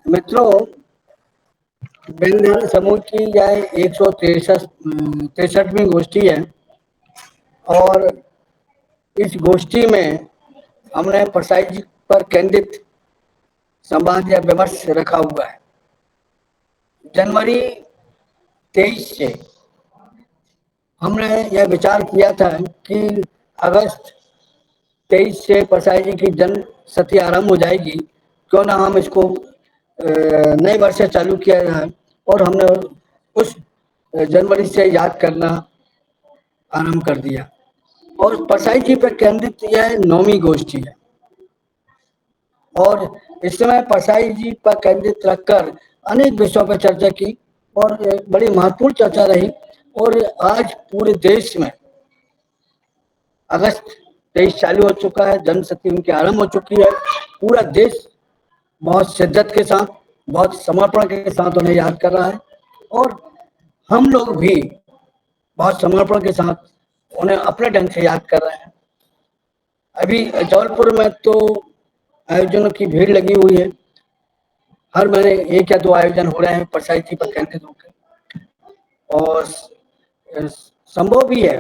मित्रों, व्यंग्य समूह की यह 163वीं गोष्ठी है और इस गोष्ठी में हमने परसाई जी पर केंद्रित संवाद या विमर्श रखा हुआ है। जनवरी 23 से हमने यह विचार किया था कि अगस्त 23 से परसाई जी की जन्म शती आरंभ हो जाएगी, क्यों ना हम इसको नए वर्ष से चालू किया जाए। और हमने उस जनवरी से याद करना आरंभ कर दिया और परसाई जी पर केंद्रित यह 9वीं गोष्ठी है और इस समय परसाई जी पर केंद्रित रखकर अनेक विषयों पर चर्चा की और बड़ी महत्वपूर्ण चर्चा रही। और आज पूरे देश में अगस्त 23 चालू हो चुका है, जन्म शती उनकी आरंभ हो चुकी है। पूरा देश बहुत शिद्दत के साथ, बहुत समर्पण के साथ उन्हें याद कर रहा है और हम लोग भी बहुत समर्पण के साथ उन्हें अपने ढंग से याद कर रहे हैं। अभी जबलपुर में तो आयोजनों की भीड़ लगी हुई है। हर महीने 1 या 2 आयोजन हो रहे हैं परसाई जी पर केंद्रित होकर और संभव भी है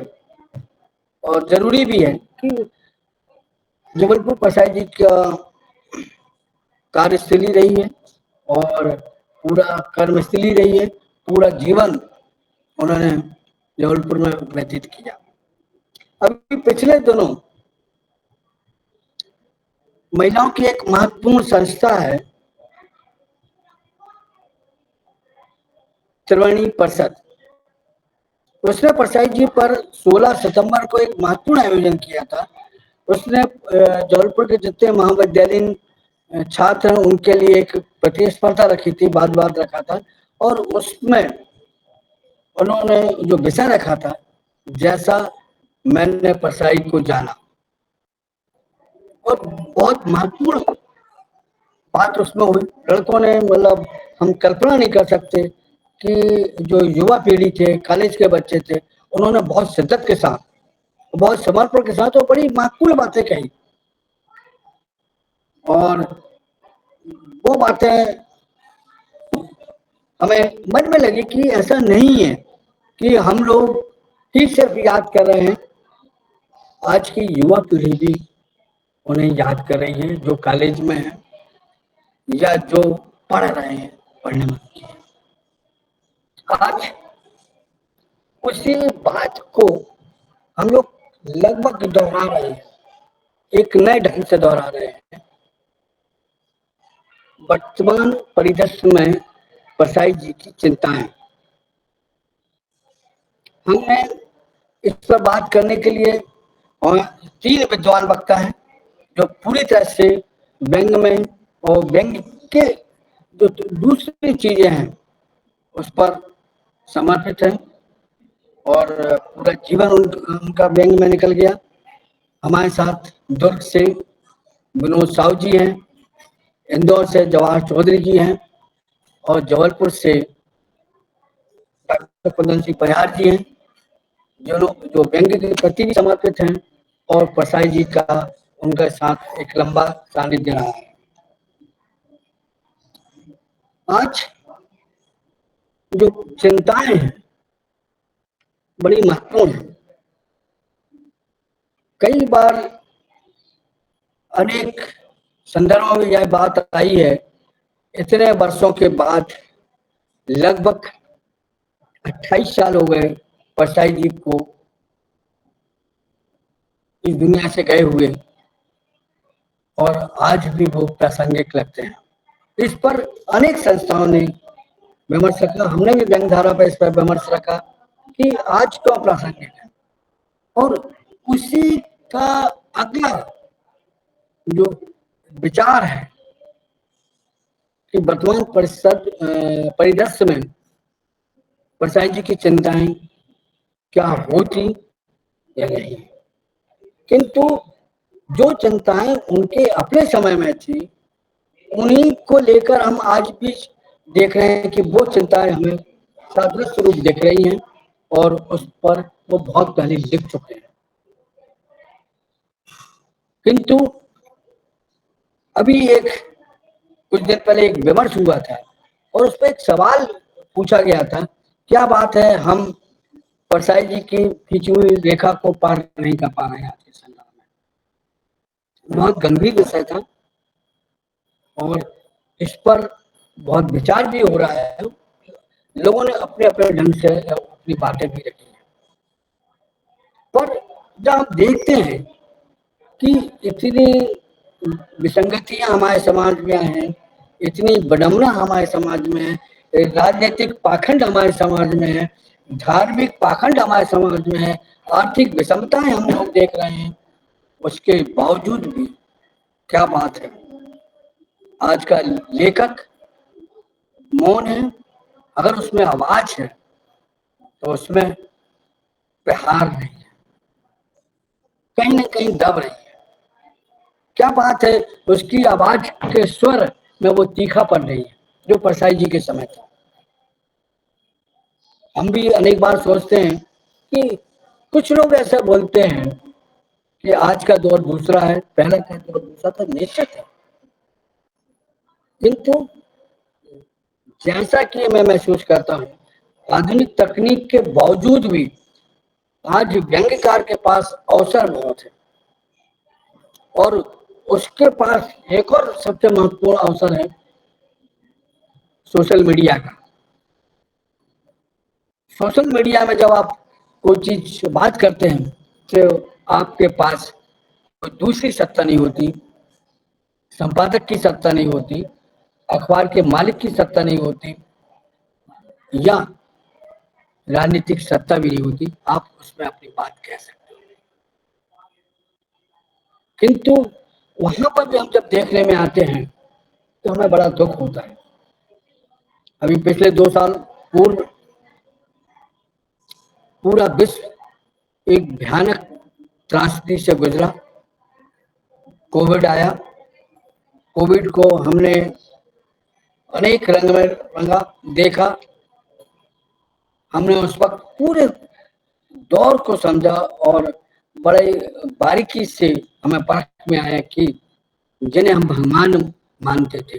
और जरूरी भी है कि जबलपुर परसाई जी का कार्यस्थली रही है और पूरा कर्मस्थली रही है। पूरा जीवन उन्होंने जबलपुर में व्यतीत किया। अभी पिछले दिनों महिलाओं की एक महत्वपूर्ण संस्था है त्रिवेणी परिषद, उसने परसाई जी पर 16 सितंबर को एक महत्वपूर्ण आयोजन किया था। उसने जबलपुर के जितने महाविद्यालयीन छात्र हैं उनके लिए एक प्रतिस्पर्धा रखी थी, वाद रखा था और उसमें उन्होंने जो विषय रखा था, जैसा मैंने परसाई को जाना, और बहुत महत्वपूर्ण बात उसमें हुई। लड़कों ने मतलब हम कल्पना नहीं कर सकते कि जो युवा पीढ़ी थे, कॉलेज के बच्चे थे, उन्होंने बहुत शिद्दत के साथ, बहुत समर्पण के साथ और बड़ी महत्वपूर्ण बातें कही और वो बातें हमें मन में लगी कि ऐसा नहीं है कि हम लोग ही सिर्फ याद कर रहे हैं, आज की युवा पीढ़ी भी उन्हें याद कर रही है, जो कॉलेज में है या जो पढ़ रहे हैं, पढ़ने में आज उसी बात को हम लोग लगभग दोहरा रहे हैं, एक नए ढंग से दोहरा रहे हैं। वर्तमान परिदृश्य में परसाई जी की चिंताएं, हमने इस पर बात करने के लिए और 3 विद्वान वक्ता हैं जो पूरी तरह से व्यंग में और व्यंग के जो दूसरी चीजें हैं उस पर समर्पित है और पूरा जीवन उनका व्यंग में निकल गया। हमारे साथ दुर्ग से विनोद साहू जी हैं, इंदौर से जवाहर चौधरी जी हैं और जबलपुर से डॉक्टर कुंदन सिंह परिहार जी हैं, जो व्यंग के प्रति भी समर्पित हैं और परसाई जी का उनके साथ एक लंबा सानिध्य रहा है। आज जो चिंताएं हैं बड़ी महत्वपूर्ण है। कई बार अनेक संदर्भों में यह बात आई है, इतने वर्षों के बाद, लगभग 28 साल हो गए परसाई जी को इस दुनिया से गए हुए और आज भी वो प्रासंगिक लगते हैं। इस पर अनेक संस्थाओं ने विमर्श रखा, हमने भी व्यंगधारा पर इस पर विमर्श रखा कि आज क्यों प्रासंगिक है। और उसी का अगला जो विचार है कि वर्तमान परिदृश्य में परसाई जी की चिंताएं क्या होती या नहीं, किंतु जो चिंताएं उनके अपने समय में थी उन्हीं को लेकर हम आज भी देख रहे हैं कि वो चिंताएं हमें सादृश्य रूप दिख रही हैं और उस पर वो बहुत पहले लिख चुके हैं। किंतु अभी एक कुछ दिन पहले एक विमर्श हुआ था और उस पर एक सवाल पूछा गया था, क्या बात है हम परसाई जी की खींची हुई रेखा को पार नहीं कर पा रहे हैं आज के संदर्भ में। बहुत गंभीर विषय था और इस पर बहुत विचार भी हो रहा है। लोगों ने अपने अपने ढंग से अपनी बातें भी रखी हैं, पर जब हम देखते हैं कि इतनी विसंगतियां हमारे समाज में हैं, इतनी विडंबना हमारे समाज में है, राजनीतिक पाखंड हमारे समाज में है, धार्मिक पाखंड हमारे समाज में है, आर्थिक विषमताएं हम लोग देख रहे हैं, उसके बावजूद भी क्या बात है, आज का लेखक मौन है। अगर उसमें आवाज है तो उसमें प्रहार नहीं है, कहीं ना कहीं दब रही है। क्या बात है, उसकी आवाज के स्वर में वो तीखा पड़ रही है जो परसाई जी के समय था। हम भी अनेक बार सोचते हैं कि कुछ लोग ऐसा बोलते हैं कि आज का दौर दूसरा है, पहले का दौर दूसरा था, निश्चित है। किंतु जैसा कि मैं महसूस करता हूँ, आधुनिक तकनीक के बावजूद भी आज व्यंग्यकार के पास अवसर बहुत है और उसके पास एक और सबसे महत्वपूर्ण अवसर है सोशल मीडिया का। सोशल मीडिया में जब आप कोई चीज बात करते हैं तो आपके पास कोई दूसरी सत्ता नहीं होती, संपादक की सत्ता नहीं होती, अखबार के मालिक की सत्ता नहीं होती, या राजनीतिक सत्ता भी नहीं होती, आप उसमें अपनी बात कह सकते हो। किंतु वहां पर भी हम जब देखने में आते हैं तो हमें बड़ा दुख होता है। अभी पिछले 2 साल पूर्व पूरा विश्व एक भयानक त्रासदी से गुजरा, कोविड आया। कोविड को हमने अनेक रंग में रंगा देखा। हमने उस वक्त पूरे दौर को समझा और बड़े बारीकी से हमें परख में आया कि जिन्हें हम भगवान मानते थे,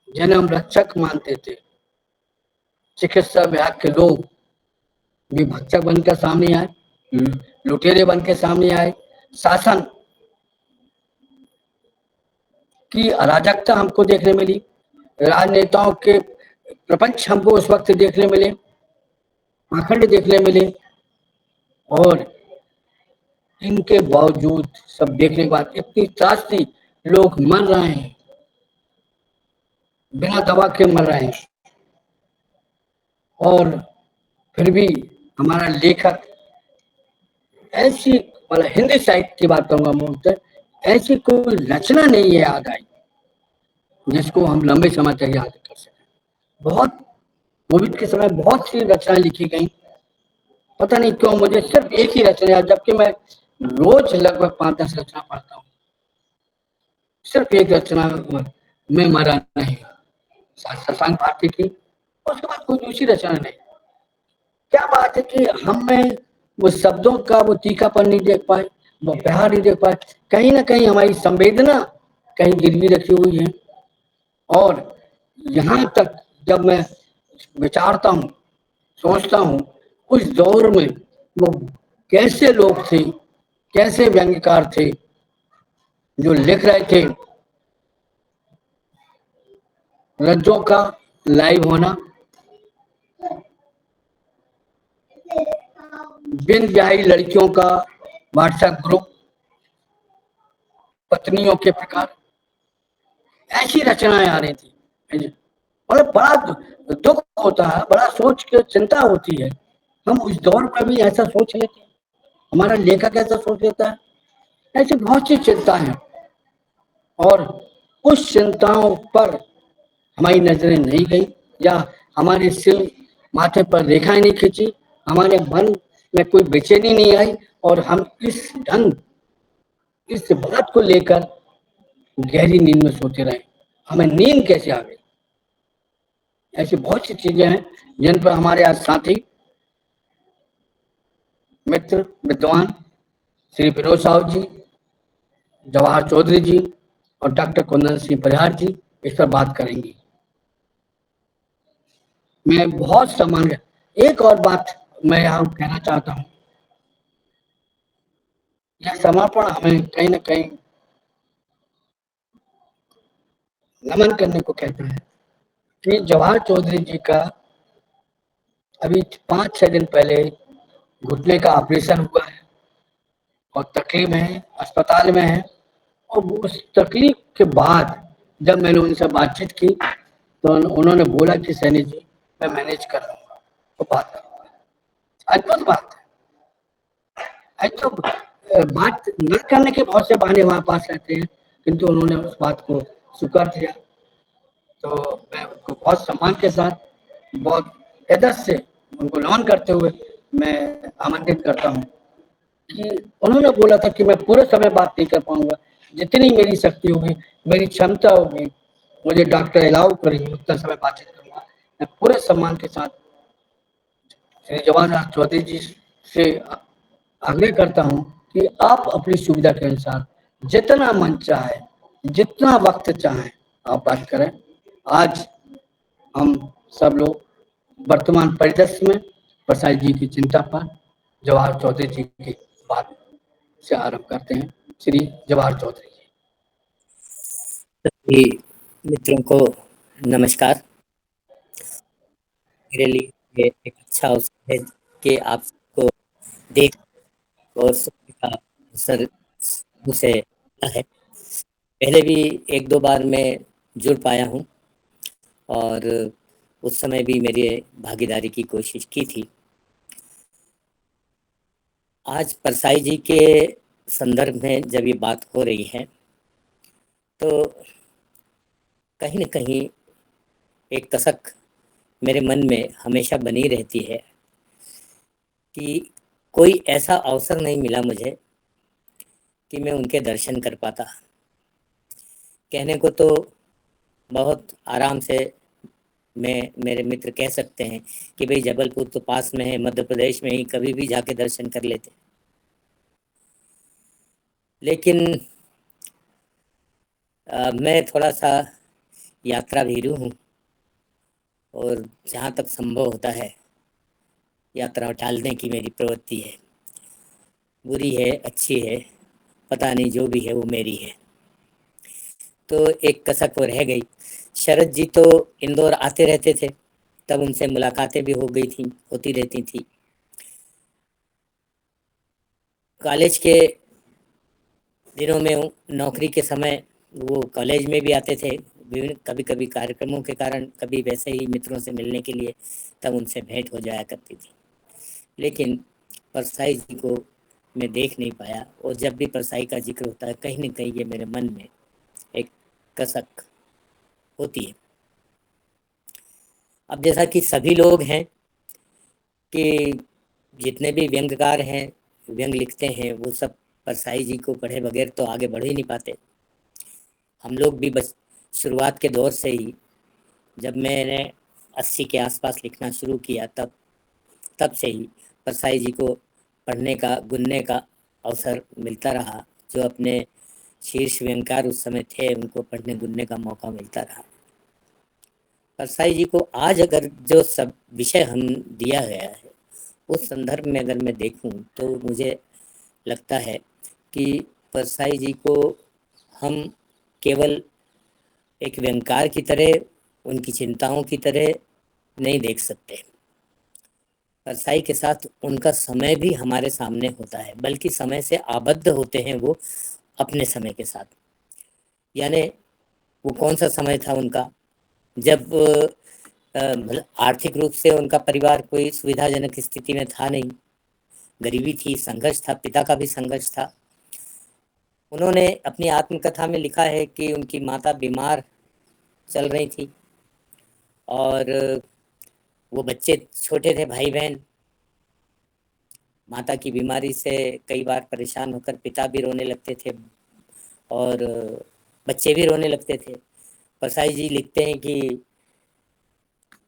जिन्हें हम रक्षक मानते थे, चिकित्सा विभाग के लोग भी भक्षक बनकर सामने आए, लुटेरे बन के सामने आए। शासन की अराजकता हमको देखने मिली, राजनेताओं के प्रपंच हमको उस वक्त देखने मिले, पाखंड देखने मिले, और इनके बावजूद सब देखने के बाद इतनी त्रासदी, लोग मर रहे हैं, बिना दवा के मर रहे हैं, और फिर भी हमारा लेखक ऐसी, मतलब हिंदी साहित्य की बात करूंगा मूलतः, ऐसी कोई रचना नहीं है याद आई जिसको हम लंबे समय तक याद कर सकें। बहुत कोविड के समय बहुत सी रचनाएं लिखी गई, पता नहीं क्यों मुझे सिर्फ एक ही रचना याद, जबकि मैं रोज लगभग 5-10 रचना पढ़ता हूँ, सिर्फ एक रचना में मरा नहीं, शशांक भारती की, उसके बाद कोई दूसरी रचना नहीं। क्या बात है कि हम में वो शब्दों का वो तीखापन नहीं देख पाए, वो प्यार नहीं देख पाए, कहीं ना कहीं हमारी संवेदना कहीं गिरवी रखी हुई है। और यहाँ तक जब मैं विचारता हूँ, सोचता हूँ उस दौर में वो कैसे लोग थे, कैसे व्यंग्यकार थे जो लिख रहे थे, रज्जों का लाइव होना, बिन ब्याही लड़कियों का व्हाट्सएप ग्रुप, पत्नियों के प्रकार, ऐसी रचनाएं आ रही थी। मतलब बड़ा दुख होता है, बड़ा सोच के चिंता होती है, हम उस दौर पर भी ऐसा सोच लेते हैं, हमारा लेखक ऐसा सोच लेता है। ऐसी बहुत सी चिंता है और उस चिंताओं पर हमारी नजरें नहीं गई, या हमारे सिर माथे पर रेखाएं नहीं खींची, हमारे मन में कोई बेचैनी नहीं आई, और हम इस बात को लेकर गहरी नींद में सोते रहे, हमें नींद कैसे आ गई। ऐसी बहुत सी चीजें हैं जिन पर हमारे आज साथी मित्र विद्वान श्री फिरोज साहू जी, जवाहर चौधरी जी और डॉक्टर कुंदन सिंह परिहार जी इस पर बात करेंगी। मैं बहुत सम्मान, एक और बात मैं यहाँ कहना चाहता हूँ, यह समर्पण हमें कहीं न कहीं नमन करने को कहता है कि जवाहर चौधरी जी का अभी 5-6 दिन पहले घुटने का ऑपरेशन हुआ है और तकलीफ में है, अस्पताल में है। और उस तकलीफ के बाद जब मैंने उनसे बातचीत की तो उन्होंने बोला कि सैनी जी मैं मैनेज कर लूँगा, वो बात करूँगा। अद्भुत बात है। तो बात न करने के बहुत से बहाने हमारे पास रहते हैं, किंतु उन्होंने उस बात को स्वीकार किया। तो मैं उनको बहुत सम्मान के साथ, बहुत इज्जत से उनको नमन करते हुए मैं आमंत्रित करता हूँ कि उन्होंने बोला था कि मैं पूरे समय बात नहीं कर पाऊंगा, जितनी मेरी शक्ति होगी, मेरी क्षमता होगी, मुझे डॉक्टर अलाउ करेंगे उतना समय बातचीत करूंगा। मैं पूरे सम्मान के साथ श्री जवाहरलाल चौधरी जी से आग्रह करता हूँ कि आप अपनी सुविधा के अनुसार जितना मन चाहे, जितना वक्त चाहे आप बात करें। आज हम सब लोग वर्तमान परिदृश्य में प्रसाद जी की चिंता पर जवाहर चौधरी जी की बात से आरंभ करते हैं। श्री जवाहर चौधरी जी। सभी मित्रों को नमस्कार। मेरे लिए ये एक अच्छा अवसर है कि आप सबको देख और सुनने का अवसर मुझसे मिला है। पहले भी 1-2 बार मैं जुड़ पाया हूँ और उस समय भी मेरी भागीदारी की कोशिश की थी। आज परसाई जी के संदर्भ में जब ये बात हो रही है तो कहीं न कहीं एक कसक मेरे मन में हमेशा बनी रहती है कि कोई ऐसा अवसर नहीं मिला मुझे कि मैं उनके दर्शन कर पाता। कहने को तो बहुत आराम से मेरे मित्र कह सकते हैं कि भाई जबलपुर तो पास में है, मध्य प्रदेश में ही, कभी भी जाके दर्शन कर लेते। लेकिन मैं थोड़ा-सा यात्रा भीरू हूँ और जहाँ तक संभव होता है यात्रा टालने की मेरी प्रवृत्ति है। बुरी है, अच्छी है, पता नहीं, जो भी है वो मेरी है। तो एक कसक वो रह गई। शरद जी तो इंदौर आते रहते थे, तब उनसे मुलाकातें भी हो गई थी, होती रहती थी। कॉलेज के दिनों में नौकरी के समय वो कॉलेज में भी आते थे, विभिन्न कभी-कभी कार्यक्रमों के कारण, कभी वैसे ही मित्रों से मिलने के लिए, तब उनसे भेंट हो जाया करती थी। लेकिन परसाई जी को मैं देख नहीं पाया और जब भी परसाई का जिक्र होता है कहीं न कहीं ये मेरे मन में एक कसक होती है। अब जैसा कि सभी लोग हैं कि जितने भी व्यंग्यकार हैं, व्यंग्य लिखते हैं, वो सब परसाई जी को पढ़े बगैर तो आगे बढ़ ही नहीं पाते। हम लोग भी बस शुरुआत के दौर से ही, जब मैंने 80 के आसपास लिखना शुरू किया, तब से ही परसाई जी को पढ़ने का, गुनने का अवसर मिलता रहा। जो अपने शीर्ष व्यंग्यकार उस समय थे, उनको पढ़ने गुनने का मौका मिलता रहा। परसाई जी को आज अगर जो सब विषय हम दिया गया है, उस संदर्भ में अगर मैं देखूं तो मुझे लगता है कि परसाई जी को हम केवल एक व्यंग्यकार की तरह, उनकी चिंताओं की तरह नहीं देख सकते। परसाई के साथ उनका समय भी हमारे सामने होता है, बल्कि समय से आबद्ध होते हैं वो अपने समय के साथ। यानी वो कौन सा समय था उनका, जब आर्थिक रूप से उनका परिवार कोई सुविधाजनक स्थिति में था नहीं, गरीबी थी, संघर्ष था, पिता का भी संघर्ष था। उन्होंने अपनी आत्मकथा में लिखा है कि उनकी माता बीमार चल रही थी और वो बच्चे छोटे थे, भाई बहन। माता की बीमारी से कई बार परेशान होकर पिता भी रोने लगते थे और बच्चे भी रोने लगते थे। परसाई जी लिखते हैं कि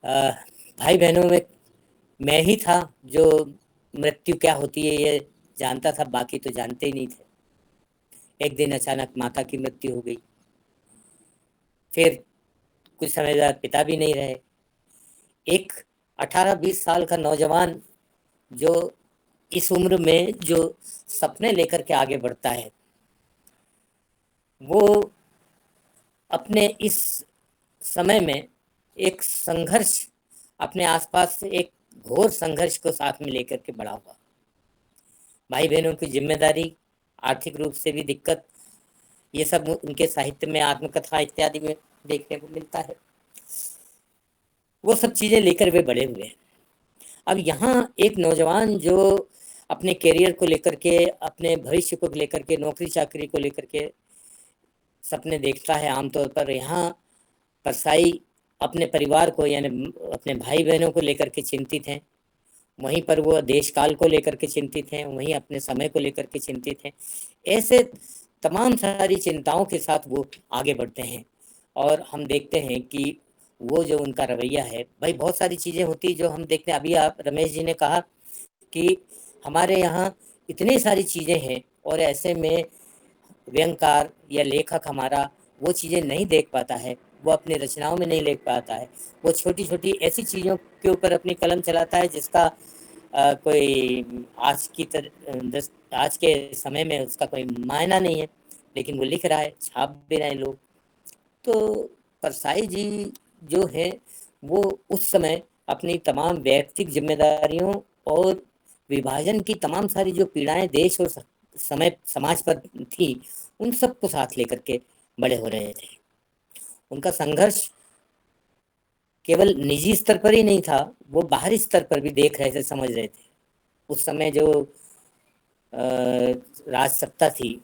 भाई बहनों में मैं ही था जो मृत्यु क्या होती है ये जानता था, बाकी तो जानते ही नहीं थे। एक दिन अचानक माता की मृत्यु हो गई। फिर कुछ समय बाद पिता भी नहीं रहे। एक 18-20 साल का नौजवान जो इस उम्र में जो सपने लेकर के आगे बढ़ता है, वो अपने इस समय में एक संघर्ष, अपने आसपास से एक घोर संघर्ष को साथ में लेकर के बढ़ा हुआ, भाई बहनों की जिम्मेदारी, आर्थिक रूप से भी दिक्कत, ये सब उनके साहित्य में, आत्मकथा इत्यादि में देखने को मिलता है। वो सब चीजें लेकर वे बड़े हुए हैं। अब यहाँ एक नौजवान जो अपने करियर को लेकर के, अपने भविष्य को लेकर के, नौकरी चाकरी को लेकर के सपने देखता है, आमतौर पर यहाँ परसाई अपने परिवार को यानी अपने भाई बहनों को लेकर के चिंतित हैं, वहीं पर वो देश काल को लेकर के चिंतित हैं, वहीं अपने समय को लेकर के चिंतित हैं। ऐसे तमाम सारी चिंताओं के साथ वो आगे बढ़ते हैं और हम देखते हैं कि वो जो उनका रवैया है, भाई बहुत सारी चीज़ें होती जो हम देखते हैं। अभी आप रमेश जी ने कहा कि हमारे यहाँ इतनी सारी चीज़ें हैं और ऐसे में व्यंगकार या लेखक हमारा वो चीज़ें नहीं देख पाता है, वो अपनी रचनाओं में नहीं लिख पाता है। वो छोटी छोटी ऐसी चीज़ों के ऊपर अपनी कलम चलाता है जिसका कोई आज के समय में उसका कोई मायना नहीं है, लेकिन वो लिख रहा है, छाप भी रहे हैं लोग। तो परसाई जी जो है वो उस समय अपनी तमाम व्यक्तिगत जिम्मेदारियों और विभाजन की तमाम सारी जो पीड़ाएं देश और समय समाज पर थी, उन सबको साथ लेकर के बड़े हो रहे थे। उनका संघर्ष केवल निजी स्तर पर ही नहीं था, वो बाहरी स्तर पर भी देख रहे थे, समझ रहे थे। उस समय जो राज सत्ता थी,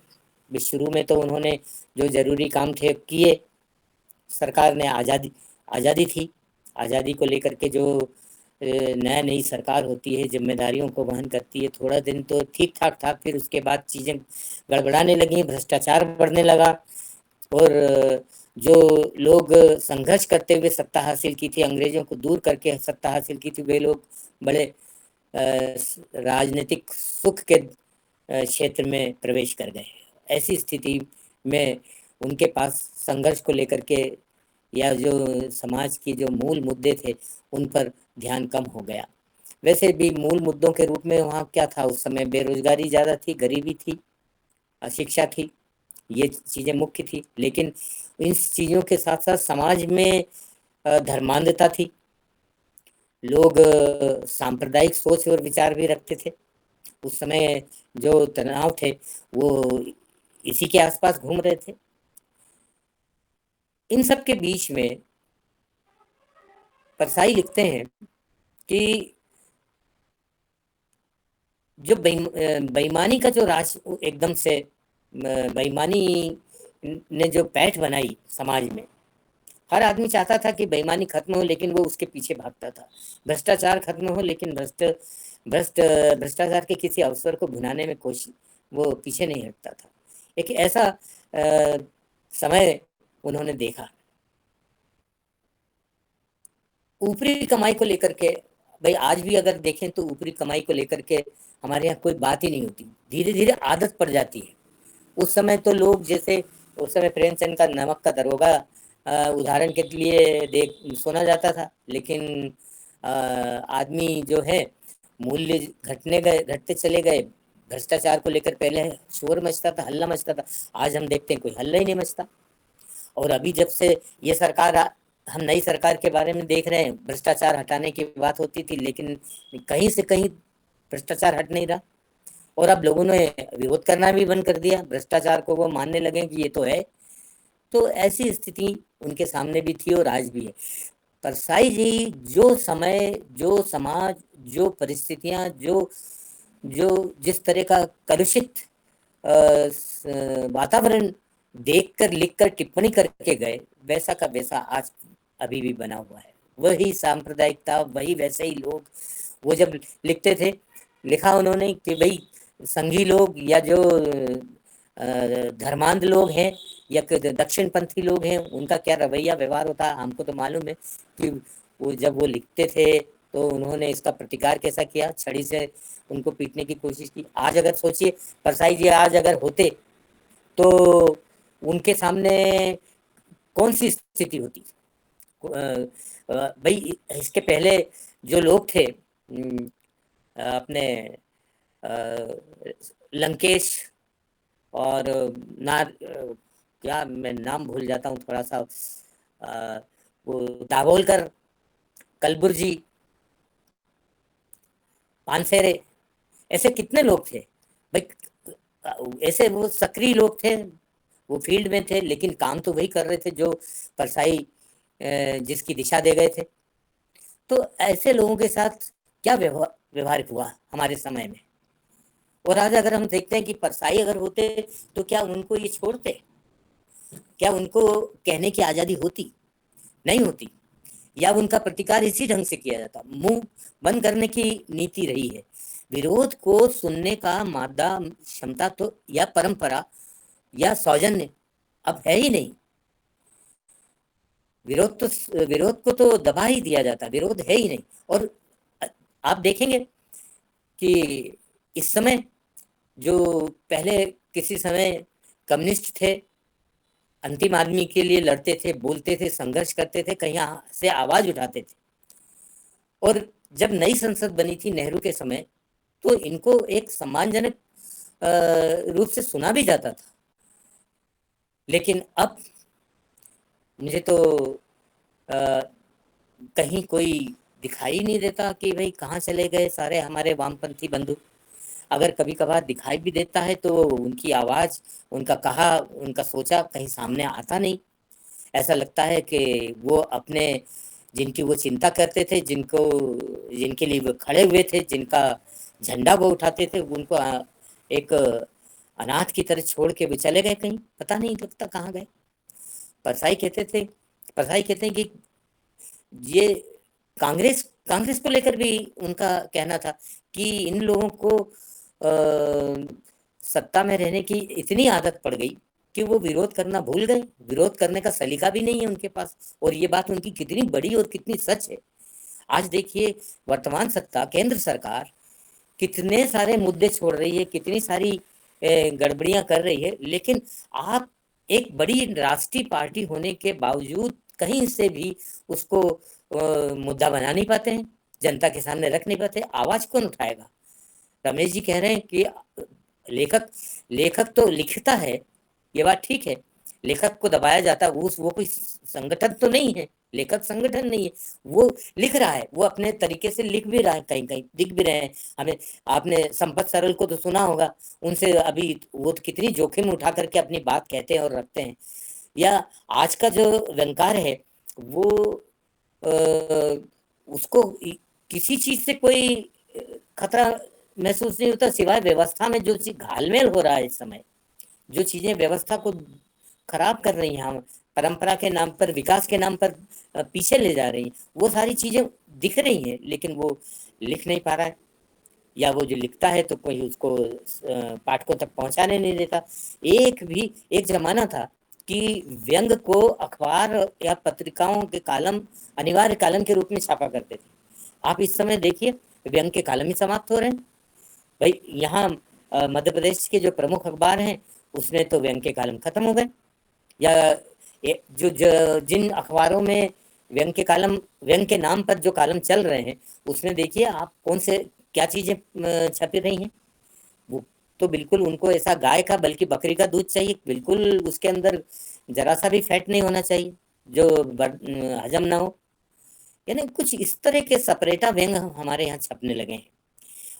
शुरू में तो उन्होंने जो जरूरी काम थे किए। सरकार ने आज़ादी थी, आज़ादी को लेकर के जो नई सरकार होती है, जिम्मेदारियों को वहन करती है। थोड़ा दिन तो ठीक ठाक था, फिर उसके बाद चीज़ें गड़बड़ाने लगी, भ्रष्टाचार बढ़ने लगा और जो लोग संघर्ष करते हुए सत्ता हासिल की थी, अंग्रेजों को दूर करके सत्ता हासिल की थी, वे लोग बड़े राजनीतिक सुख के क्षेत्र में प्रवेश कर गए। ऐसी स्थिति में उनके पास संघर्ष को लेकर के या जो समाज की जो मूल मुद्दे थे उन पर ध्यान कम हो गया। वैसे भी मूल मुद्दों के रूप में वहाँ क्या था उस समय? बेरोजगारी ज़्यादा थी, गरीबी थी, अशिक्षा थी, ये चीज़ें मुख्य थी। लेकिन इन चीज़ों के साथ साथ समाज में धर्मांधता थी, लोग सांप्रदायिक सोच और विचार भी रखते थे। उस समय जो तनाव थे वो इसी के आसपास घूम रहे थे। इन सब के बीच में परसाई लिखते हैं कि जो बेईमानी का जो राज एकदम से बेईमानी ने जो पैठ बनाई समाज में, हर आदमी चाहता था कि बेईमानी खत्म हो, लेकिन वो उसके पीछे भागता था। भ्रष्टाचार खत्म हो, लेकिन भ्रष्टाचार के किसी अवसर को भुनाने में कोशिश वो पीछे नहीं हटता था। एक ऐसा समय उन्होंने देखा। ऊपरी कमाई को लेकर के, भाई आज भी अगर देखें तो ऊपरी कमाई को लेकर के हमारे यहाँ कोई बात ही नहीं होती, धीरे धीरे आदत पड़ जाती है। उस समय तो लोग, जैसे उस समय प्रेमचंद का नमक का दरोगा उदाहरण के लिए सुना जाता था, लेकिन आदमी जो है मूल्य घटते चले गए। भ्रष्टाचार को लेकर पहले शोर मचता था, हल्ला मचता था, आज हम देखते हैं कोई हल्ला ही नहीं मचता। और अभी जब से ये सरकार, हम नई सरकार के बारे में देख रहे हैं, भ्रष्टाचार हटाने की बात होती थी, लेकिन कहीं से कहीं भ्रष्टाचार हट नहीं रहा। और अब लोगों ने विरोध करना भी बंद कर दिया, भ्रष्टाचार को वो मानने लगे कि ये तो है। तो ऐसी स्थिति उनके सामने भी थी और आज भी है। परसाई जी जो समय, जो समाज, जो परिस्थितियां, जो जिस तरह का कलुषित वातावरण देखकर, लिखकर, टिप्पणी करके गए, वैसा का वैसा आज अभी भी बना हुआ है। वही सांप्रदायिकता, वही वैसे ही लोग। वो जब लिखते थे, लिखा उन्होंने कि भाई संघी लोग या जो धर्मांध लोग हैं या दक्षिण पंथी लोग हैं, उनका क्या रवैया व्यवहार होता है हमको तो मालूम है। कि वो जब वो लिखते थे तो उन्होंने इसका प्रतिकार कैसा किया, छड़ी से उनको पीटने की कोशिश की। आज अगर सोचिए, परसाई जी आज अगर होते तो उनके सामने कौन सी स्थिति होती। भाई इसके पहले जो लोग थे अपने लंकेश और क्या मैं नाम भूल जाता हूँ थोड़ा सा, वो दाभोलकर, कलबुर्जी, पानसेरे, ऐसे कितने लोग थे भाई। ऐसे वो सक्रिय लोग थे, वो फील्ड में थे, लेकिन काम तो वही कर रहे थे जो परसाई जिसकी दिशा दे गए थे। तो ऐसे लोगों के साथ क्या व्यवहार हुआ हमारे समय में। और आज अगर हम देखते हैं कि परसाई अगर होते तो क्या उनको ये छोड़ते, क्या उनको कहने की आजादी होती? नहीं होती, या उनका प्रतिकार इसी ढंग से किया जाता। मुंह बंद करने की नीति रही है। विरोध को सुनने का मादा क्षमता तो या परंपरा या सौजन्य अब है ही नहीं। विरोध को तो दबा ही दिया जाता, विरोध है ही नहीं। और आप देखेंगे कि इस समय जो पहले किसी समय कम्युनिस्ट थे, अंतिम आदमी के लिए लड़ते थे, बोलते थे, संघर्ष करते थे, कहीं से आवाज उठाते थे। और जब नई संसद बनी थी नेहरू के समय, तो इनको एक सम्मानजनक रूप से सुना भी जाता था। लेकिन अब मुझे तो कहीं कोई दिखाई नहीं देता कि भाई कहाँ चले गए सारे हमारे वामपंथी बंधु। अगर कभी कभार दिखाई भी देता है तो उनकी आवाज, उनका कहा, उनका सोचा कहीं सामने आता नहीं। ऐसा लगता है कि वो अपने जिनकी वो चिंता करते थे, जिनके लिए वो खड़े हुए थे, जिनका झंडा वो उठाते थे, उनको एक अनाथ की तरह छोड़ के वो चले गए कहीं, पता नहीं लगता कहाँ गए। परसाई कहते हैं कि ये कांग्रेस को लेकर भी उनका कहना था कि इन लोगों को सत्ता में रहने की इतनी आदत पड़ गई कि वो विरोध करना भूल गए, विरोध करने का सलीका भी नहीं है उनके पास। और ये बात उनकी कितनी बड़ी और कितनी सच है। आज देखिए वर्तमान सत्ता, केंद्र सरकार कितने सारे मुद्दे छोड़ रही है, कितनी सारी गड़बड़ियां कर रही है, लेकिन आप एक बड़ी राष्ट्रीय पार्टी होने के बावजूद कहीं से भी उसको मुद्दा बना नहीं पाते हैं, जनता के सामने रख नहीं पाते। आवाज कौन उठाएगा? रमेश जी कह रहे हैं कि लेखक तो लिखता है, ये बात ठीक है, लेखक को दबाया जाता है, वो कोई संगठन तो नहीं है, लेखक संगठन नहीं है, वो लिख रहा है, वो अपने तरीके से लिख भी रहा है, कहीं कहीं दिख भी रहे हैं हमें। आपने संपत सरल को तो सुना होगा, उनसे अभी वो तो कितनी जोखिम उठा करके अपनी बात कहते हैं और रखते हैं। या आज का जो व्यंकार है वो उसको किसी चीज से कोई खतरा महसूस नहीं होता, सिवाय व्यवस्था में जो चीज घालमेल हो रहा है इस समय, जो चीजें व्यवस्था को खराब कर रही हैं, हम परंपरा के नाम पर, विकास के नाम पर पीछे ले जा रही हैं, वो सारी चीजें दिख रही हैं, लेकिन वो लिख नहीं पा रहा है, या वो जो लिखता है तो कोई उसको पाठकों तक पहुंचाने नहीं देता। एक जमाना था कि व्यंग को अखबार या पत्रिकाओं के कॉलम अनिवार्य कॉलम के रूप में छापा करते थे। आप इस समय देखिए व्यंग के कॉलम ही समाप्त हो रहे हैं। भाई यहाँ मध्य प्रदेश के जो प्रमुख अखबार हैं उसमें तो व्यंग के कॉलम खत्म हो गए, या जिन अखबारों में व्यंग के नाम पर जो कॉलम चल रहे हैं उसमें देखिए आप कौन से क्या चीजें छपी रही हैं। वो तो बिल्कुल उनको ऐसा गाय का बल्कि बकरी का दूध चाहिए, बिल्कुल उसके अंदर जरा सा भी फैट नहीं होना चाहिए जो हजम ना हो। यानी कुछ इस तरह के सपरेटा व्यंग हमारे यहाँ छपने लगे हैं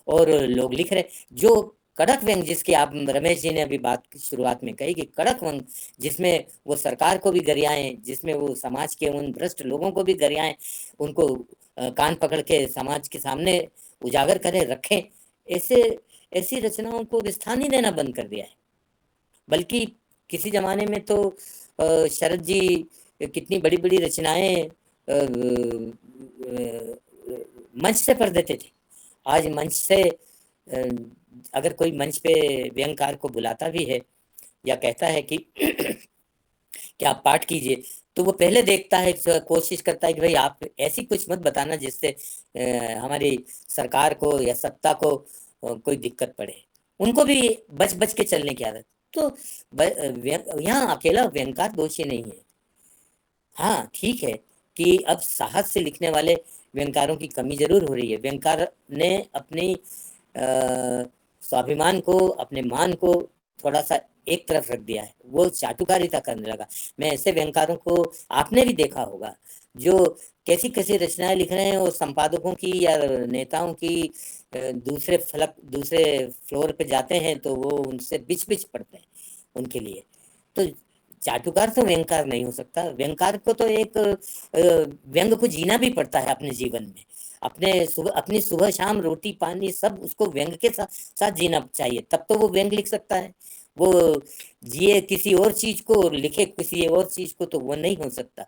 और लोग लिख रहे। जो कड़क व्यंग जिसकी आप रमेश जी ने अभी बात की शुरुआत में कही कि कड़क व्यंग जिसमें वो सरकार को भी गरियाएं, जिसमें वो समाज के उन भ्रष्ट लोगों को भी गरियाएं, उनको कान पकड़ के समाज के सामने उजागर करें, रखें, ऐसी रचनाओं को स्थान ही देना बंद कर दिया है। बल्कि किसी जमाने में तो शरद जी कितनी बड़ी बड़ी रचनाएं मंच से पढ़ देते थे। आज मंच से अगर कोई मंच पे व्यंगकार को बुलाता भी है या कहता है कि कि आप पाठ कीजिए, तो वो पहले देखता है, कोशिश करता है कि भाई आप ऐसी कुछ मत बताना जिससे हमारी सरकार को या सत्ता को कोई दिक्कत पड़े। उनको भी बच बच के चलने की आदत। तो यहाँ अकेला व्यंगकार दोषी नहीं है। हाँ ठीक है, कि अब साहस से लिखने वाले व्यंगकारों की कमी जरूर हो रही है। व्यंगकार ने अपनी स्वाभिमान को, अपने मान को थोड़ा सा एक तरफ रख दिया है, वो चाटुकारिता करने लगा। मैं ऐसे व्यंगकारों को आपने भी देखा होगा जो कैसी कैसी रचनाएं लिख रहे हैं, और संपादकों की या नेताओं की दूसरे फ्लोर पे जाते हैं तो वो उनसे बिच बिच पड़ते हैं उनके लिए। तो चाटुकार तो व्यंगकार नहीं हो सकता। व्यंगकार को तो एक व्यंग को जीना भी पड़ता है अपने जीवन में। अपनी सुबह शाम रोटी पानी सब उसको व्यंग के साथ जीना चाहिए, तब तो वो व्यंग लिख सकता है। वो जिए किसी और चीज को और लिखे किसी और चीज को, तो वो नहीं हो सकता।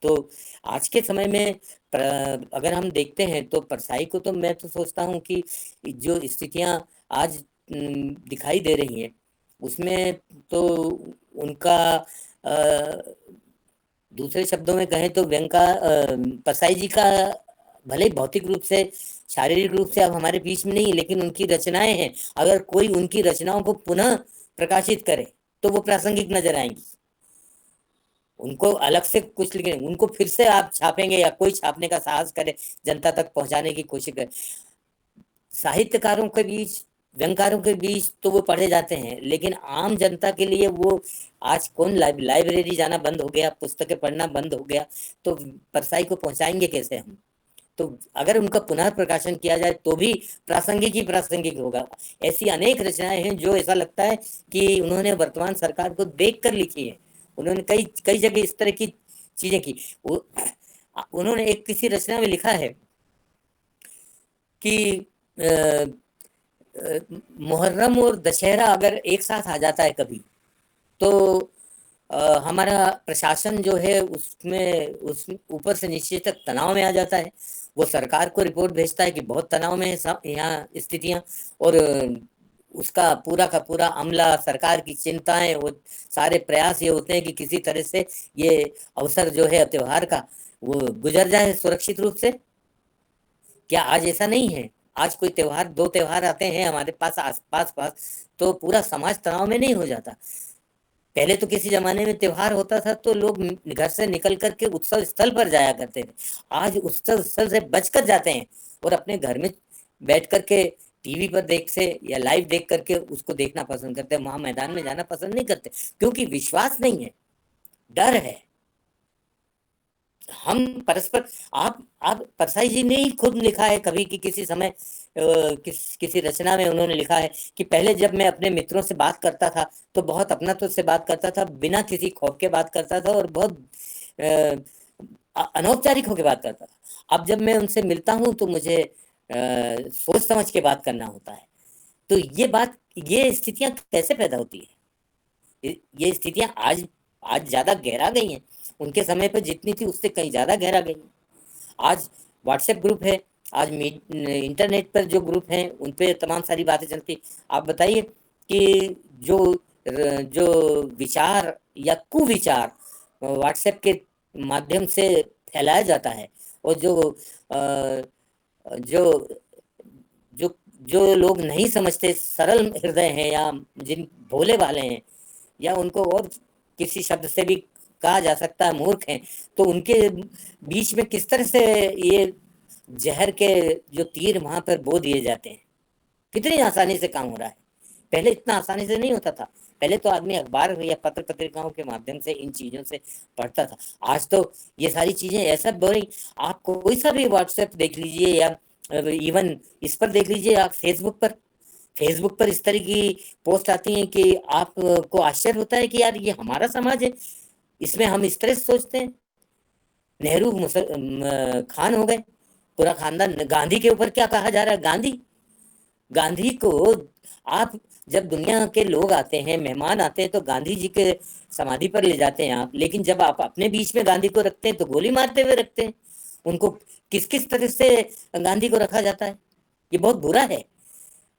तो आज के समय में अगर हम देखते हैं तो परसाई को तो मैं तो सोचता हूँ कि जो स्थितियां आज दिखाई दे रही हैं उसमें तो उनका दूसरे शब्दों में कहें तो परसाई जी का भले ही भौतिक रूप से, शारीरिक रूप से अब हमारे बीच में नहीं है, लेकिन उनकी रचनाएं हैं। अगर कोई उनकी रचनाओं को पुनः प्रकाशित करे तो वो प्रासंगिक नजर आएंगी। उनको अलग से कुछ लिखे, उनको फिर से आप छापेंगे या कोई छापने का साहस करे, जनता तक पहुंचाने की कोशिश करे। साहित्यकारों के बीच, व्यंगकारों के बीच तो वो पढ़े जाते हैं, लेकिन आम जनता के लिए वो आज कौन लाइब्रेरी जाना बंद हो गया, पुस्तकें पढ़ना बंद हो गया, तो परसाई को पहुंचाएंगे कैसे हम? तो अगर उनका पुनः प्रकाशन किया जाए तो भी प्रासंगिक ही प्रासंगिक होगा। ऐसी अनेक रचनाएं हैं जो ऐसा लगता है कि उन्होंने वर्तमान सरकार को देखकर लिखी है। उन्होंने कई कई जगह इस तरह की चीजें की। उन्होंने एक किसी रचना में लिखा है कि मुहर्रम और दशहरा अगर एक साथ आ जाता है कभी, तो हमारा प्रशासन जो है उसमें उस ऊपर से नीचे तक तनाव में आ जाता है। वो सरकार को रिपोर्ट भेजता है कि बहुत तनाव में है यहाँ स्थितियां, और उसका पूरा का पूरा अमला, सरकार की चिंताएं, वो सारे प्रयास ये होते हैं कि किसी तरह से ये अवसर जो है त्योहार का वो गुजर जाए सुरक्षित रूप से। क्या आज ऐसा नहीं है? आज कोई त्योहार, 2 त्योहार आते हैं हमारे पास पास तो पूरा समाज तनाव में नहीं हो जाता। पहले तो किसी जमाने में त्योहार होता था तो लोग घर से निकल करके उत्सव स्थल पर जाया करते थे। आज उत्सव स्थल से बचकर जाते हैं और अपने घर में बैठ करके टीवी पर देख से या लाइव देख करके उसको देखना पसंद करते हैं। वहां मैदान में जाना पसंद नहीं करते, क्योंकि विश्वास नहीं है, डर है। हम परस्पर, आप परसाई जी ने ही खुद लिखा है कभी कि किसी समय किसी रचना में उन्होंने लिखा है कि पहले जब मैं अपने मित्रों से बात करता था तो बहुत अपनत्व से बात करता था, बिना किसी खौफ के बात करता था और बहुत अनौपचारिक होकर बात करता था। अब जब मैं उनसे मिलता हूं तो मुझे सोच समझ के बात करना होता है। तो ये स्थितियां कैसे पैदा होती है? ये स्थितियां आज ज्यादा गहरा गई हैं। उनके समय पर जितनी थी उससे कहीं ज्यादा गहरा गई। आज व्हाट्सएप ग्रुप है, आज इंटरनेट पर जो ग्रुप हैं उन पे तमाम सारी बातें चलती। आप बताइए कि जो विचार या कुविचार व्हाट्सएप के माध्यम से फैलाया जाता है, और जो जो जो लोग नहीं समझते, सरल हृदय हैं या जिन भोले वाले हैं, या उनको और किसी शब्द से भी कहा जा सकता है मूर्ख हैं, तो उनके बीच में किस तरह से ये जहर के जो तीर वहां पर बो दिए जाते हैं। कितनी आसानी से काम हो रहा है। पहले इतना आसानी से नहीं होता था। पहले तो आदमी अखबार या पत्र पत्रिकाओं के माध्यम से इन चीजों से पढ़ता था। आज तो ये सारी चीजें ऐसा बोरिंग, आप कोई सा भी व्हाट्सएप देख लीजिए या इवन इस पर देख लीजिए, आप फेसबुक पर इस तरह की पोस्ट आती हैं कि आपको आश्चर्य होता है कि यार ये हमारा समाज है, इसमें हम इस तरह से सोचते हैं। नेहरू खान हो गए, पूरा खानदान। गांधी के ऊपर क्या कहा जा रहा है? गांधी को आप, जब दुनिया के लोग आते हैं, मेहमान आते हैं, तो गांधी जी के समाधि पर ले जाते हैं आप, लेकिन जब आप अपने बीच में गांधी को रखते हैं तो गोली मारते हुए रखते हैं। उनको किस किस तरह से गांधी को रखा जाता है, ये बहुत बुरा है।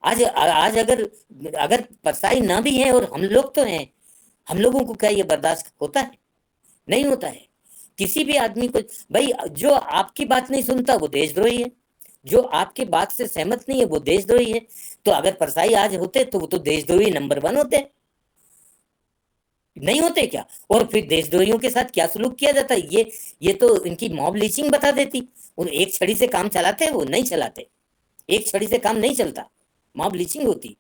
आज अगर परसाई ना भी है और हम लोग तो हैं, हम लोगों को क्या ये बर्दाश्त होता है? नहीं होता है। किसी भी आदमी को, भाई जो आपकी बात नहीं सुनता वो देशद्रोही है, जो आपकी बात से सहमत नहीं है वो देशद्रोही है। तो अगर परसाई आज होते तो वो तो देशद्रोही नंबर 1 होते, नहीं होते क्या? और फिर देशद्रोहियों के साथ क्या सलूक किया जाता है, ये तो इनकी मॉब लिंचिंग बता देती। उन एक छड़ी से काम चलाते हैं, वो नहीं चलाते, एक छड़ी से काम नहीं चलता, मॉब लिंचिंग होती।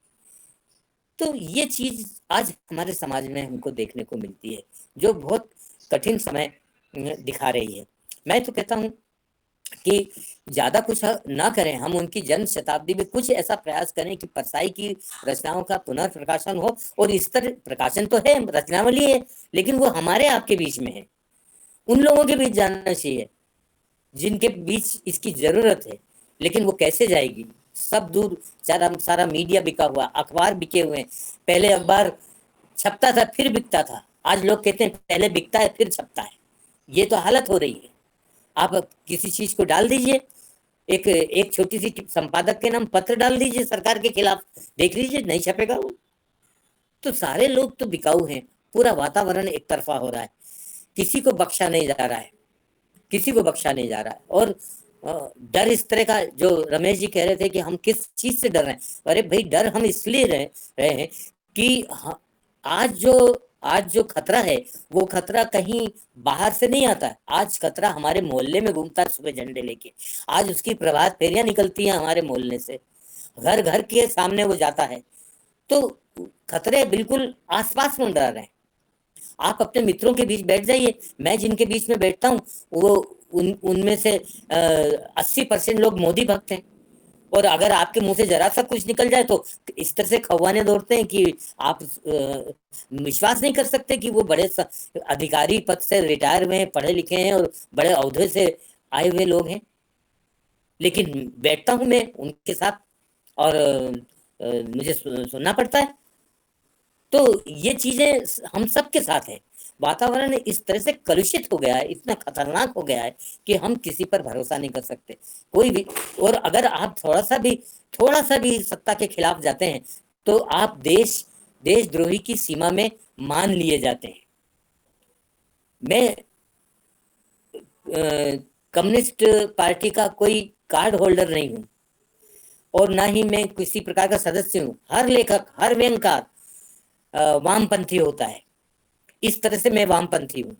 तो ये चीज आज हमारे समाज में हमको देखने को मिलती है, जो बहुत कठिन समय दिखा रही है। मैं तो कहता हूँ कि ज्यादा कुछ ना करें, हम उनकी जन्म शताब्दी में कुछ ऐसा प्रयास करें कि परसाई की रचनाओं का पुनर्प्रकाशन हो। और इस तरह प्रकाशन तो है, रचनावली है, लेकिन वो हमारे आपके बीच में है, उन लोगों के बीच जाना चाहिए जिनके बीच इसकी जरूरत है। लेकिन वो कैसे जाएगी? सब दूर, सारा मीडिया बिका हुआ, अखबार बिके हुए हैं। पहले अखबार छपता था फिर बिकता था, आज लोग कहते हैं पहले बिकता है फिर छपता है। ये तो हालत हो रही है। आप किसी चीज को डाल दीजिए, एक छोटी सी संपादक के नाम पत्र डाल दीजिए सरकार के खिलाफ, देख लीजिए नहीं छपेगा वो। तो सारे लोग तो बिकाऊ हैं, पूरा वातावरण एक तरफा हो रहा है, किसी को बख्शा नहीं जा रहा है, किसी को बख्शा नहीं जा रहा है। और डर इस तरह का, जो रमेश जी कह रहे थे कि हम किस चीज से डर रहे हैं, अरे भाई डर हम इसलिए रहे हैं कि आज जो खतरा है, वो खतरा कहीं बाहर से नहीं आता है। आज खतरा हमारे मोहल्ले में घूमता है सुबह झंडे लेके, आज उसकी प्रभात फेरियां निकलती हैं हमारे मोहल्ले से, घर घर के सामने वो जाता है। तो खतरे बिल्कुल आसपास मंडरा रहे हैं। आप अपने मित्रों के बीच बैठ जाइए, मैं जिनके बीच में बैठता हूँ वो उनमें से 80% लोग मोदी भक्त हैं। और अगर आपके मुंह से जरा सा कुछ निकल जाए तो इस तरह से खौवाने दौड़ते हैं कि आप विश्वास नहीं कर सकते कि वो बड़े अधिकारी पद से रिटायर हुए हैं, पढ़े लिखे हैं और बड़े औहदे से आए हुए लोग हैं। लेकिन बैठता हूं मैं उनके साथ और मुझे सुनना पड़ता है। तो ये चीजें हम सबके साथ है। वातावरण इस तरह से कलुषित हो गया है, इतना खतरनाक हो गया है कि हम किसी पर भरोसा नहीं कर सकते, कोई भी। और अगर आप थोड़ा सा भी सत्ता के खिलाफ जाते हैं तो आप देशद्रोही की सीमा में मान लिए जाते हैं। मैं कम्युनिस्ट पार्टी का कोई कार्ड होल्डर नहीं हूं और ना ही मैं किसी प्रकार का सदस्य हूं। हर लेखक, हर व्यंगकार वामपंथी होता है, इस तरह से मैं वामपंथी हूं।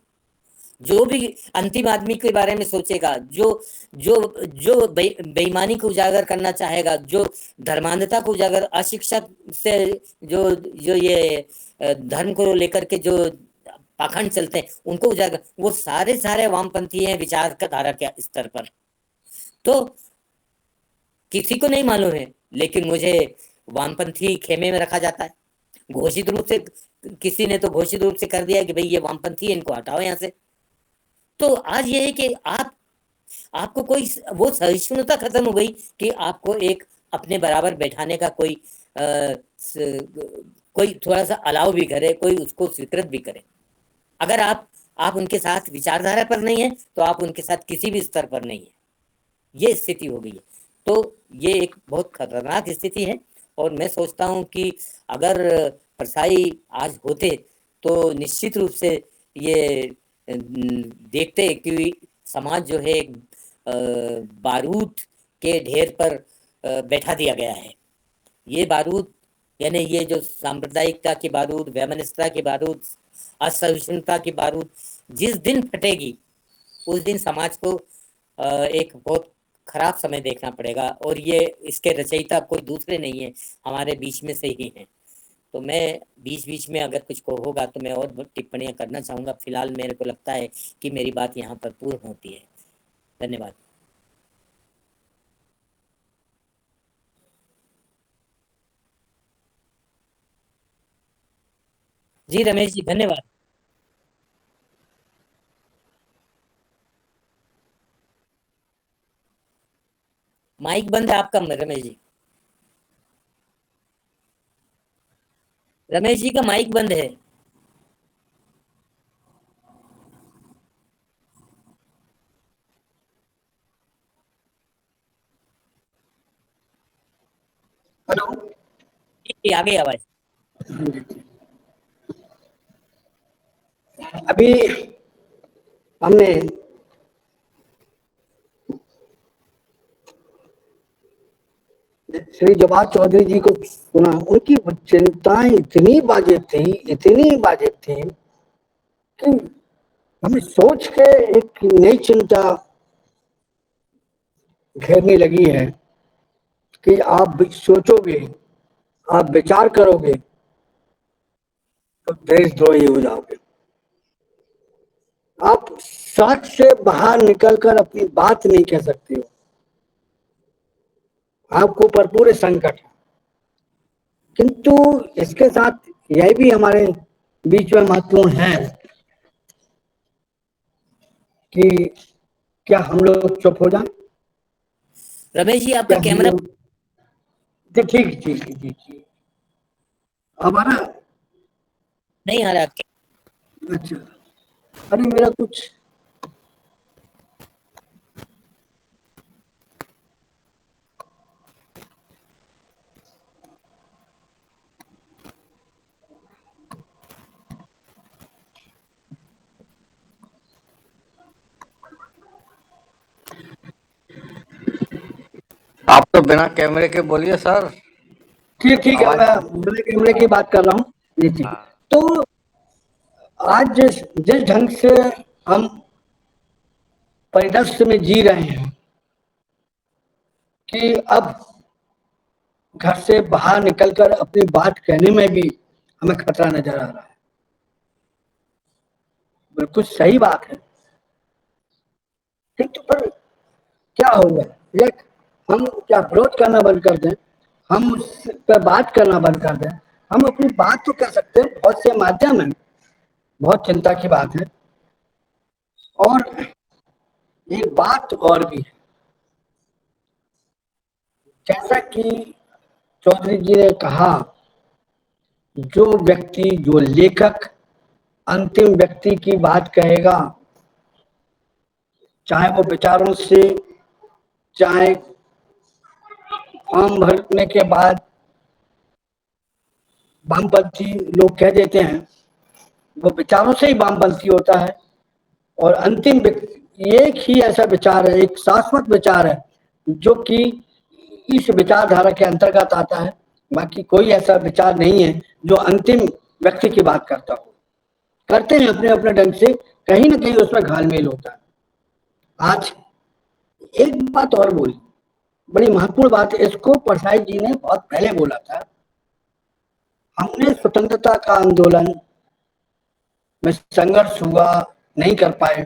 जो भी अंतिम आदमी के बारे में सोचेगा, जो जो जो बेईमानी को उजागर करना चाहेगा, जो धर्मांधता को उजागर, अशिक्षा से जो जो ये धर्म को लेकर के जो पाखंड चलते हैं उनको उजागर, वो सारे वामपंथी हैं विचार का धारा के स्तर पर। तो किसी को नहीं मालूम है, लेकिन मुझे वामपंथी खेमे में रखा जाता है। घोषित रूप से किसी ने तो घोषित रूप से कर दिया कि भाई ये वामपंथी है, इनको हटाओ यहाँ से। तो आज ये है कि आपको कोई वो सहिष्णुता खत्म हो गई कि आपको एक अपने बराबर बैठाने का कोई थोड़ा सा अलाव भी करे, कोई उसको स्वीकृत भी करे। अगर आप उनके साथ विचारधारा पर नहीं है तो आप उनके साथ किसी भी स्तर पर नहीं है। ये स्थिति हो गई है। तो ये एक बहुत खतरनाक स्थिति है। और मैं सोचता हूँ कि अगर परसाई आज होते तो निश्चित रूप से ये देखते कि समाज जो है बारूद के ढेर पर बैठा दिया गया है। ये बारूद यानी ये जो सांप्रदायिकता की बारूद, वैमनस्यता की बारूद, असहिष्णुता की बारूद जिस दिन फटेगी उस दिन समाज को एक बहुत खराब समय देखना पड़ेगा। और ये इसके रचयिता कोई दूसरे नहीं है, हमारे बीच में से ही हैं। तो मैं बीच में अगर कुछ को होगा तो मैं और टिप्पणियां करना चाहूँगा। फिलहाल मेरे को लगता है कि मेरी बात यहाँ पर पूर्ण होती है। धन्यवाद। जी रमेश जी, धन्यवाद। माइक बंद है आपका रमेश जी। रमेश जी का माइक बंद है। हेलो, आ गई आवाज। अभी हमने श्री जवाहर चौधरी जी को सुना। उनकी चिंताएं इतनी वाजिब थी कि हमें सोच के एक नई चिंता घेरने लगी है कि आप सोचोगे, आप विचार करोगे तो देशद्रोही हो जाओगे। आप सच से बाहर निकलकर अपनी बात नहीं कह सकते हो, आपको ऊपर पूरे संकट है। किंतु इसके साथ यह भी हमारे बीच में महत्वपूर्ण है कि क्या हम लोग चुप हो जाएं? रमेश जी, आपका क्या हम कैमरा लोग ठीक ठीक ठीक ठीक ठीक हमारा नहीं आ रहा आपके। अच्छा, अरे मेरा कुछ आप तो बिना कैमरे के बोलिए सर। ठीक ठीक है, आवाज मैं बड़े कैमरे की बात कर रहा हूँ जी जी। हाँ। तो आज जिस ढंग से हम परिदृश्य में जी रहे हैं कि अब घर से बाहर निकलकर अपनी बात कहने में भी हमें खतरा नजर आ रहा है। बिल्कुल सही बात है, ठीक। तो पर क्या होगा, ये हम क्या विरोध करना बंद कर दें, हम उस पर बात करना बंद कर दें? हम अपनी बात तो कर सकते हैं, बहुत से माध्यम हैं, बहुत चिंता की बात है। और एक बात और भी है, जैसा कि चौधरी जी ने कहा, जो व्यक्ति, जो लेखक अंतिम व्यक्ति की बात कहेगा, चाहे वो विचारों से, चाहे फॉर्म भरने के बाद वामपंथी लोग कह देते हैं, वो विचारों से ही वामपंथी होता है। और अंतिम एक ही ऐसा विचार है, एक शाश्वत विचार है जो कि इस विचारधारा के अंतर्गत आता है। बाकी कोई ऐसा विचार नहीं है जो अंतिम व्यक्ति की बात करता हो। करते हैं अपने अपने ढंग से, कहीं ना कहीं उसमें घालमेल होता है। आज एक बात और बोली, बड़ी महत्वपूर्ण बात है, इसको परसाई जी ने बहुत पहले बोला था। हमने स्वतंत्रता का आंदोलन में संघर्ष हुआ, नहीं कर पाए,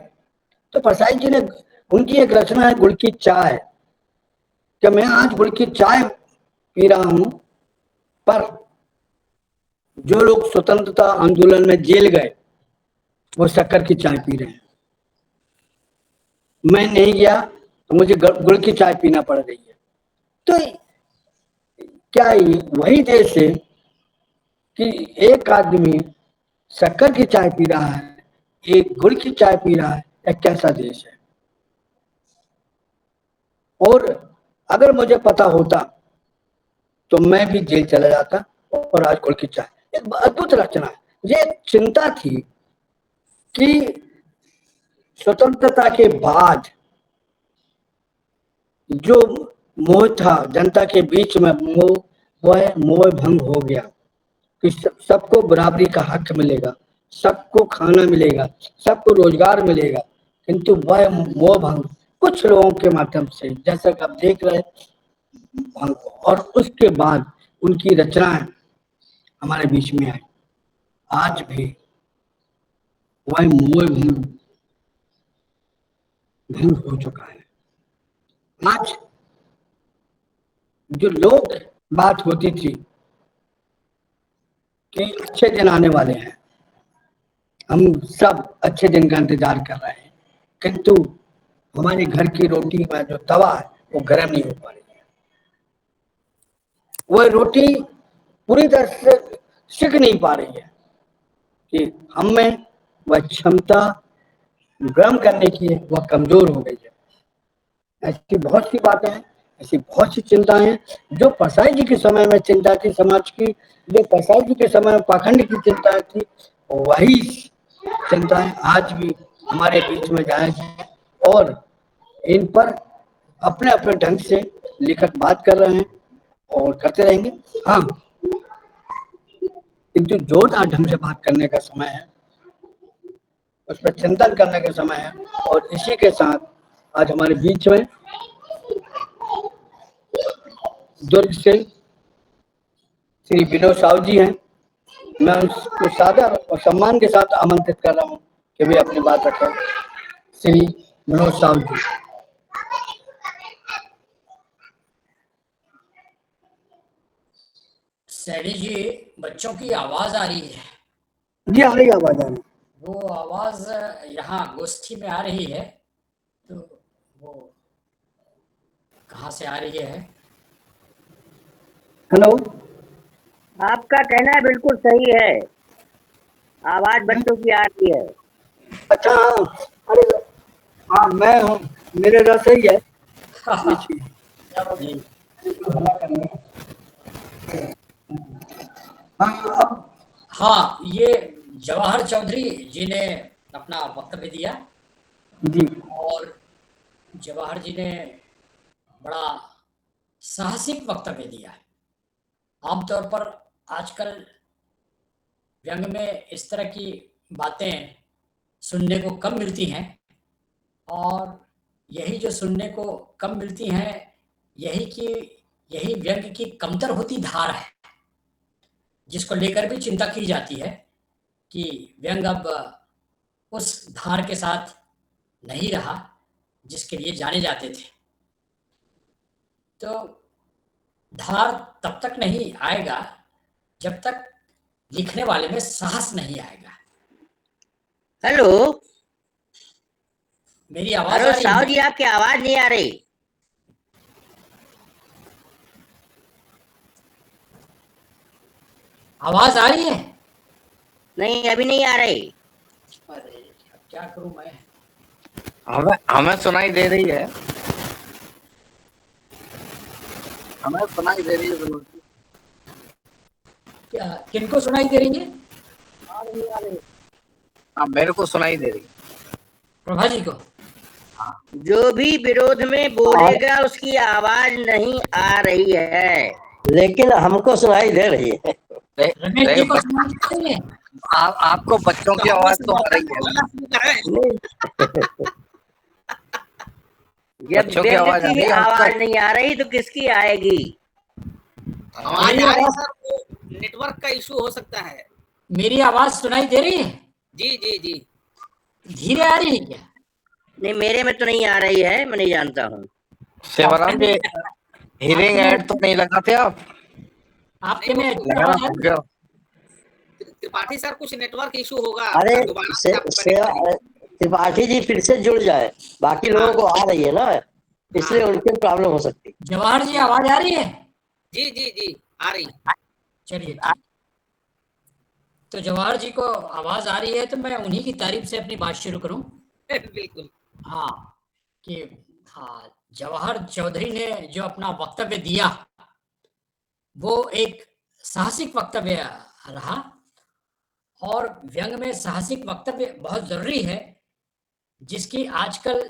तो परसाई जी ने, उनकी एक रचना है गुड़ की चाय, कि मैं आज गुड़ की चाय पी रहा हूं, पर जो लोग स्वतंत्रता आंदोलन में जेल गए वो शक्कर की चाय पी रहे हैं। मैं नहीं गया तो मुझे गुड़ की चाय पीना पड़ रही है। तो क्या वही देश है कि एक आदमी शक्कर की चाय पी रहा है, एक गुड़ की चाय पी रहा है? एक कैसा देश है? और अगर मुझे पता होता तो मैं भी जेल चला जाता और आज गुड़ की चाय। एक अद्भुत रचना है। ये एक चिंता थी कि स्वतंत्रता के बाद जो मोह था जनता के बीच में, वह मोह भंग हो गया कि सबको बराबरी का हक मिलेगा, सबको खाना मिलेगा, सबको रोजगार मिलेगा। किंतु वह मोह भंग कुछ लोगों के माध्यम से, जैसा कि आप देख रहे भंग, और उसके बाद उनकी रचनाएं हमारे बीच में आई। आज भी वह मोह भंग हो चुका है। आज जो लोग बात होती थी कि अच्छे दिन आने वाले हैं, हम सब अच्छे दिन का इंतजार कर रहे हैं, किंतु हमारे घर की रोटी का जो तवा है वो गर्म नहीं हो पा रही है। वह रोटी पूरी तरह से सिक नहीं पा रही है कि हम में वह क्षमता गर्म करने की वह कमजोर हो गई है। ऐसी बहुत सी बातें हैं, ऐसी बहुत सी चिंताएं हैं जो परसाई जी के समय में चिंता थी समाज की, जो परसाई जी के समय में पाखंड की चिंता थी, वही चिंताएं आज भी हमारे बीच में जायज है। और इन पर अपने अपने ढंग से लेखक बात कर रहे हैं और करते रहेंगे। हाँ, किंतु जोरदार ढंग से बात करने का समय है। उस पर चिंतन करने का समय है। और इसी के साथ आज हमारे बीच में दुर्ग से श्री विनोद साहू जी हैं। मैं उनको सादर और सम्मान के साथ आमंत्रित कर रहा हूँ कि वे अपनी बात रखें। श्री विनोद साहू जी। सैनी जी, बच्चों की आवाज आ रही है। जी आ रही आवाज आ रही। वो आवाज यहाँ गोष्ठी में आ रही है, तो वो कहाँ से आ रही है? हेलो, आपका कहना बिल्कुल सही है, आवाज बच्चों की आ रही है। अच्छा हाँ, अरे हाँ मैं हूँ, मेरे रस सही है। चलो जी। हाँ, ये जवाहर चौधरी जी ने अपना वक्तव्य दिया जी और जवाहर जी ने बड़ा साहसिक वक्तव्य दिया है। आमतौर पर आजकल व्यंग में इस तरह की बातें सुनने को कम मिलती हैं, और यही जो सुनने को कम मिलती हैं, यही व्यंग की कमतर होती धार है, जिसको लेकर भी चिंता की जाती है कि व्यंग अब उस धार के साथ नहीं रहा जिसके लिए जाने जाते थे। तो धार तब तक नहीं आएगा जब तक लिखने वाले में साहस नहीं आएगा। हेलो, मेरी आवाज आ हेलो रही साहू है? जी, आपकी आवाज नहीं आ रही। आवाज आ रही है? नहीं, अभी नहीं आ रही। अरे अब क्या करूं मैं? हमें हमें सुनाई दे रही है। हमें सुनाई दे रही है विनोद जी। क्या किनको सुनाई दे रही है? हाँ मेरे को सुनाई दे रही है। प्रभा जी को? जो भी विरोध में बोलेगा उसकी आवाज नहीं आ रही है, लेकिन हमको सुनाई दे रही है। रमेश जी को सुनाई दे रही है? आपको बच्चों की आवाज तो आ रही है। जब बच्चों की व्यंग आवाज आ की रही है आवाज नहीं आ रही तो किसकी आएगी? आवाज आ रही सर, वो नेटवर्क का इशू हो सकता है। मेरी आवाज सुनाई दे रही है? जी जी जी। धीरे आ रही है क्या? नहीं, मेरे में तो नहीं आ रही है, मैं नहीं जानता हूँ। शिवराम जी, हीरिंग एड तो नहीं लगाते आप? आपके में लगाना भूल गया। त्रिपाठी सर, कुछ नेटवर्क इशू होगा। अरे दोबारा से आप connect करिए। त्रिपाठी जी फिर से जुड़ जाए, बाकी लोगों को आ रही है ना, इसलिए उनकी प्रॉब्लम हो सकती है। जवाहर जी आवाज आ रही है? जी जी जी, आ रही। चलिए ठीक। तो जवाहर जी को आवाज आ रही है तो मैं उन्हीं की तारीफ से अपनी बात शुरू करूं। बिल्कुल। हाँ, कि हाँ, जवाहर चौधरी ने जो अपना वक्तव्य दिया वो एक साहसिक वक्तव्य रहा, और व्यंग में साहसिक वक्तव्य बहुत जरूरी है, जिसकी आजकल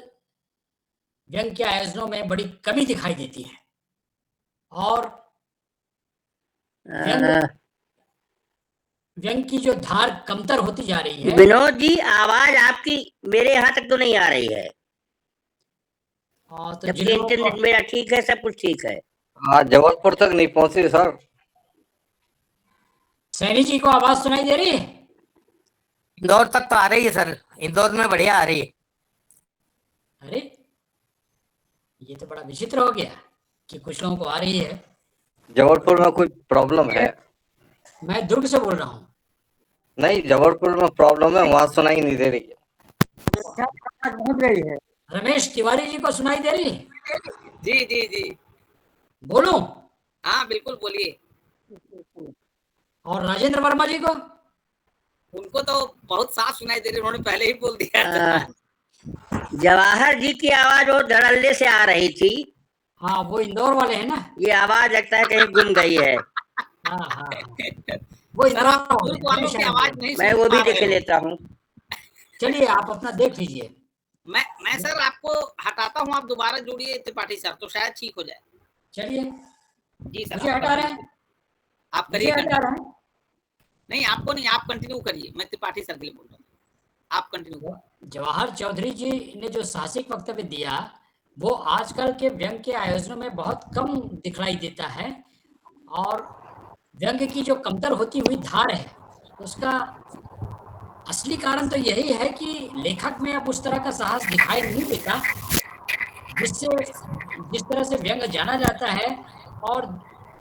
व्यंग के आयोजनों में बड़ी कमी दिखाई देती है। और व्यंग की जो धार कमतर होती जा रही है। विनोद जी, आवाज आपकी मेरे यहाँ तक तो नहीं आ रही है, तो जबकि इंटरनेट मेरा ठीक है, सब कुछ ठीक है। हाँ, जबलपुर तक नहीं पहुंची सर। सैनी जी को आवाज सुनाई दे रही है? इंदौर तक तो आ रही है सर, इंदौर में बढ़िया आ रही है। अरे ये तो बड़ा विचित्र हो गया कि कुछ लोगों को आ रही है। जबलपुर में कोई प्रॉब्लम है? मैं दुर्ग से बोल रहा हूँ। नहीं, जबलपुर में प्रॉब्लम है, वहां सुनाई नहीं दे रही है। रमेश तिवारी जी को सुनाई दे रही है? जी जी जी। बोलूं? हाँ बिल्कुल, बोलिए। और राजेंद्र वर्मा जी को? उनको तो बहुत साफ सुनाई दे रही, उन्होंने पहले ही बोल दिया। जवाहर जी की आवाज बहुत धड़ल्ले से आ रही थी। हाँ, वो इंदौर वाले हैं ना। ये आवाज लगता है कहीं गुम गई है। हाँ। वो सर, आप दुर्ग वालों की आवाज नहीं मैं सुन वो पा भी रहे देख हो। लेता हूँ। चलिए आप अपना देख लीजिए। मैं सर आपको हटाता हूँ, आप दोबारा जुड़िए त्रिपाठी सर, तो शायद ठीक हो जाए। चलिए, जी सर। मुझे हटा रहे हैं? आप मुझे करिए। हटा रहे हैं? नहीं, आपको नहीं, आप कंटिन्यू करिए, मैं त्रिपाठी सर के लिए बोल रहा हूँ। आप कंटिन्यू। जवाहर चौधरी जी ने जो साहसिक वक्तव्य दिया वो आजकल के व्यंग के आयोजनों में बहुत कम दिखलाई देता है, और व्यंग की जो कमतर होती हुई धार है उसका असली कारण तो यही है कि लेखक में अब उस तरह का साहस दिखाई नहीं देता जिस तरह से व्यंग जाना जाता है। और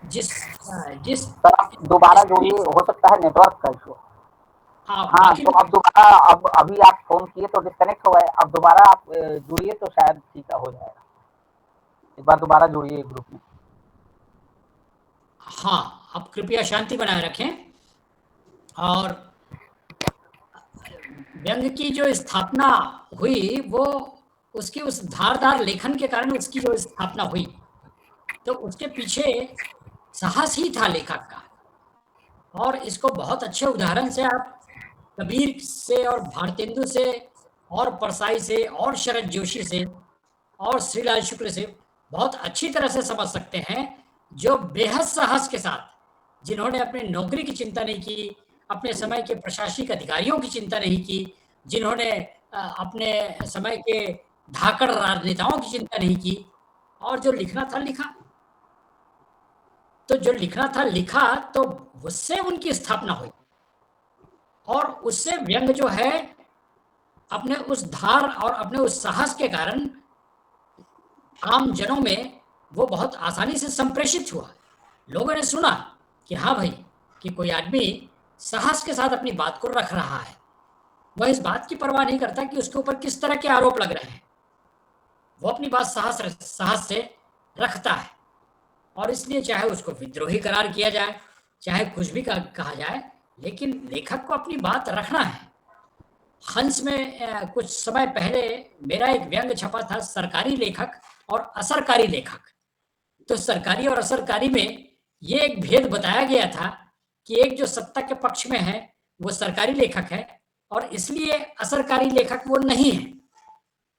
जिस सर आप दोबारा जोड़िए, हो सकता है नेटवर्क का इशू। हाँ तो अब दोबारा, अब अभी आप फोन किए तो डिस्कनेक्ट हो गए, अब दोबारा आप जुड़िए तो शायद ठीक हो जाएगा। एक बार दोबारा जुड़िए ग्रुप में। हाँ, आप कृपया शांति बनाए रखें। और व्यंग की जो स्थापना हुई वो उसकी उस धारदार लेखन के कारण उसकी जो स्थापना हुई, तो उसके पीछे साहस ही था लेखक का। और इसको बहुत अच्छे उदाहरण से आप कबीर से और भारतेंदु से और परसाई से और शरद जोशी से और श्रीलाल शुक्ल से बहुत अच्छी तरह से समझ सकते हैं, जो बेहद साहस के साथ, जिन्होंने अपनी नौकरी की चिंता नहीं की, अपने समय के प्रशासनिक अधिकारियों की चिंता नहीं की, जिन्होंने अपने समय के धाकड़ राजनेताओं की चिंता नहीं की, और जो लिखना था लिखा। तो जो लिखना था लिखा, तो उससे उनकी स्थापना हुई। और उससे व्यंग जो है अपने उस धार और अपने उस साहस के कारण आम जनों में वो बहुत आसानी से संप्रेषित हुआ। लोगों ने सुना कि हाँ भाई, कि कोई आदमी साहस के साथ अपनी बात को रख रहा है, वह इस बात की परवाह नहीं करता कि उसके ऊपर किस तरह के आरोप लग रहे हैं, वो अपनी बात साहस से रखता है। और इसलिए चाहे उसको विद्रोही करार किया जाए, चाहे कुछ भी कहा जाए, लेकिन लेखक को अपनी बात रखना है। हंस में कुछ समय पहले मेरा एक व्यंग छपा था, सरकारी लेखक और असरकारी लेखक। तो सरकारी और असरकारी में ये एक भेद बताया गया था कि एक जो सत्ता के पक्ष में है वो सरकारी लेखक है, और इसलिए असरकारी लेखक वो नहीं है,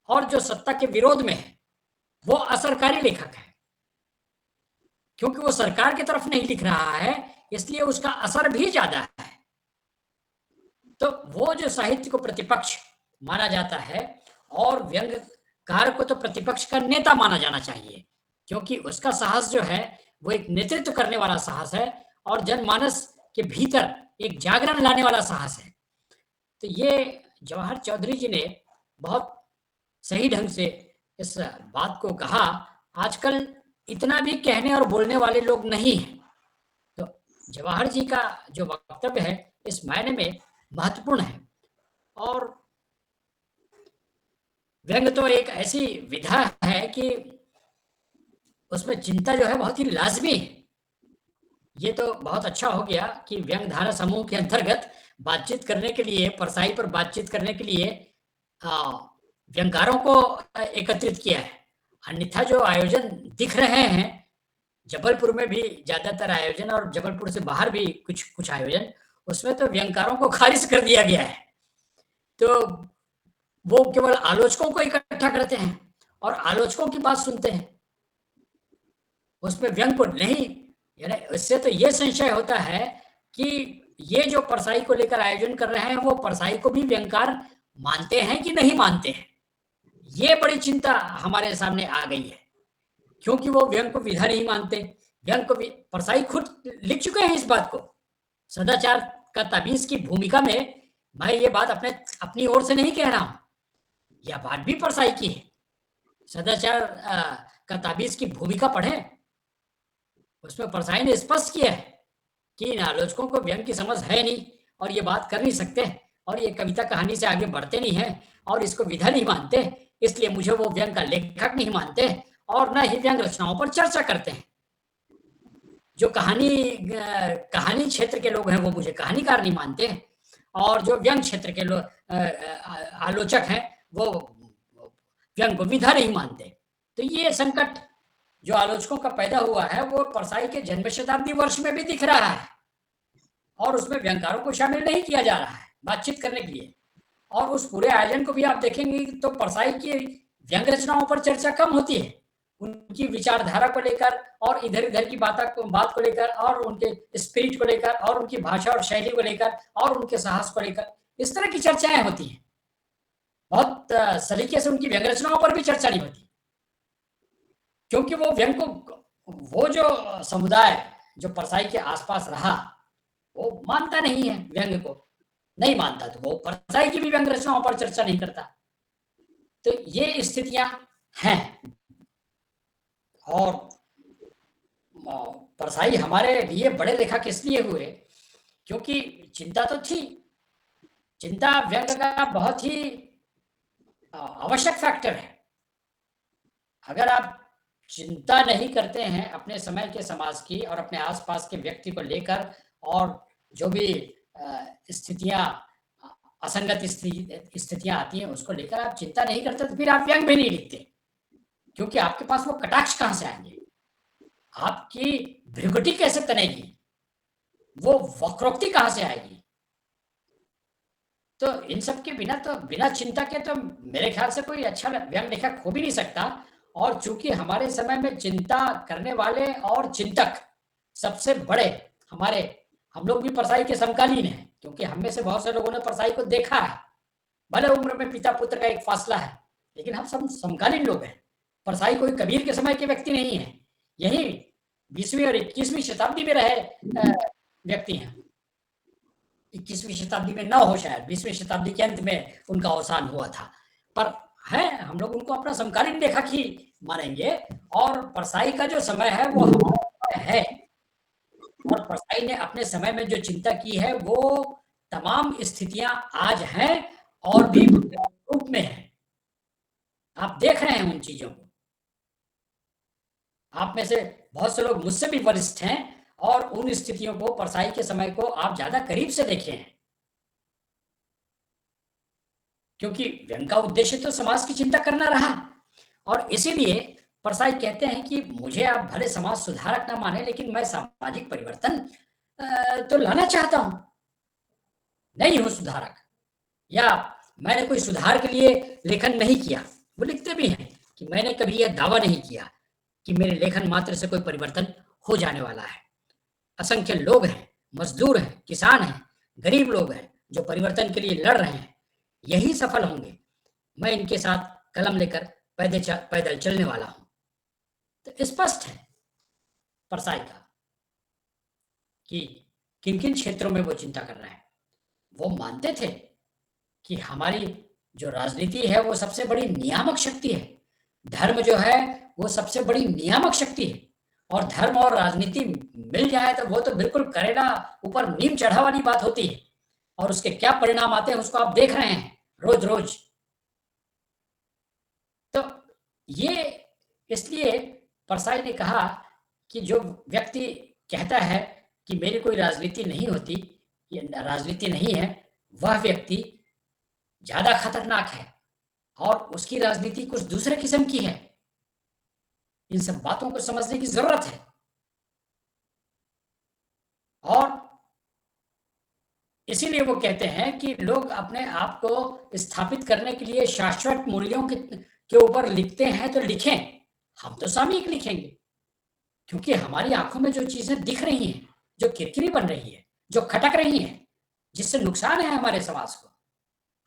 और जो सत्ता के विरोध में है वो असरकारी लेखक है, क्योंकि वो सरकार की तरफ नहीं लिख रहा है, इसलिए उसका असर भी ज्यादा है। तो वो जो साहित्य को प्रतिपक्ष माना जाता है, और व्यंग्यकार को तो प्रतिपक्ष का नेता माना जाना चाहिए, क्योंकि उसका साहस जो है वो एक नेतृत्व करने वाला साहस है, और जनमानस के भीतर एक जागरण लाने वाला साहस है। तो ये जवाहर चौधरी जी ने बहुत सही ढंग से इस बात को कहा। आजकल इतना भी कहने और बोलने वाले लोग नहीं हैं। तो जवाहर जी का जो वक्तव्य है इस मायने में महत्वपूर्ण है। और व्यंग तो एक ऐसी विधा है कि उसमें चिंता जो है बहुत ही लाजमी है। ये तो बहुत अच्छा हो गया कि व्यंग धारा समूह के अंतर्गत बातचीत करने के लिए, परसाई पर बातचीत करने के लिए व्यंगकारों को एकत्रित किया है। अन्यथा जो आयोजन दिख रहे हैं, जबलपुर में भी ज्यादातर आयोजन और जबलपुर से बाहर भी कुछ आयोजन, उसमें तो व्यंगकारों को खारिज कर दिया गया है। तो वो केवल आलोचकों को इकट्ठा करते हैं और आलोचकों की बात सुनते हैं, उसमें व्यंग को नहीं। यानी इससे तो ये संशय होता है कि ये जो परसाई को लेकर आयोजन कर रहे हैं वो परसाई को भी व्यंगकार मानते हैं कि नहीं मानते हैं। ये बड़ी चिंता हमारे सामने आ गई है, क्योंकि वो व्यंग को विधा नहीं मानते। व्यंग को परसाई खुद लिख चुके हैं इस बात को। सदाचार का ताबीज की भूमिका में मैं ये बात अपनी ओर से नहीं कह रहा हूं, यह बात भी परसाई की है। सदाचार का ताबीज की भूमिका पढ़े, उसमें परसाई ने स्पष्ट किया है कि इन आलोचकों को व्यंग की समझ है नहीं और ये बात कर नहीं सकते, और ये कविता कहानी से आगे बढ़ते नहीं है, और इसको विधा नहीं मानते, इसलिए मुझे वो व्यंग का लेखक नहीं मानते, और न ही व्यंग रचनाओं पर चर्चा करते हैं। जो कहानी क्षेत्र के लोग हैं वो मुझे कहानीकार नहीं मानते, और जो व्यंग क्षेत्र के आलोचक हैं वो व्यंग को विधा नहीं मानते। तो ये संकट जो आलोचकों का पैदा हुआ है वो परसाई के जन्म शताब्दी वर्ष में भी दिख रहा है, और उसमें व्यंगकारों को शामिल नहीं किया जा रहा है बातचीत करने के लिए। और उस पूरे आयोजन को भी आप देखेंगे तो परसाई की व्यंग रचनाओं पर चर्चा कम होती है, उनकी विचारधारा को लेकर और इधर उधर की बात को लेकर, और उनके स्पिरिट को लेकर, और उनकी भाषा और शैली को लेकर, और उनके साहस को लेकर, इस तरह की चर्चाएं होती हैं। बहुत सलीके से उनकी व्यंग रचनाओं पर भी चर्चा नहीं होती, क्योंकि वो व्यंग को, वो जो समुदाय जो परसाई के आसपास रहा वो मानता नहीं है, व्यंग को नहीं मानता, तो वो परसाई की भी व्यंग रचनाओं पर चर्चा नहीं करता। तो ये स्थितियां हैं। और परसाई हमारे लिए बड़े लेखक इसलिए हुए क्योंकि चिंता तो थी, चिंता व्यंग का बहुत ही आवश्यक फैक्टर है। अगर आप चिंता नहीं करते हैं अपने समय के समाज की और अपने आसपास के व्यक्ति को लेकर, और जो भी स्थितियां, असंगत स्थितियां आती हैं उसको लेकर आप चिंता नहीं करते, तो फिर आप व्यंग भी नहीं लिखते, क्योंकि आपके पास वो कटाक्ष कहां से आएंगे, आपकी भ्रुकुटी कैसे तनेगी, वो वक्रोक्ति कहां से आएगी। तो इन सब के बिना, तो बिना चिंता के तो मेरे ख्याल से कोई अच्छा व्यंग लेखक हो भी नहीं सकता। और चूंकि हमारे समय में चिंता करने वाले और चिंतक सबसे बड़े हमारे, हम लोग भी परसाई के समकालीन हैं, क्योंकि हम में से बहुत से लोगों ने परसाई को देखा है। भले उम्र में पिता पुत्र का एक फासला है, लेकिन हम सब समकालीन लोग हैं। परसाई कोई कबीर के समय के व्यक्ति नहीं है, यही 20वीं और 21वीं शताब्दी में रहे व्यक्ति हैं। 21वीं शताब्दी में न हो, शायद 20वीं शताब्दी के अंत में उनका अवसान हुआ था, पर है हम लोग उनको अपना समकालीन लेखक ही मानेंगे। और परसाई का जो समय है वो हमारा है, और परसाई ने अपने समय में जो चिंता की है वो तमाम स्थितियां आज हैं और भी रूप में है। आप देख रहे हैं उन चीजों को। आप में से बहुत से लोग मुझसे भी वरिष्ठ हैं और उन स्थितियों को, परसाई के समय को आप ज्यादा करीब से देखे हैं, क्योंकि व्यंग का उद्देश्य तो समाज की चिंता करना रहा। और इसीलिए परसाई कहते हैं कि मुझे आप भले समाज सुधारक ना माने, लेकिन मैं सामाजिक परिवर्तन तो लाना चाहता हूं, नहीं हूं सुधारक, या मैंने कोई सुधार के लिए लेखन नहीं किया। वो लिखते भी हैं कि मैंने कभी यह दावा नहीं किया कि मेरे लेखन मात्र से कोई परिवर्तन हो जाने वाला है। असंख्य लोग हैं, मजदूर हैं, किसान हैं, गरीब लोग हैं जो परिवर्तन के लिए लड़ रहे हैं, यही सफल होंगे। मैं इनके साथ कलम लेकर पैदल चलने वाला हूं। तो स्पष्ट है परसाई का कि किन किन क्षेत्रों में वो चिंता कर रहे हैं। वो मानते थे कि हमारी जो राजनीति है वो सबसे बड़ी नियामक शक्ति है, धर्म जो है वो सबसे बड़ी नियामक शक्ति है, और धर्म और राजनीति मिल जाए तो वो तो बिल्कुल करेला ऊपर नीम चढ़ा वाली बात होती है, और उसके क्या परिणाम आते हैं उसको आप देख रहे हैं रोज रोज। तो ये इसलिए परसाई ने कहा कि जो व्यक्ति कहता है कि मेरी कोई राजनीति नहीं होती, ये राजनीति नहीं है, वह व्यक्ति ज्यादा खतरनाक है और उसकी राजनीति कुछ दूसरे किस्म की है। इन सब बातों को समझने की जरूरत है। और इसीलिए वो कहते हैं कि लोग अपने आप को स्थापित करने के लिए शाश्वत मूल्यों के ऊपर लिखते हैं तो लिखें, हम तो सामयिक लिखेंगे, क्योंकि हमारी आंखों में जो चीजें दिख रही हैं, जो किरकिरी बन रही है, जो खटक रही हैं, जिससे नुकसान है हमारे समाज को,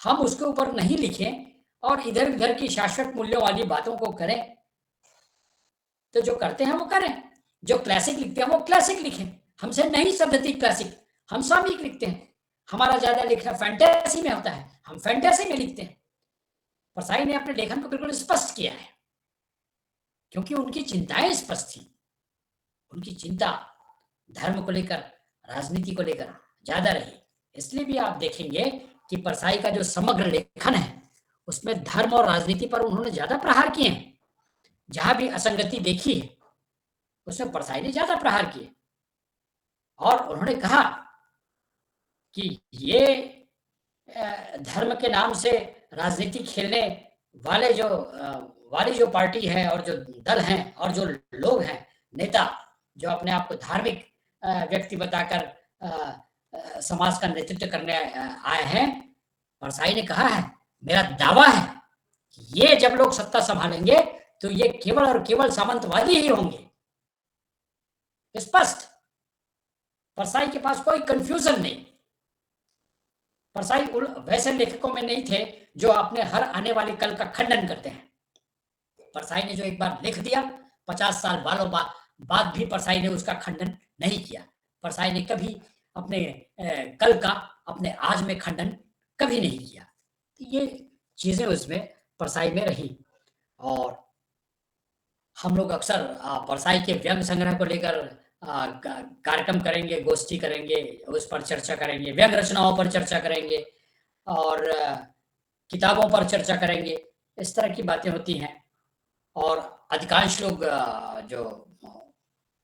हम उसके ऊपर नहीं लिखें और इधर उधर की शाश्वत मूल्यों वाली बातों को करें। तो जो करते हैं वो करें, जो क्लासिक लिखते हैं वो क्लासिक लिखें, हमसे नहीं पद्धति क्लासिक, हम सामयिक लिखते हैं। हमारा ज्यादा लिखना फैंटेसी में होता है, हम फैंटेसी में लिखते हैं। परसाई ने अपने लेखन को बिल्कुल स्पष्ट किया है, क्योंकि उनकी चिंताएं स्पष्ट थी। उनकी चिंता धर्म को लेकर, राजनीति को लेकर ज्यादा रही। इसलिए भी आप देखेंगे कि परसाई का जो समग्र लेखन है उसमें धर्म और राजनीति पर उन्होंने ज्यादा प्रहार किए हैं। जहां भी असंगति देखी है उसमें परसाई ने ज्यादा प्रहार किए, और उन्होंने कहा कि ये धर्म के नाम से राजनीति खेलने वाले जो पार्टी है और जो दल हैं और जो लोग हैं, नेता जो अपने आप को धार्मिक व्यक्ति बताकर समाज का नेतृत्व करने आए हैं, परसाई ने कहा है, मेरा दावा है कि ये जब लोग सत्ता संभालेंगे तो ये केवल और केवल सामंतवादी ही होंगे। स्पष्ट, परसाई के पास कोई कंफ्यूजन नहीं। परसाई वैसे लेखकों में नहीं थे जो अपने हर आने वाले कल का खंडन करते हैं। परसाई ने जो एक बार लिख दिया, 50 साल बाद भी परसाई ने उसका खंडन नहीं किया। परसाई ने कभी अपने कल का अपने आज में खंडन कभी नहीं किया। तो ये चीजें उसमें परसाई में रही। और हम लोग अक्सर परसाई के व्यंग संग्रह को लेकर कार्यक्रम करेंगे, गोष्ठी करेंगे, उस पर चर्चा करेंगे, व्यंग रचनाओं पर चर्चा करेंगे और किताबों पर चर्चा करेंगे, इस तरह की बातें होती हैं। और अधिकांश लोग जो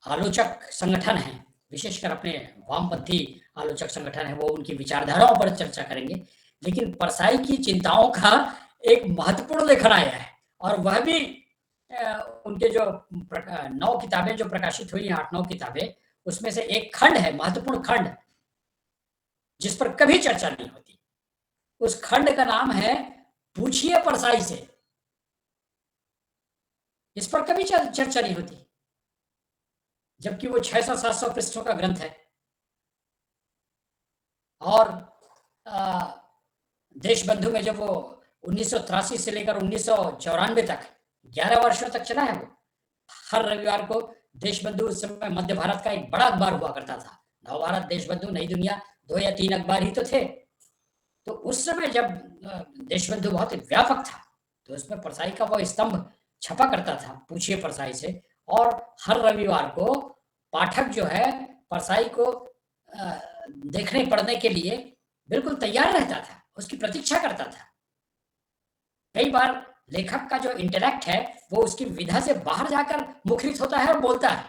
आलोचक संगठन हैं, विशेषकर अपने वामपंथी आलोचक संगठन है, वो उनकी विचारधाराओं पर चर्चा करेंगे। लेकिन परसाई की चिंताओं का एक महत्वपूर्ण लेखन आया है, और वह भी उनके जो 9 किताबें जो प्रकाशित हुई हैं, 8-9 किताबें, उसमें से एक खंड है, महत्वपूर्ण खंड, जिस पर कभी चर्चा नहीं होती। उस खंड का नाम है पूछिए परसाई से। इस पर कभी चर्चा नहीं होती, जबकि वो 600-700 पृष्ठों का ग्रंथ है। और देशबंधु में जब वो 1983 से लेकर 1994 तक 11 वर्षों तक चला है, वो हर रविवार को देशबंधु, उस समय मध्य भारत का एक बड़ा अखबार हुआ करता था। नवभारत, देशबंधु, नई दुनिया, 2 या 3 अखबार ही तो थे। तो उस समय जब देशबंधु बहुत व्यापक था, तो उसमें परसाई का वो स्तंभ छपा करता था, पूछिए परसाई से। और हर रविवार को पाठक जो है परसाई को देखने पढ़ने के लिए बिल्कुल तैयार रहता था, उसकी प्रतीक्षा करता था। कई बार लेखक का जो इंटेलेक्ट है वो उसकी विधा से बाहर जाकर मुखरित होता है और बोलता है।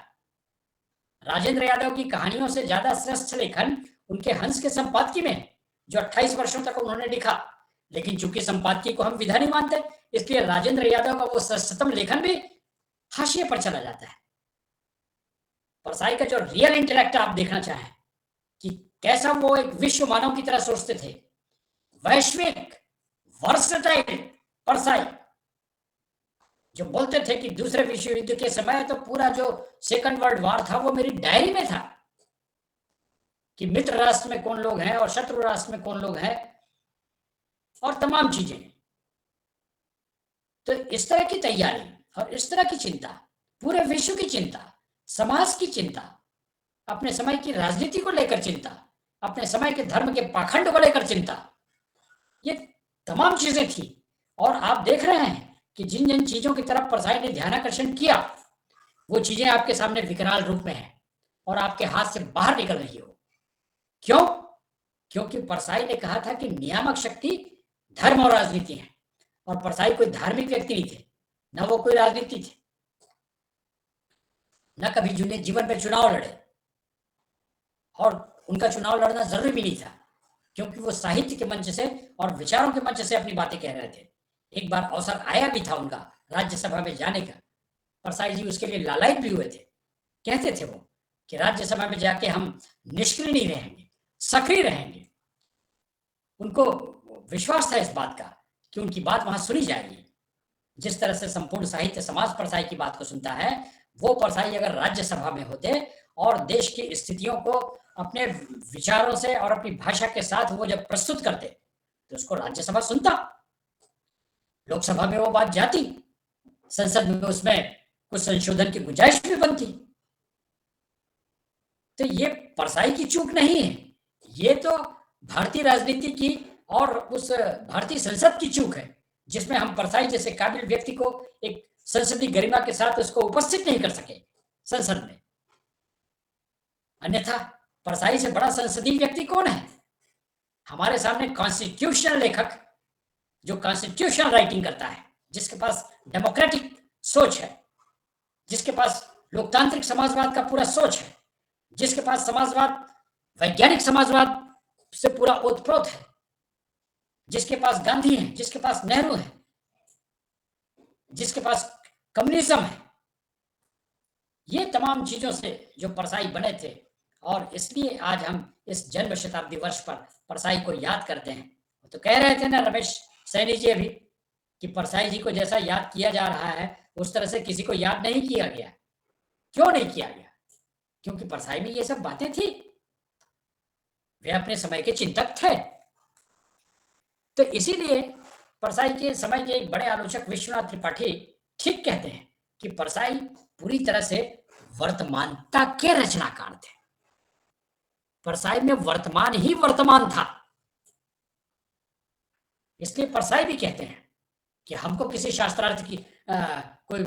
राजेंद्र यादव की कहानियों से ज्यादा श्रेष्ठ लेखन उनके हंस के संपादकी में, जो 28 वर्षों तक उन्होंने लिखा। लेकिन चूंकि संपादकी को हम विधा नहीं मानते, इसलिए राजेंद्र यादव का वो श्रेष्ठतम लेखन भी हाशिए पर चला जाता है। परसाई का जो रियल इंटेलेक्ट आप देखना चाहें कि कैसा वो एक विश्व मानव की तरह सोचते थे, वैश्विक वर्सटाइल परसाई, जो बोलते थे कि दूसरे विश्व युद्ध के समय तो पूरा जो सेकंड वर्ल्ड वॉर था वो मेरी डायरी में था, कि मित्र राष्ट्र में कौन लोग हैं और शत्रु राष्ट्र में कौन लोग हैं, और तमाम चीजें। तो इस तरह की तैयारी और इस तरह की चिंता, पूरे विश्व की चिंता, समाज की चिंता, अपने समय की राजनीति को लेकर चिंता, अपने समय के धर्म के पाखंड को लेकर चिंता, ये तमाम चीजें थी। और आप देख रहे हैं कि जिन जिन चीजों की तरफ परसाई ने ध्यानाकर्षण किया, वो चीजें आपके सामने विकराल रूप में हैं और आपके हाथ से बाहर निकल रही हो। क्यों? क्योंकि परसाई ने कहा था कि नियामक शक्ति धर्म और राजनीति है, और परसाई कोई धार्मिक व्यक्ति नहीं थे, न वो कोई राजनीति थे, न कभी जीवन में चुनाव लड़े, और उनका चुनाव लड़ना जरूरी भी नहीं था, क्योंकि वो साहित्य के मंच से और विचारों के मंच से अपनी बातें कह रहे थे। एक बार अवसर आया भी था उनका राज्यसभा में जाने का, परसाई जी उसके लिए लालायित भी हुए थे। कहते थे वो कि राज्यसभा में जाके हम निष्क्रिय नहीं रहेंगे, सक्रिय रहेंगे। उनको विश्वास था इस बात का कि उनकी बात वहां सुनी जाएगी। जिस तरह से संपूर्ण साहित्य समाज परसाई की बात को सुनता है, वो परसाई अगर राज्यसभा में होते और देश की स्थितियों को अपने विचारों से और अपनी भाषा के साथ वो जब प्रस्तुत करते, तो उसको राज्यसभा सुनता, लोकसभा में वो बात जाती, संसद में उसमें कुछ संशोधन की गुंजाइश भी बनती। तो ये परसाई की चूक नहीं है, ये तो भारतीय राजनीति की और उस भारतीय संसद की चूक है, जिसमें हम परसाई जैसे काबिल व्यक्ति को एक संसदीय गरिमा के साथ उसको उपस्थित नहीं कर सके संसद में। अन्यथा परसाई से बड़ा संसदीय व्यक्ति कौन है? हमारे सामने कॉन्स्टिट्यूशनल लेखक, जो कॉन्स्टिट्यूशनल राइटिंग करता है, जिसके पास डेमोक्रेटिक सोच है, जिसके पास लोकतांत्रिक समाजवाद का पूरा सोच है, जिसके पास समाजवाद, वैज्ञानिक समाजवाद से पूरा ओतप्रोत है, जिसके पास गांधी है, जिसके पास नेहरू है, जिसके पास कम्युनिज्म है, ये तमाम चीजों से जो परसाई बने थे। और इसलिए आज हम इस जन्म शताब्दी वर्ष पर परसाई को याद करते हैं। तो कह रहे थे ना रमेश सैनी जी अभी कि परसाई जी को जैसा याद किया जा रहा है, उस तरह से किसी को याद नहीं किया गया। क्यों नहीं किया गया? क्योंकि परसाई में ये सब बातें थी, वे अपने समय के चिंतक थे, तो इसीलिए परसाई के समय के एक बड़े आलोचक विश्वनाथ त्रिपाठी ठीक कहते हैं कि परसाई पूरी तरह से वर्तमानता के रचनाकार थे। परसाई में वर्तमान ही वर्तमान था। इसलिए परसाई भी कहते हैं कि हमको किसी शास्त्रार्थ की कोई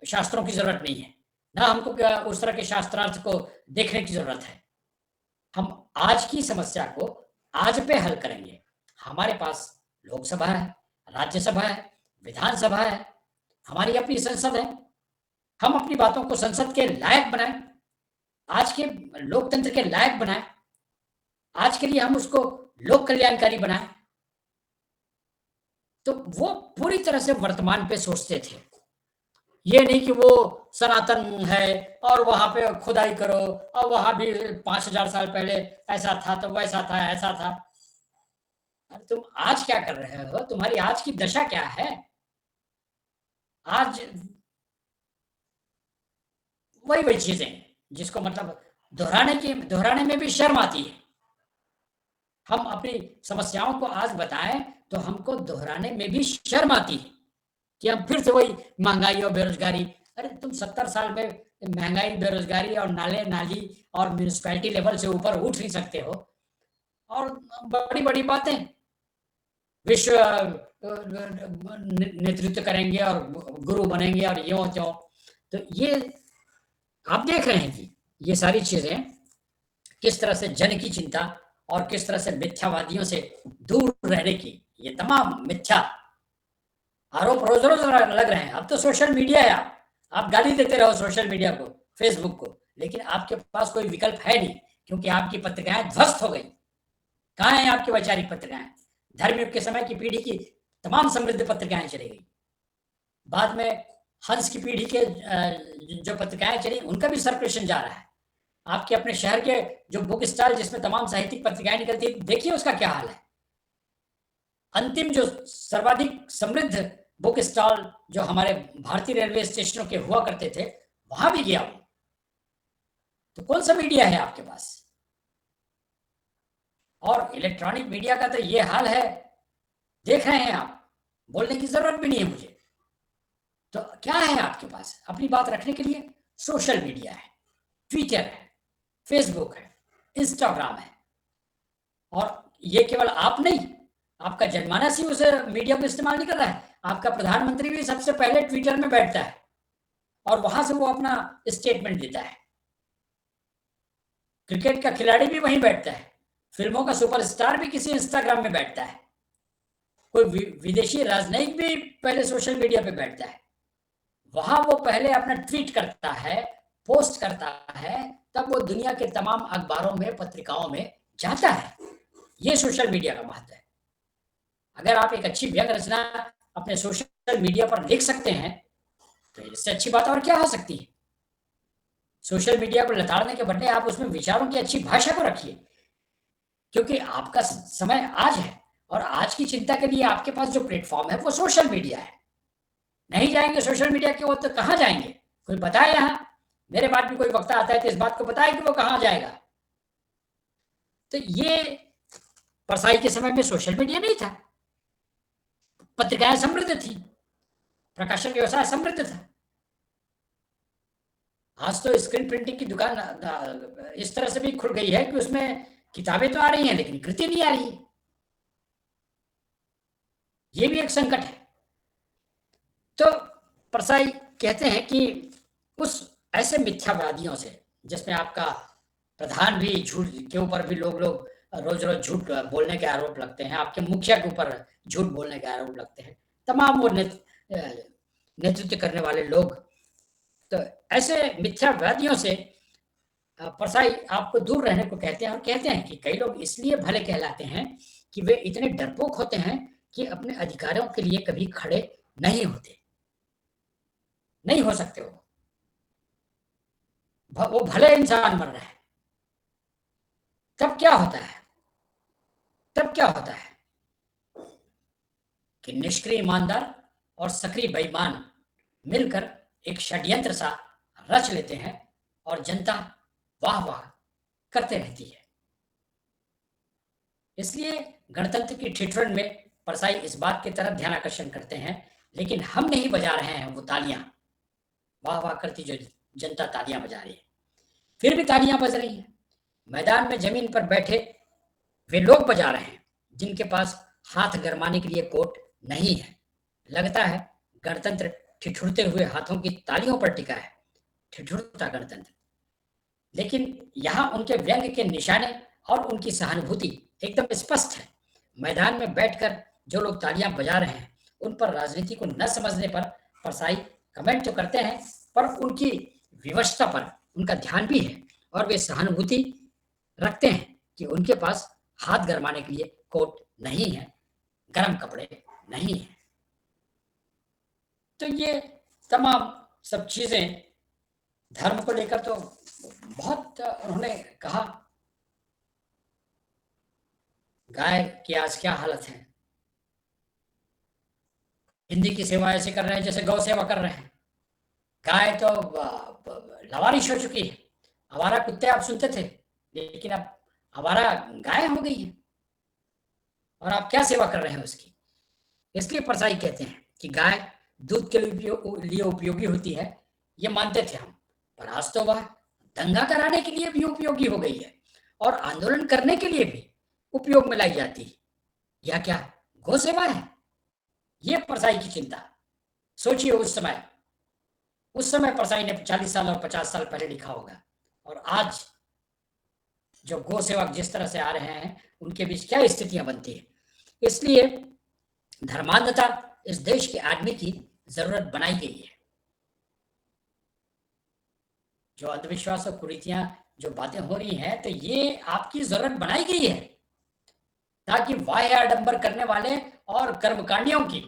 शास्त्रों की जरूरत नहीं है, ना हमको उस तरह के शास्त्रार्थ को देखने की जरूरत है। हम आज की समस्या को आज पे हल करेंगे। हमारे पास लोकसभा है, राज्यसभा है, विधानसभा है, हमारी अपनी संसद है। हम अपनी बातों को संसद के लायक बनाएं, आज के लोकतंत्र के लायक बनाएं, आज के लिए हम उसको लोक कल्याणकारी बनाएं। तो वो पूरी तरह से वर्तमान पे सोचते थे। ये नहीं कि वो सनातन है और वहां पे खुदाई करो और वहां भी 5000 साल पहले ऐसा था तो वैसा था ऐसा था। तुम आज क्या कर रहे हो? तुम्हारी आज की दशा क्या है? आज वही चीजें जिसको मतलब दोहराने में भी शर्म आती है। हम अपनी समस्याओं को आज बताएं तो हमको दोहराने में भी शर्म आती है कि हम फिर से वही महंगाई और बेरोजगारी। अरे तुम 70 साल में महंगाई, बेरोजगारी और नाले नाली और म्यूनिसिपैलिटी लेवल से ऊपर उठ नहीं सकते हो, और बड़ी बड़ी बातें विश्व नेतृत्व करेंगे और गुरु बनेंगे और यो त्यों। तो ये आप देख रहे हैं कि ये सारी चीजें किस तरह से जन की चिंता और किस तरह से मिथ्यावादियों से दूर रहने की ये तमाम मिथ्या आरोप रोज रोज लग रहे हैं। अब तो सोशल मीडिया है, आप गाली देते रहो सोशल मीडिया को, फेसबुक को, लेकिन आपके पास कोई विकल्प है नहीं, क्योंकि आपकी पत्रिकाएं ध्वस्त हो गई। कहाँ हैं आपकी वैचारिक पत्रिकाएं? धर्मयुग के समय की पीढ़ी की तमाम समृद्ध पत्रिकाएं चली गई। बाद में हंस की पीढ़ी के जो पत्रिकाएं चली उनका भी सर्कुलेशन जा रहा है। आपके अपने शहर के जो बुक स्टॉल जिसमें तमाम साहित्यिक पत्रिकाएं निकलती, देखिए उसका क्या हाल है। अंतिम जो सर्वाधिक समृद्ध बुक स्टॉल जो हमारे भारतीय रेलवे स्टेशनों के हुआ करते थे, वहां भी गया वो। तो कौन सा मीडिया है आपके पास? और इलेक्ट्रॉनिक मीडिया का तो ये हाल है, देख रहे हैं आप, बोलने की जरूरत भी नहीं है मुझे। तो क्या है आपके पास अपनी बात रखने के लिए? सोशल मीडिया है, ट्विटर है, फेसबुक है, इंस्टाग्राम है। और ये केवल आप नहीं, आपका जनमानस ही उस मीडिया को इस्तेमाल नहीं कर रहा है। आपका प्रधानमंत्री भी सबसे पहले ट्विटर में बैठता है और वहां से वो अपना स्टेटमेंट देता है। क्रिकेट का खिलाड़ी भी वहीं बैठता है, फिल्मों का सुपरस्टार भी किसी इंस्टाग्राम में बैठता है, कोई विदेशी राजनयिक भी पहले सोशल मीडिया पे बैठता है। वहां वो पहले अपना ट्वीट करता है, पोस्ट करता है, तब वो दुनिया के तमाम अखबारों में, पत्रिकाओं में जाता है। ये सोशल मीडिया का महत्व है। अगर आप एक अच्छी व्यंग्य रचना अपने सोशल मीडिया पर लिख सकते हैं तो इससे अच्छी बात और क्या हो सकती है। सोशल मीडिया को लताड़ने के बदले आप उसमें विचारों की अच्छी भाषा को रखिए, क्योंकि आपका समय आज है और आज की चिंता के लिए आपके पास जो प्लेटफॉर्म है वो सोशल मीडिया है। नहीं जाएंगे सोशल मीडिया के वो तो कहाँ जाएंगे? कोई बताए? यहाँ मेरे बाद भी कोई वक्ता आता है तो इस बात को बताए कि वो कहाँ जाएगा। तो ये परसाई के समय में सोशल मीडिया नहीं था, पत्रिकाएं समृद्ध थी, प्रकाशन व्यवसाय समृद्ध था। आज तो स्क्रीन प्रिंटिंग की दुकान इस तरह से भी खुल गई है कि उसमें किताबें तो आ रही हैं लेकिन कृति नहीं आ रही है। ये भी एक संकट है। तो परसाई कहते हैं कि उस ऐसे मिथ्यावादियों से, जिसमें आपका प्रधान भी झूठ के ऊपर भी लोग रोज रोज झूठ बोलने के आरोप लगते हैं, आपके मुखिया के ऊपर झूठ बोलने के आरोप लगते हैं, तमाम वो नेतृत्व करने वाले लोग। तो ऐसे मिथ्यावादियों से परसाई आपको दूर रहने को कहते हैं, और कहते हैं कि कई लोग इसलिए भले कहलाते हैं कि वे इतने डरपोक होते हैं कि अपने अधिकारों के लिए कभी खड़े नहीं होते, नहीं हो सकते। वो भले इंसान मर रहे हैं। तब क्या होता है? तब क्या होता है कि निष्क्रिय ईमानदार और सक्रिय बेईमान मिलकर एक षड्यंत्र सा रच लेते हैं और जनता वाह वाह करते रहती है। इसलिए गणतंत्र की ठिठुरन में परसाई इस बात की तरफ ध्यान आकर्षण करते हैं, लेकिन हम नहीं बजा रहे हैं वो तालियां, वाह वाह करती जो जनता तालियां बजा रही है, फिर भी तालियां बज रही हैं। मैदान में जमीन पर बैठे वे लोग बजा रहे हैं जिनके पास हाथ गरमाने के लिए कोट नहीं है। लगता है गणतंत्र ठिठुरते हुए हाथों की तालियों पर टिका है, ठिठुरता गणतंत्र। लेकिन यहाँ उनके व्यंग के निशाने और उनकी सहानुभूति एकदम स्पष्ट है। मैदान में बैठकर जो लोग तालियां बजा रहे हैं उन पर राजनीति को न समझने पर परसाई कमेंट तो करते हैं, पर उनकी विवशता पर उनका ध्यान भी है और वे सहानुभूति रखते हैं कि उनके पास हाथ गरमाने के लिए कोट नहीं है, गर्म कपड़े नहीं है। तो ये तमाम सब चीजें धर्म को लेकर तो बहुत उन्होंने कहा। गाय की आज क्या हालत है, हिंदी की सेवा ऐसे कर रहे हैं जैसे गौ सेवा कर रहे हैं। गाय तो लवारिश हो चुकी है। आवारा कुत्ते आप सुनते थे, लेकिन अब आवारा गाय हो गई है और आप क्या सेवा कर रहे हैं उसकी। इसलिए परसाई कहते हैं कि गाय दूध के लिए उपयोगी होती है, ये मानते थे हम, पर आज तो वह दंगा कराने के लिए भी उपयोगी हो गई है और आंदोलन करने के लिए भी उपयोग में लाई जाती है। यह क्या गौ सेवा है? यह परसाई की चिंता। सोचिए उस समय परसाई ने 40 साल और 50 साल पहले लिखा होगा, और आज जो गौ सेवक जिस तरह से आ रहे हैं उनके बीच क्या स्थितियां बनती है। इसलिए धर्मांधता इस देश के आदमी की जरूरत बनाई गई है। जो अंधविश्वास और कुरीतियां जो बातें हो रही हैं, तो ये आपकी जरूरत बनाई गई है ताकि वाह्य आडंबर करने वाले और कर्मकांडियों की,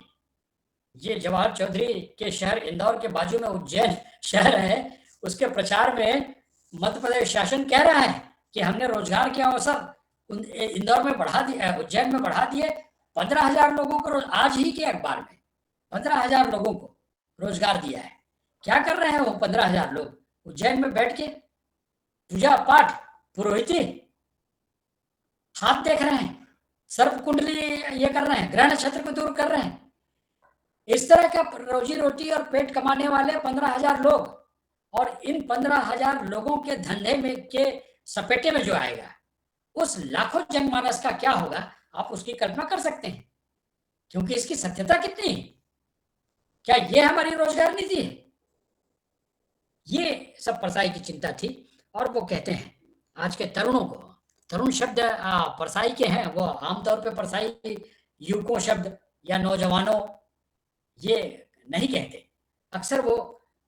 ये जवाहर चौधरी के शहर इंदौर के बाजू में उज्जैन शहर है, उसके प्रचार में मध्य प्रदेश शासन कह रहा है कि हमने रोजगार के अवसर इंदौर में बढ़ा दिए, उज्जैन में बढ़ा दिए। 15,000 लोगों को आज ही के अखबार में 15,000 लोगों को रोजगार दिया है। क्या कर रहे हैं वो 15,000 लोग? उज्जैन में बैठ के पूजा पाठ, पुरोहिती, हाथ देख रहे हैं, सर्प कुंडली ये कर रहे हैं, ग्रह नक्षत्र को दूर कर रहे हैं। इस तरह का रोजी रोटी और पेट कमाने वाले 15,000 लोग, और इन 15,000 लोगों के धंधे में के सपेटे में जो आएगा उस लाखों जनमानस का क्या होगा, आप उसकी कल्पना कर सकते हैं। क्योंकि इसकी सत्यता कितनी है? क्या ये हमारी रोजगार नीति है? ये सब परसाई की चिंता थी। और वो कहते हैं आज के तरुणों को, तरुण शब्द परसाई के हैं, वो आमतौर पे परसाई युवकों शब्द या नौजवानों ये नहीं कहते, अक्सर वो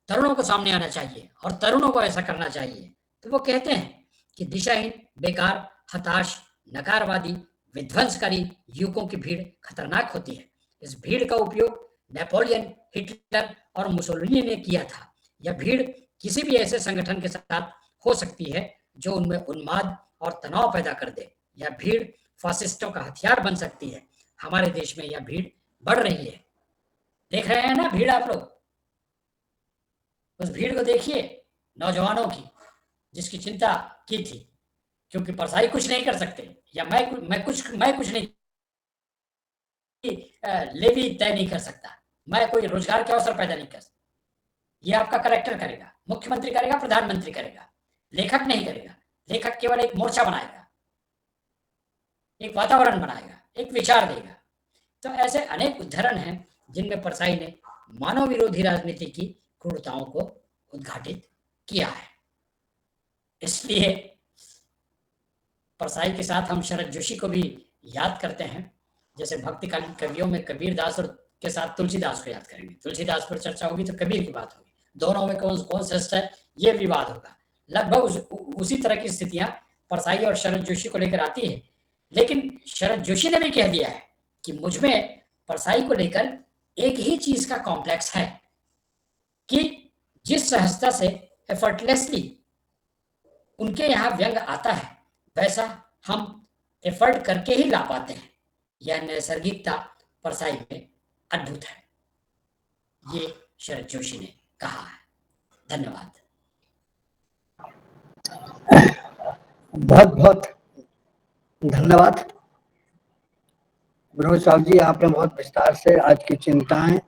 तरुणों को सामने आना चाहिए और तरुणों को ऐसा करना चाहिए। तो वो कहते हैं कि दिशाहीन, बेकार, हताश, नकारवादी, विध्वंसकारी युवकों की भीड़ खतरनाक होती है। इस भीड़ का उपयोग नेपोलियन, हिटलर और मुसोलिनी ने किया था। यह भीड़ किसी भी ऐसे संगठन के साथ हो सकती है जो उनमें उन्माद और तनाव पैदा कर दे। यह भीड़ फासिस्टों का हथियार बन सकती है। हमारे देश में यह भीड़ बढ़ रही है। देख रहे हैं ना भीड़ आप लोग? उस भीड़ को देखिए, नौजवानों की, जिसकी चिंता की थी। क्योंकि परसाई कुछ नहीं कर सकते, या मैं कुछ नहीं लेवी तय नहीं कर सकता, मैं कोई रोजगार के अवसर पैदा नहीं कर सकता। ये आपका कलेक्टर करेगा, मुख्यमंत्री करेगा, प्रधानमंत्री करेगा, लेखक नहीं करेगा। लेखक केवल एक मोर्चा बनाएगा, एक वातावरण बनाएगा, एक विचार देगा। तो ऐसे अनेक उदाहरण हैं जिनमें परसाई ने मानव विरोधी राजनीति की क्रूरताओं को उद्घाटित किया है। इसलिए परसाई के साथ हम शरद जोशी को भी याद करते हैं। जैसे भक्तिकालीन कवियों में कबीर दास और के साथ तुलसीदास को याद करेंगे। तुलसीदास पर चर्चा होगी तो कबीर की बात होगी, दोनों में कौन श्रेष्ठ है ये विवाद होगा। लगभग उसी तरह की स्थितियां परसाई और शरद जोशी को लेकर आती है। लेकिन शरद जोशी ने भी कह दिया है कि मुझमें परसाई को लेकर एक ही चीज का कॉम्प्लेक्स है कि जिस सहजता से एफर्टलेसली उनके यहाँ व्यंग आता है, वैसा हम एफर्ट करके ही ला पाते हैं। यह नैसर्गिकता परसाई में अद्भुत है, ये शरद जोशी ने कहा है। धन्यवाद। बहुत बहुत धन्यवाद। विनोद साहब जी, आपने बहुत विस्तार से आज की चिंताएं,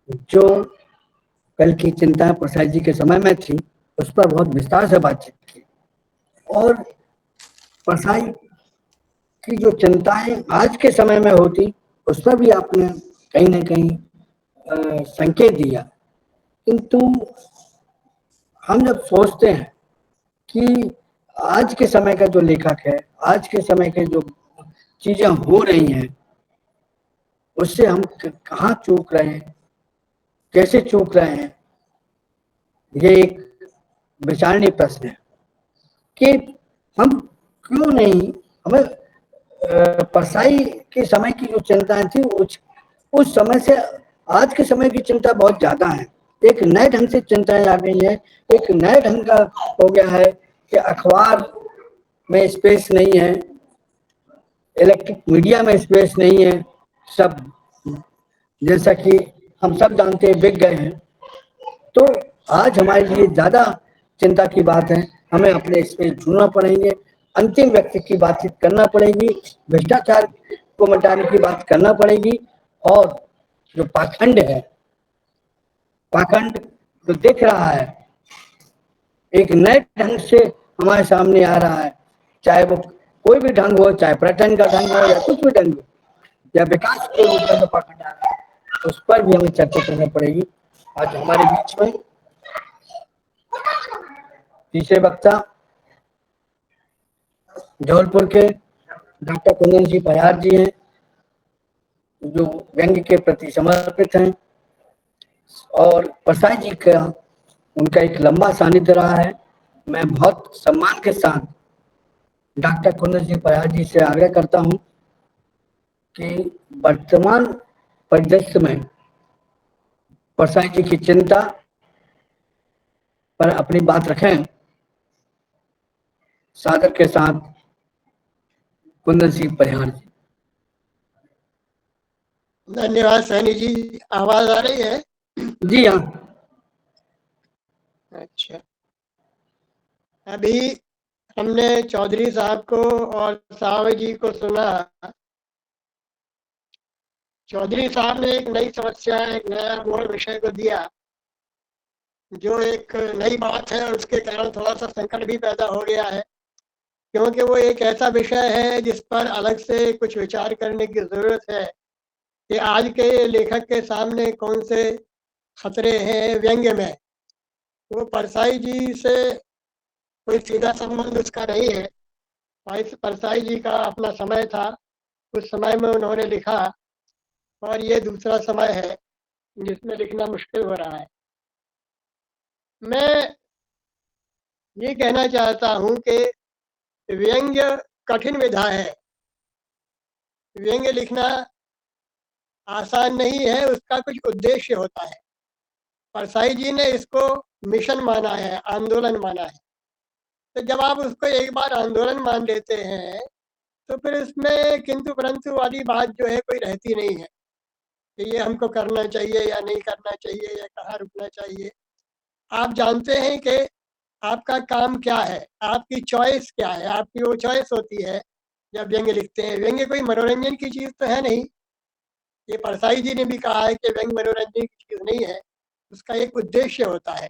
जो कल की चिंताएं प्रसाद जी के समय में थी, उस पर बहुत विस्तार से बातचीत की। और प्रसाद की जो चिंताएं आज के समय में होती, उस पर भी आपने कहीं ना कहीं संकेत दिया। किंतु हम जब सोचते हैं कि आज के समय का जो लेखक है, आज के समय के जो चीजें हो रही हैं, उससे हम कहाँ चूक रहे हैं, कैसे चूक रहे हैं, ये एक विचारणीय प्रश्न है कि हम क्यों नहीं, हमें परसाई के समय की जो चिंताएं थी उस समय से आज के समय की चिंता बहुत ज्यादा है। एक नए ढंग से चिंताएं आ गई है, एक नए ढंग का हो गया है कि अखबार में स्पेस नहीं है, इलेक्ट्रिक मीडिया में स्पेस नहीं है, सब जैसा कि हम सब जानते हैं बिक गए हैं। तो आज हमारे लिए ज्यादा चिंता की बात है, हमें अपने स्पेस ढूंढना पड़ेंगे, अंतिम व्यक्ति की बातचीत करना पड़ेगी, भ्रष्टाचार को मिटाने की बात करना पड़ेगी। और जो पाखंड है, पाखंड जो दिख रहा है, एक नए ढंग से हमारे सामने आ रहा है, चाहे वो कोई भी ढंग हो, चाहे पर्यटन का ढंग हो या कुछ भी ढंग हो, या विकास के रूप में जो पाखंड आ रहा है, उस पर भी हमें चर्चा करनी पड़ेगी। आज हमारे बीच में तीसरे वक्ता जबलपुर के डॉक्टर कुंदन जी परिहार जी हैं, जो व्यंग्य के प्रति समर्पित हैं, और प्रसाद जी का उनका एक लंबा सानिध्य रहा है। मैं बहुत सम्मान के साथ डॉक्टर कुंदन जी परिहार जी से आग्रह करता हूं कि वर्तमान परिदृश्य में प्रसाद जी की चिंता पर अपनी बात रखें। सादर के साथ कुंदन सिंह परिहार जी। धन्यवाद सैनी जी। आवाज आ रही है? जी हाँ। अच्छा, अभी हमने चौधरी साहब को और सावे जी को सुना। चौधरी साहब ने एक नई समस्या, एक नया मूल विषय को दिया, जो एक नई बात है, और उसके कारण थोड़ा सा संकट भी पैदा हो गया है, क्योंकि वो एक ऐसा विषय है जिस पर अलग से कुछ विचार करने की जरूरत है कि आज के लेखक के सामने कौन से खतरे हैं व्यंग्य में। वो परसाई जी से कोई सीधा संबंध उसका नहीं है। परसाई जी का अपना समय था, उस समय में उन्होंने लिखा, और ये दूसरा समय है जिसमें लिखना मुश्किल हो रहा है। मैं ये कहना चाहता हूँ कि व्यंग्य कठिन विधा है। व्यंग्य लिखना आसान नहीं है, उसका कुछ उद्देश्य होता है। परसाई जी ने इसको मिशन माना है, आंदोलन माना है। तो जब आप उसको एक बार आंदोलन मान लेते हैं, तो फिर इसमें किंतु परंतु वाली बात जो है कोई रहती नहीं है कि ये हमको करना चाहिए या नहीं करना चाहिए, या कहाँ रुकना चाहिए। आप जानते हैं कि आपका काम क्या है, आपकी चॉइस क्या है, आपकी वो चॉइस होती है जब व्यंग्य लिखते हैं। व्यंग्य कोई मनोरंजन की चीज़ तो है नहीं। ये परसाई जी ने भी कहा है कि व्यंग्य मनोरंजन की चीज़ नहीं है, उसका एक उद्देश्य होता है।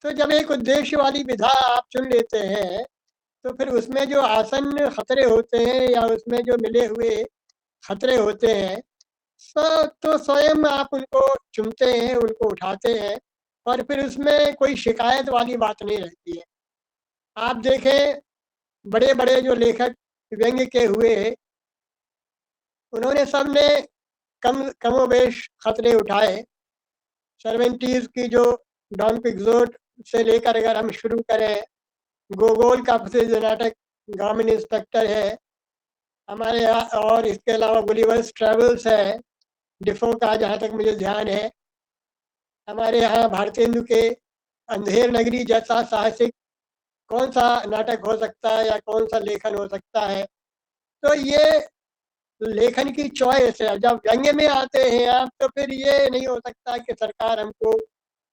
तो जब एक उद्देश्य वाली विधा आप चुन लेते हैं, तो फिर उसमें जो आसन्न खतरे होते हैं या उसमें जो मिले हुए खतरे होते हैं, तो स्वयं आप उनको चुनते हैं, उनको उठाते हैं, और फिर उसमें कोई शिकायत वाली बात नहीं रहती है। आप देखें, बड़े बड़े जो लेखक व्यंग्य के हुए, उन्होंने सबने कमोबेश खतरे उठाए। सर्वेंटीज की जो डॉन क्विक्सोट से लेकर अगर हम शुरू करें, गोगोल का प्रसिद्ध नाटक गवर्नमेंट इंस्पेक्टर है हमारे यहाँ, और इसके अलावा गुलिवर्स ट्रेवल्स है डिफो का, जहाँ तक मुझे ध्यान है। हमारे यहाँ भारतेंदु के अंधेर नगरी जैसा साहसिक कौन सा नाटक हो सकता है या कौन सा लेखन हो सकता है। तो ये लेखन की चॉइस है। जब व्यंग्य में आते हैं आप, तो फिर ये नहीं हो सकता कि सरकार हमको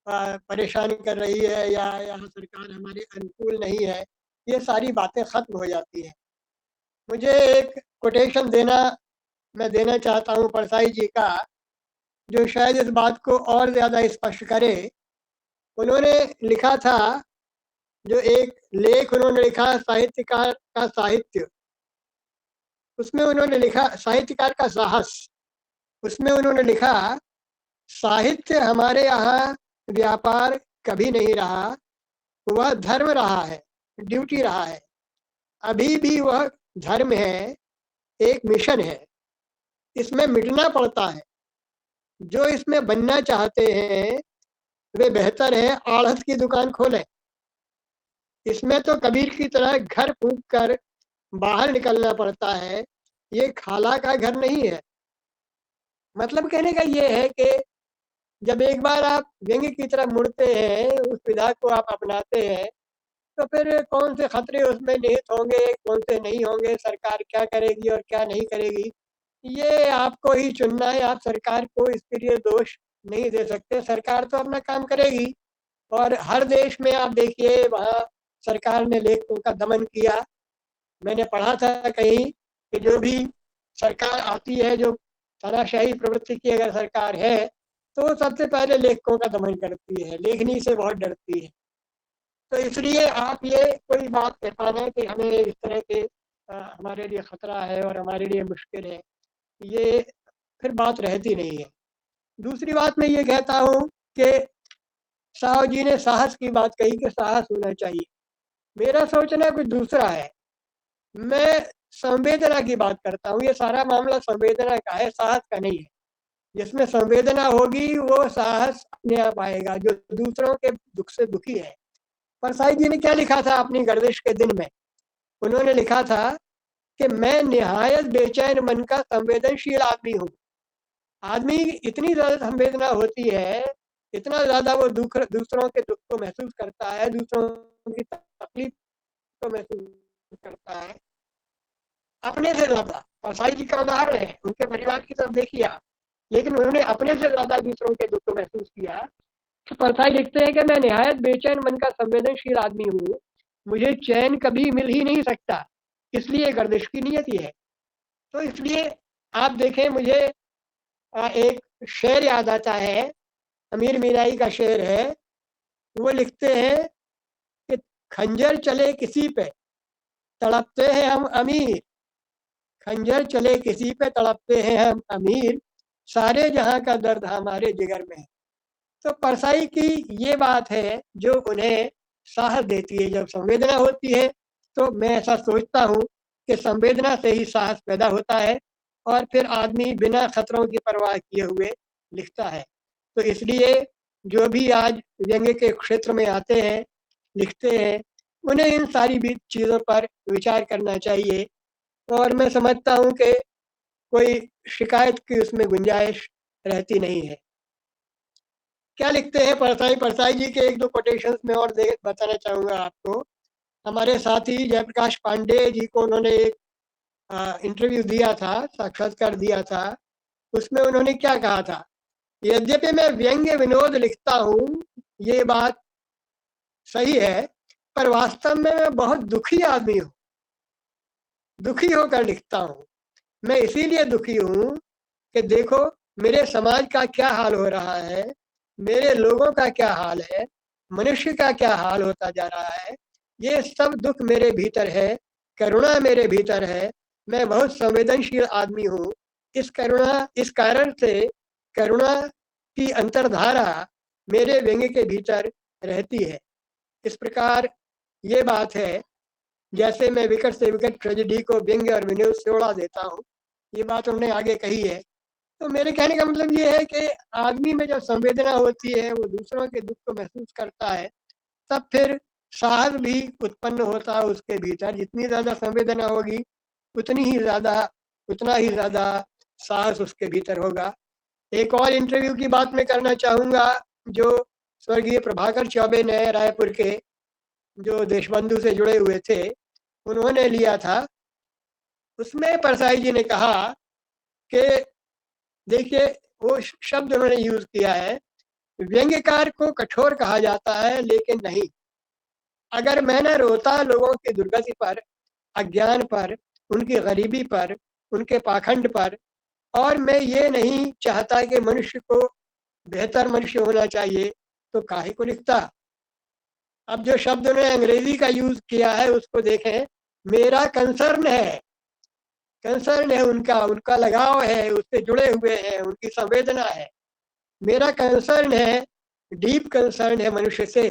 परेशान कर रही है या सरकार हमारे अनुकूल नहीं है। ये सारी बातें खत्म हो जाती हैं। मुझे एक कोटेशन देना मैं देना चाहता हूँ परसाई जी का, जो शायद इस बात को और ज़्यादा स्पष्ट करे। उन्होंने लिखा था, जो एक लेख उन्होंने लिखा साहित्यकार का साहित्य, उसमें उन्होंने लिखा साहित्यकार का साहस, उसमें उन्होंने लिखा, साहित्य हमारे यहाँ व्यापार कभी नहीं रहा, वह धर्म रहा है, ड्यूटी रहा है, अभी भी वह धर्म है, एक मिशन है, इसमें मिटना पड़ता है। जो इसमें बनना चाहते हैं वे बेहतर है आढ़त की दुकान खोलें। इसमें तो कबीर की तरह घर फूंक कर बाहर निकलना पड़ता है, ये खाला का घर नहीं है। मतलब कहने का ये है कि जब एक बार आप व्यंग्य की तरफ मुड़ते हैं, उस विधा को आप अपनाते हैं, तो फिर कौन से खतरे उसमें निहित होंगे, कौन से नहीं होंगे, सरकार क्या करेगी और क्या नहीं करेगी, ये आपको ही चुनना है। आप सरकार को इसके लिए दोष नहीं दे सकते, सरकार तो अपना काम करेगी। और हर देश में आप देखिए, वहाँ सरकार ने लेखकों का दमन किया। मैंने पढ़ा था कहीं कि जो भी सरकार आती है, जो तानाशाही प्रवृत्ति की अगर सरकार है, तो सबसे पहले लेखकों का दमन करती है, लेखनी से बहुत डरती है। तो इसलिए आप ये कोई बात कह पाना कि हमें इस तरह के हमारे लिए खतरा है और हमारे लिए मुश्किल है, ये फिर बात रहती नहीं है। दूसरी बात मैं ये कहता हूँ कि साहु जी ने साहस की बात कही कि साहस होना चाहिए। मेरा सोचना कुछ दूसरा है। मैं संवेदना की बात करता हूँ। ये सारा मामला संवेदना का है, साहस का नहीं है। जिसमें संवेदना होगी वो साहस अपने आप आएगा, जो दूसरों के दुख से दुखी है। परसाई जी ने क्या लिखा था अपनी गर्दिश के दिन में? उन्होंने लिखा था कि मैं निहायत बेचैन मन का संवेदनशील आदमी हूँ। आदमी इतनी ज्यादा संवेदना होती है, इतना ज्यादा वो दूसरों के दुख को महसूस करता है, दूसरों की तकलीफ को महसूस करता है, अपने से ज्यादा। परसाई जी का उदाहरण है, उनके परिवार की तरफ देखिए आप, लेकिन उन्होंने अपने से ज्यादा दूसरों के दुख को महसूस किया। तो परसाई लिखते हैं कि मैं निहायत बेचैन मन का संवेदनशील आदमी हूँ, मुझे चैन कभी मिल ही नहीं सकता, इसलिए गर्दिश की नियति है। तो इसलिए आप देखें, मुझे एक शेर याद आता है, अमीर मीराई का शेर है। वो लिखते हैं कि खंजर चले किसी पे तड़पते हैं हम अमीर, खंजर चले किसी पे तड़पते हैं हम अमीर, सारे जहां का दर्द हमारे जिगर में है। तो परसाई की ये बात है जो उन्हें साहस देती है। जब संवेदना होती है तो मैं ऐसा सोचता हूँ कि संवेदना से ही साहस पैदा होता है, और फिर आदमी बिना खतरों की परवाह किए हुए लिखता है। तो इसलिए जो भी आज व्यंग्य के क्षेत्र में आते हैं, लिखते हैं, उन्हें इन सारी भी चीज़ों पर विचार करना चाहिए। और मैं समझता हूँ कि कोई शिकायत की उसमें गुंजाइश रहती नहीं है। क्या लिखते हैं परसाई? परसाई जी के एक दो कोटेशंस में और बताना चाहूँगा आपको। हमारे साथी जयप्रकाश पांडे जी को उन्होंने एक इंटरव्यू दिया था, साक्षात्कार दिया था। उसमें उन्होंने क्या कहा था? यद्यपि मैं व्यंग्य विनोद लिखता हूँ, ये बात सही है, पर वास्तव में मैं बहुत दुखी आदमी हूँ, दुखी होकर लिखता हूँ। मैं इसीलिए दुखी हूँ कि देखो मेरे समाज का क्या हाल हो रहा है, मेरे लोगों का क्या हाल है, मनुष्य का क्या हाल होता जा रहा है। ये सब दुख मेरे भीतर है, करुणा मेरे भीतर है, मैं बहुत संवेदनशील आदमी हूँ। इस कारण से करुणा की अंतर्धारा मेरे व्यंग्य के भीतर रहती है। इस प्रकार ये बात है, जैसे मैं विकट से विकट ट्रेजेडी को व्यंग्य और विनोद से उड़ा देता हूँ, ये बात उन्होंने आगे कही है। तो मेरे कहने का मतलब ये है कि आदमी में जब संवेदना होती है, वो दूसरों के दुख को महसूस करता है, तब फिर साहस भी उत्पन्न होता है उसके भीतर। जितनी ज्यादा संवेदना होगी उतना ही ज्यादा साहस उसके भीतर होगा। एक और इंटरव्यू की बात मैं करना चाहूँगा, जो स्वर्गीय प्रभाकर चौबे ने, रायपुर के, जो देशबंधु से जुड़े हुए थे, उन्होंने लिया था। उसमें परसाई जी ने कहा कि देखिए, वो शब्द उन्होंने यूज किया है, व्यंग्यकार को कठोर कहा जाता है, लेकिन नहीं। अगर मैं न रोता लोगों की दुर्गति पर, अज्ञान पर, उनकी गरीबी पर, उनके पाखंड पर, और मैं ये नहीं चाहता कि मनुष्य को बेहतर मनुष्य होना चाहिए, तो काहे को लिखता। अब जो शब्द उन्होंने अंग्रेजी का यूज किया है उसको देखें, मेरा कंसर्न है, कंसर्न है उनका लगाव है, उससे जुड़े हुए हैं, उनकी संवेदना है। मेरा कंसर्न है, डीप कंसर्न है मनुष्य से,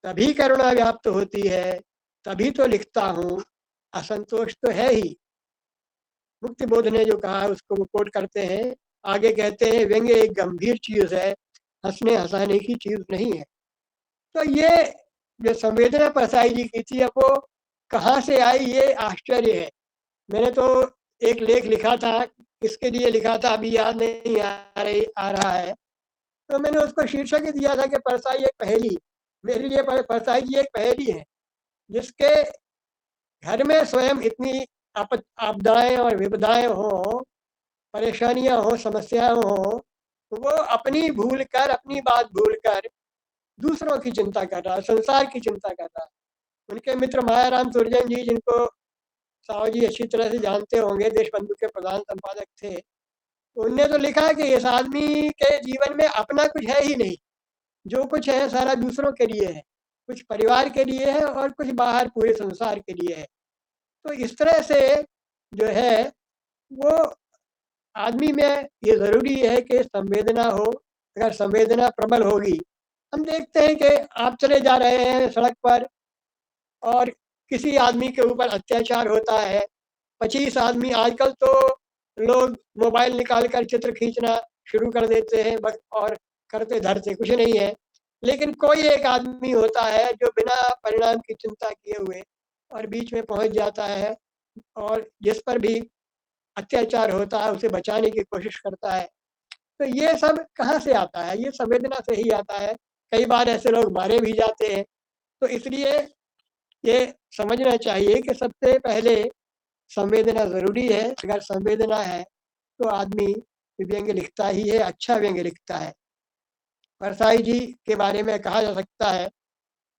तभी करुणा व्याप्त होती है, तभी तो लिखता हूँ, असंतोष तो है ही। मुक्ति बोध ने जो कहा उसको वो कोट करते हैं, आगे कहते हैं व्यंग्य एक गंभीर चीज है, हंसने हंसाने की चीज नहीं है। तो ये जो संवेदना परसाई जी की थी, अब वो कहाँ से आई ये आश्चर्य है। मैंने तो एक लेख लिखा था, किसके लिए लिखा था अभी याद नहीं आ रहा है, तो मैंने उसको शीर्षक दिया था कि परसाई एक पहेली। मेरे लिए परसाई जी एक पहेली है, जिसके घर में स्वयं इतनी आपदाएं और विपदाएं हो, परेशानियां हो, समस्याएं हो, वो अपनी भूल कर, अपनी बात भूल कर दूसरों की चिंता कर रहा है, संसार की चिंता कर रहा है। उनके मित्र मायाराम सुरजन जी, जिनको साहू जी अच्छी तरह से जानते होंगे, देशबंधु के प्रधान संपादक थे, उनने तो लिखा कि इस आदमी के जीवन में अपना कुछ है ही नहीं, जो कुछ है सारा दूसरों के लिए है, कुछ परिवार के लिए है और कुछ बाहर पूरे संसार के लिए है। तो इस तरह से जो है वो आदमी में ये जरूरी है कि संवेदना हो। अगर संवेदना प्रबल होगी, हम देखते हैं कि आप चले जा रहे हैं सड़क पर और किसी आदमी के ऊपर अत्याचार होता है, 25 आदमी, आजकल तो लोग मोबाइल निकाल कर चित्र खींचना शुरू कर देते हैं और करते धरते कुछ नहीं है, लेकिन कोई एक आदमी होता है जो बिना परिणाम की चिंता किए हुए और बीच में पहुंच जाता है और जिस पर भी अत्याचार होता है उसे बचाने की कोशिश करता है। तो ये सब कहाँ से आता है? ये संवेदना से ही आता है। कई बार ऐसे लोग मारे भी जाते हैं। तो इसलिए ये समझना चाहिए कि सबसे पहले संवेदना जरूरी है। अगर संवेदना है तो आदमी व्यंग्य लिखता ही है, अच्छा व्यंग्य लिखता है। परसाई जी के बारे में कहा जा सकता है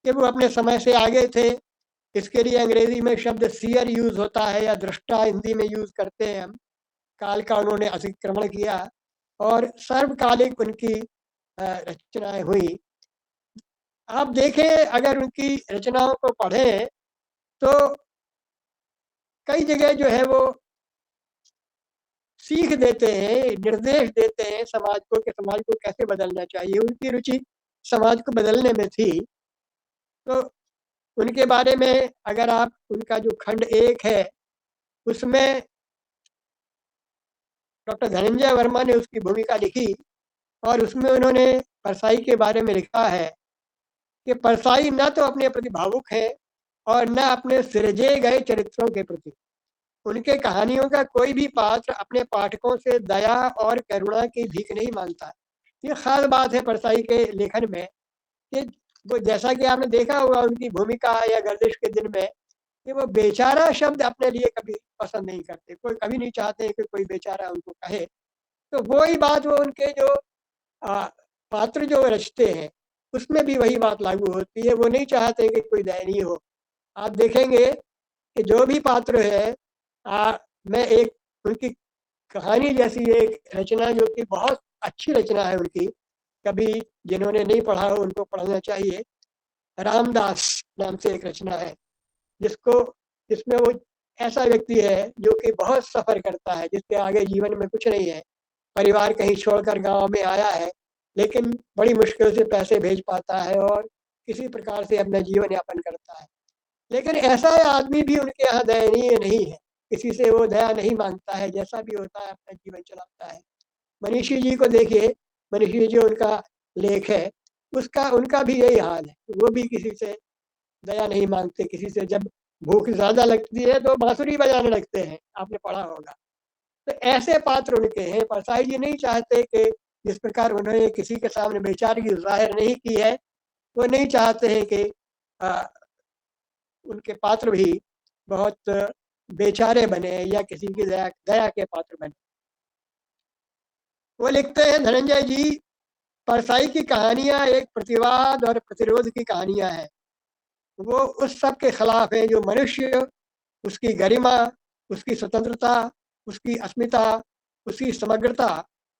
कि वो अपने समय से आगे थे। इसके लिए अंग्रेजी में शब्द सीयर यूज होता है या दृष्टा हिंदी में यूज करते हैं हम। काल का उन्होंने अतिक्रमण किया और सर्वकालिक उनकी रचनाएं हुई। आप देखें, अगर उनकी रचनाओं को पढ़ें तो कई जगह जो है वो सीख देते हैं, निर्देश देते हैं समाज को कि समाज को कैसे बदलना चाहिए। उनकी रुचि समाज को बदलने में थी। तो उनके बारे में अगर आप, उनका जो खंड 1 है उसमें डॉक्टर धनंजय वर्मा ने उसकी भूमिका लिखी और उसमें उन्होंने परसाई के बारे में लिखा है कि परसाई न तो अपने प्रति भावुक है और न अपने सृजे गए चरित्रों के प्रति। उनके कहानियों का कोई भी पात्र अपने पाठकों से दया और करुणा की भीख नहीं मांगता। ये खास बात है परसाई के लेखन में कि वो, जैसा कि आपने देखा होगा उनकी भूमिका या गर्दिश के दिन में, कि वो बेचारा शब्द अपने लिए कभी पसंद नहीं करते। कोई कभी नहीं चाहते कि कोई बेचारा उनको कहे। तो वही बात वो उनके जो पात्र जो रचते हैं उसमें भी वही बात लागू होती है। वो नहीं चाहते कि कोई दयनीय हो। आप देखेंगे कि जो भी पात्र है, मैं एक उनकी कहानी जैसी एक रचना जो कि बहुत अच्छी रचना है उनकी, कभी जिन्होंने नहीं पढ़ा हो उनको पढ़ना चाहिए। रामदास नाम से एक रचना है जिसमें वो ऐसा व्यक्ति है जो कि बहुत सफर करता है, जिसके आगे जीवन में कुछ नहीं है। परिवार कहीं छोड़कर गांव में आया है, लेकिन बड़ी मुश्किल से पैसे भेज पाता है और किसी प्रकार से अपना जीवन यापन करता है। लेकिन ऐसा आदमी भी उनके यहाँ दयनीय नहीं है, किसी से वो दया नहीं मांगता है, जैसा भी होता है अपना जीवन चलाता है। मनीषी जी को देखिए, मनीषी जी उनका लेख है, उनका भी यही हाल है। वो भी किसी से दया नहीं मांगते। किसी से जब भूख ज्यादा लगती है तो बांसुरी बजाने लगते हैं, आपने पढ़ा होगा। तो ऐसे पात्र उनके हैं। परसाई जी नहीं चाहते कि जिस प्रकार उन्होंने किसी के सामने बेचारगी जाहिर नहीं की है, वो नहीं चाहते हैं कि उनके पात्र भी बहुत बेचारे बने या किसी की दया के पात्र बने। वो लिखते हैं, धनंजय जी, परसाई की कहानियां एक प्रतिवाद और प्रतिरोध की कहानियां हैं। वो उस सब के खिलाफ है जो मनुष्य, उसकी गरिमा, उसकी स्वतंत्रता, उसकी अस्मिता उसकी समग्रता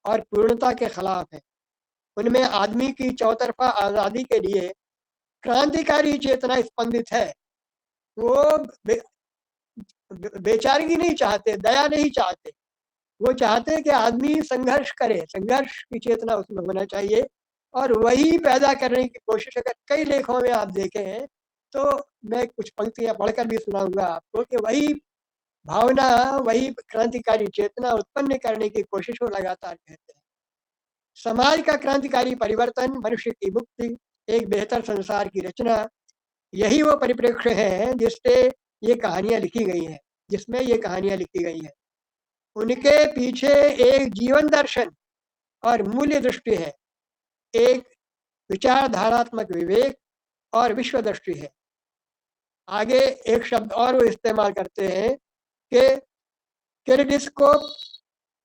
और पूर्णता के खिलाफ है। उनमें आदमी की चौतरफा आज़ादी के लिए क्रांतिकारी चेतना स्पंदित है। वो बेचारगी नहीं चाहते, दया नहीं चाहते, वो चाहते कि आदमी संघर्ष करे, संघर्ष की चेतना उसमें होना चाहिए। और वही पैदा करने की कोशिश अगर कई लेखों में आप देखें हैं तो मैं कुछ पंक्तियां पढ़कर भी सुनाऊंगा आपको कि वही भावना, वही क्रांतिकारी चेतना उत्पन्न करने की कोशिश वो लगातार करते हैं। समाज का क्रांतिकारी परिवर्तन, मनुष्य की मुक्ति, एक बेहतर संसार की रचना, यही वो परिप्रेक्ष्य है जिससे ये कहानियां लिखी गई हैं, जिसमें ये कहानियां लिखी गई हैं। उनके पीछे एक जीवन दर्शन और मूल्य दृष्टि है, एक विचारधारात्मक विवेक और विश्व दृष्टि है। आगे एक शब्द और वो इस्तेमाल करते हैं कि कैलेडोस्कोप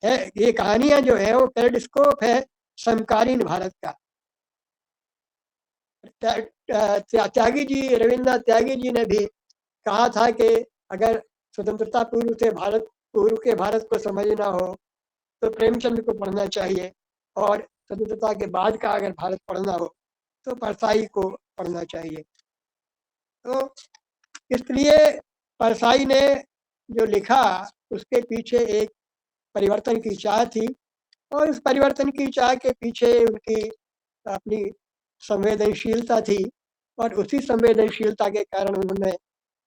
है, ये कहानियां जो है वो कैलेडोस्कोप है समकालीन भारत का। त्यागी जी, रविन्द्रनाथ त्यागी जी ने भी कहा था कि अगर स्वतंत्रता पूर्व के भारत को समझना हो तो प्रेमचंद को पढ़ना चाहिए, और स्वतंत्रता के बाद का अगर भारत पढ़ना हो तो परसाई को पढ़ना चाहिए। तो इसलिए परसाई ने जो लिखा उसके पीछे एक परिवर्तन की चाह थी, और उस परिवर्तन की चाह के पीछे उनकी अपनी संवेदनशीलता थी, और उसी संवेदनशीलता के कारण उन्होंने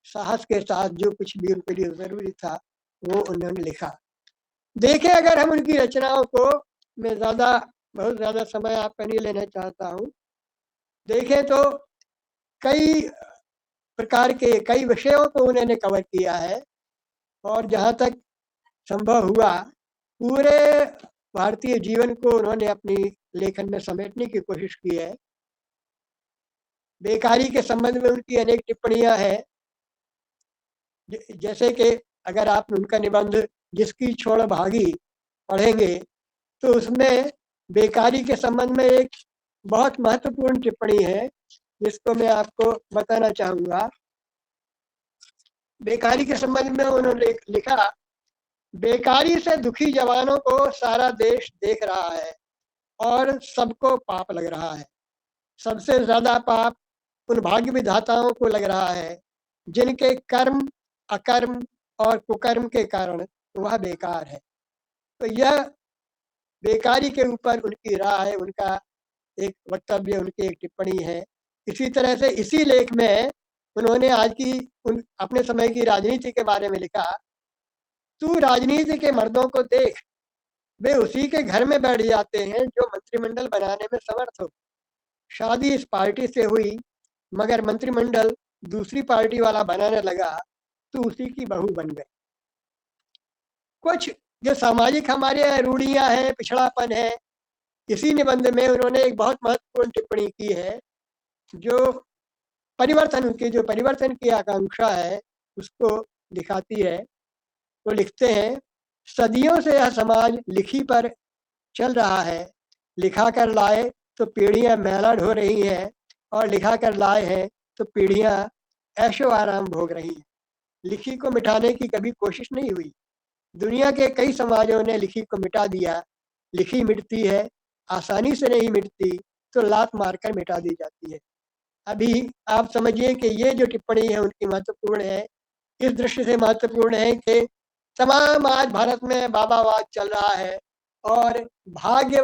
साहस के साथ जो कुछ भी उनके लिए जरूरी था वो उन्होंने लिखा। देखें, अगर हम उनकी रचनाओं को, मैं बहुत ज़्यादा समय आपका नहीं लेना चाहता हूँ, देखें तो कई प्रकार के कई विषयों को उन्होंने कवर किया है, और जहाँ तक संभव हुआ पूरे भारतीय जीवन को उन्होंने अपनी लेखन में समेटने की कोशिश की है। बेकारी के संबंध में उनकी अनेक टिप्पणियां हैं, जैसे कि अगर आप उनका निबंध जिसकी छोड़ भागी पढ़ेंगे तो उसमें बेकारी के संबंध में एक बहुत महत्वपूर्ण टिप्पणी है जिसको मैं आपको बताना चाहूँगा। बेकारी के संबंध में उन्होंने लिखा, बेकारी से दुखी जवानों को सारा देश देख रहा है और सबको पाप लग रहा है। सबसे ज्यादा पाप उन भाग्य विधाताओं को लग रहा है जिनके कर्म, अकर्म और कुकर्म के कारण वह बेकार है। तो यह बेकारी के ऊपर उनकी राय, उनका एक वक्तव्य, उनकी एक टिप्पणी है। इसी तरह से इसी लेख में उन्होंने आज की अपने समय की राजनीति के बारे में लिखा, तू राजनीति के मर्दों को देख, वे उसी के घर में बैठ जाते हैं जो मंत्रिमंडल बनाने में समर्थ हो। शादी इस पार्टी से हुई मगर मंत्रिमंडल दूसरी पार्टी वाला बनाने लगा तो उसी की बहू बन गई। कुछ जो सामाजिक हमारे रूढ़ियां हैं, पिछड़ापन है, इसी निबंध में उन्होंने एक बहुत महत्वपूर्ण टिप्पणी की है जो परिवर्तन की आकांक्षा है उसको दिखाती है। वो लिखते हैं, सदियों से यह समाज लिखी पर चल रहा है, लिखा कर लाए तो पीढ़ियां मैला ढो रही हैं और लिखा कर लाए हैं तो पीढ़ियां ऐशो आराम भोग रही हैं। लिखी को मिटाने की कभी कोशिश नहीं हुई। दुनिया के कई समाजों ने लिखी को मिटा दिया। लिखी मिटती है, आसानी से नहीं मिटती तो लात मारकर मिटा दी जाती है। अभी आप समझिए कि ये जो टिप्पणी है उनकी महत्वपूर्ण है, इस दृष्टि से महत्वपूर्ण है कि तमाम आज भारत में बाबावाद चल रहा है और भाग्य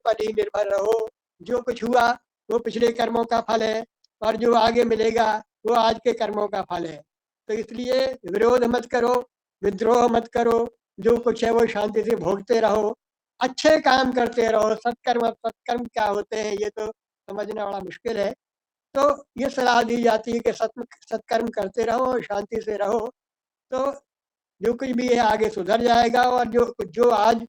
पर ही निर्भर रहो। जो कुछ हुआ वो पिछले कर्मों का फल है और जो आगे मिलेगा वो आज के कर्मों का फल है। तो इसलिए विरोध मत करो, विद्रोह मत करो, जो कुछ है वो शांति से भोगते रहो, अच्छे काम करते रहो। सत्कर्म क्या होते हैं ये तो समझना बड़ा मुश्किल है। तो ये सलाह दी जाती है कि सत्कर्म करते रहो और शांति से रहो, तो जो कुछ भी है आगे सुधर जाएगा, और जो आज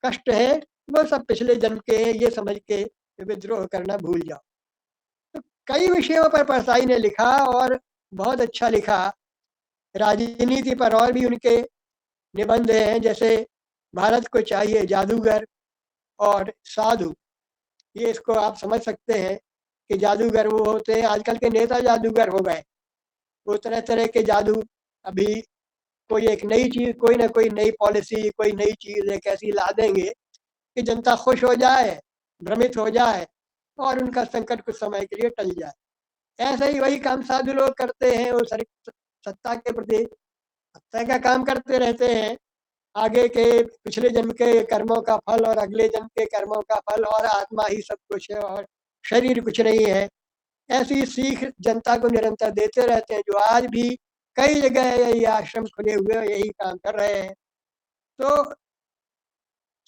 कष्ट है वो सब पिछले जन्म के हैं, ये समझ के विद्रोह करना भूल जाओ। तो कई विषयों पर परसाई ने लिखा और बहुत अच्छा लिखा। राजनीति पर और भी उनके निबंध हैं, जैसे भारत को चाहिए जादूगर और साधु। ये इसको आप समझ सकते हैं कि जादूगर वो होते हैं, आजकल के नेता जादूगर हो गए, वो तरह तरह के जादू अभी कोई एक नई चीज, कोई ना कोई नई पॉलिसी, कोई नई चीज एक ऐसी ला देंगे कि जनता खुश हो जाए, भ्रमित हो जाए और उनका संकट कुछ समय के लिए टल जाए। ऐसे ही वही काम साधु लोग करते हैं, वो सत्ता के प्रति हत्या का काम करते रहते हैं। आगे के पिछले जन्म के कर्मों का फल और अगले जन्म के कर्मों का फल, और आत्मा ही सब कुछ है और शरीर कुछ नहीं है, ऐसी सीख जनता को निरंतर देते रहते हैं, जो आज भी कई जगह यही आश्रम खुले हुए और यही काम कर रहे हैं। तो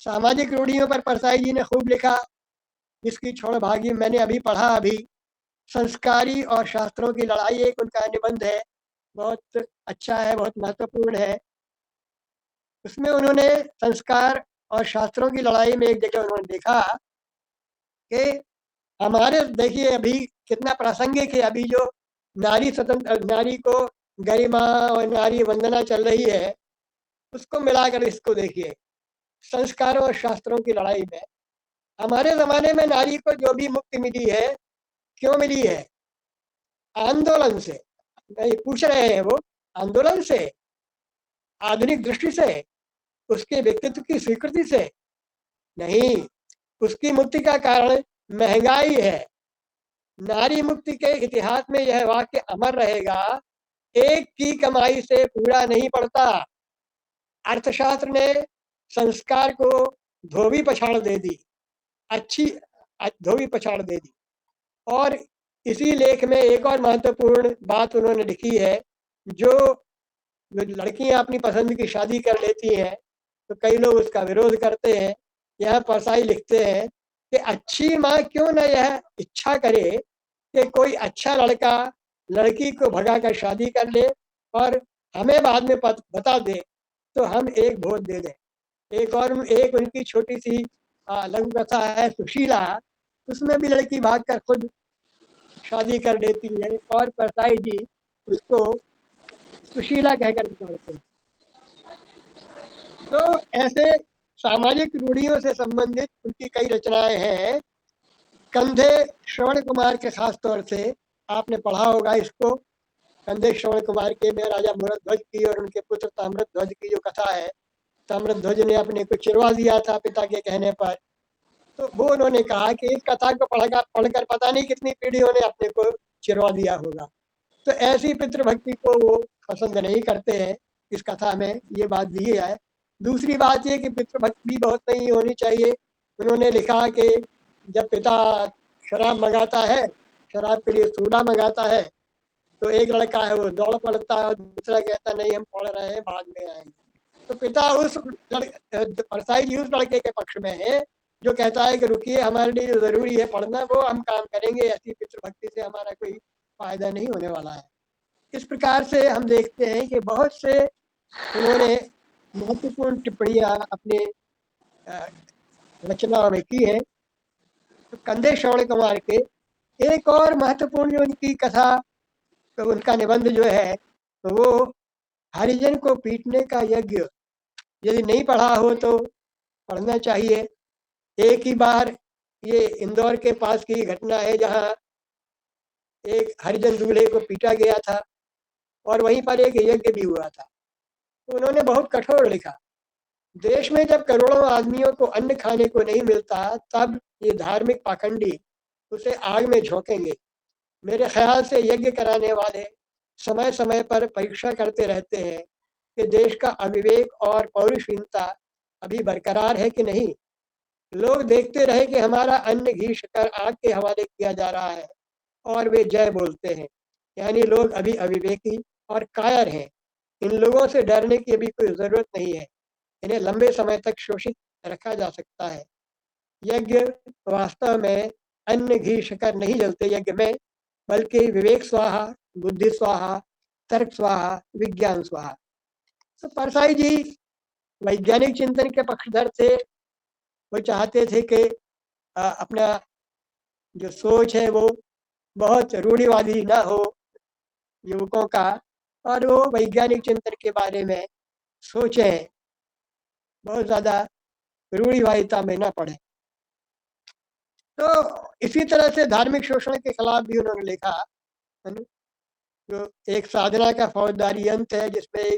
सामाजिक रूढ़ियों पर परसाई जी ने खूब लिखा, जिसकी छोड़ भागी मैंने अभी पढ़ा। अभी संस्कारी और शास्त्रों की लड़ाई एक उनका निबंध है, बहुत अच्छा है, बहुत महत्वपूर्ण है। उसमें उन्होंने संस्कार और शास्त्रों की लड़ाई में एक जगह उन्होंने देखा कि हमारे, देखिए अभी कितना प्रासंगिक है, अभी जो नारी स्वतंत्र, नारी को गरिमा और नारी वंदना चल रही है, उसको मिलाकर इसको देखिए। संस्कारों और शास्त्रों की लड़ाई में हमारे जमाने में नारी को जो भी मुक्ति मिली है, क्यों मिली है? आंदोलन से। नहीं पूछ रहे हैं वो, आंदोलन से, आधुनिक दृष्टि से, उसके व्यक्तित्व की स्वीकृति से नहीं। उसकी मुक्ति का कारण महंगाई है। नारी मुक्ति के इतिहास में यह वाक्य अमर रहेगा, एक की कमाई से पूरा नहीं पड़ता। अर्थशास्त्र ने संस्कार को धोबी पछाड़ दे दी, अच्छी धोबी पछाड़ दे दी। और इसी लेख में एक और महत्वपूर्ण बात उन्होंने लिखी है, जो लड़कियां अपनी पसंद की शादी कर लेती हैं तो कई लोग उसका विरोध करते हैं। यह परसाई लिखते हैं कि अच्छी माँ क्यों न यह इच्छा करे कि कोई अच्छा लड़का लड़की को भगाकर शादी कर ले और हमें बाद में बता दे तो हम एक भोज दे दें। एक उनकी छोटी सी लघु कथा है सुशीला, उसमें भी लड़की भागकर खुद शादी कर लेती है और परसाई जी उसको सुशीला कहकर पुकारते हैं। तो ऐसे सामाजिक रूढ़ियों से संबंधित उनकी कई रचनाएं हैं। कंधे श्रवण कुमार के खास तौर से आपने पढ़ा होगा इसको। कंधे श्रवण कुमार के में राजा मूर्तध्वज की और उनके पुत्र ताम्रध्वज की जो कथा है, ताम्रध्वज ने अपने को चिरवा दिया था पिता के कहने पर, तो वो उन्होंने कहा कि इस कथा को पढ़कर पता नहीं कितनी पीढ़ियों ने अपने को चिरवा दिया होगा। तो ऐसी पितृभक्ति को वो पसंद नहीं करते हैं। इस कथा में ये बात दी है। दूसरी बात ये कि पितृभक्ति भी बहुत नहीं होनी चाहिए। उन्होंने लिखा कि जब पिता शराब मंगाता है, शराब के लिए सूडा मंगाता है, तो एक लड़का है वो दौड़ पड़ता है और दूसरा कहता नहीं हम पढ़ रहे हैं, बाद में आएंगे। तो पिता उस परसाई जी उस लड़के के पक्ष में है जो कहता है कि रुकिए, हमारे लिए जो जरूरी है पढ़ना वो हम काम करेंगे, ऐसी पितृभक्ति से हमारा कोई फायदा नहीं होने वाला है। इस प्रकार से हम देखते हैं कि बहुत से उन्होंने महत्वपूर्ण टिप्पणियां अपने रचनाओं में की है। तो कंधे श्रवण कुमार के एक और महत्वपूर्ण जो उनकी कथा, तो उनका निबंध जो है, तो वो हरिजन को पीटने का यज्ञ, यदि नहीं पढ़ा हो तो पढ़ना चाहिए। एक ही बार ये इंदौर के पास की घटना है जहाँ एक हरिजन दूल्हे को पीटा गया था और वहीं पर एक यज्ञ भी हुआ था। तो उन्होंने बहुत कठोर लिखा, देश में जब करोड़ों आदमियों को अन्न खाने को नहीं मिलता तब ये धार्मिक पाखंडी उसे आग में झोंकेंगे। मेरे ख्याल से यज्ञ कराने वाले समय समय पर परीक्षा करते रहते हैं कि देश का अविवेक और पौरुषहीनता अभी बरकरार है कि नहीं। लोग देखते रहे कि हमारा अन्न घी शक्कर आग के हवाले किया जा रहा है और वे जय बोलते हैं। यानी लोग अभी अविवेकी और कायर हैं। इन लोगों से डरने की अभी कोई जरूरत नहीं है। इन्हें लंबे समय तक शोषित रखा जा सकता है। यज्ञ वास्तव में अन्न घी शक्कर नहीं जलते यज्ञ में, बल्कि विवेक स्वाहा, बुद्धि स्वाहा, तर्क स्वाहा, विज्ञान स्वाहा। तो परसाई जी वैज्ञानिक चिंतन के पक्षधर थे। वो चाहते थे कि अपना जो सोच है वो बहुत रूढ़िवादी ना हो युवकों का, और वो वैज्ञानिक चिंतन के बारे में सोचें, बहुत ज्यादा रूढ़िवादिता में ना पड़े। तो इसी तरह से धार्मिक शोषण के खिलाफ भी उन्होंने लिखा। जो एक साधना का फौजदारी अंत है जिसमें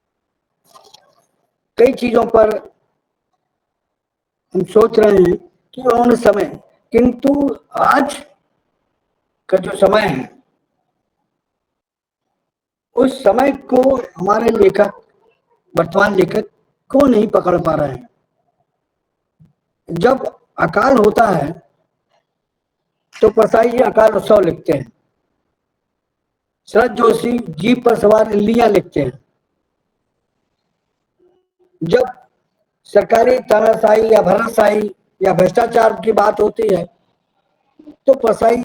कई चीजों पर हम सोच रहे हैं कि उन समय, किंतु आज का जो समय है उस समय को हमारे लेखक, वर्तमान लेखक को नहीं पकड़ पा रहे हैं। जब अकाल होता है तो परसाई जी अकाल उत्सव लिखते हैं, शरद जोशी जीप पर सवार इल्लियां लिखते हैं। जब सरकारी तानाशाही या भरतशाही या भ्रष्टाचार की बात होती है तो परसाई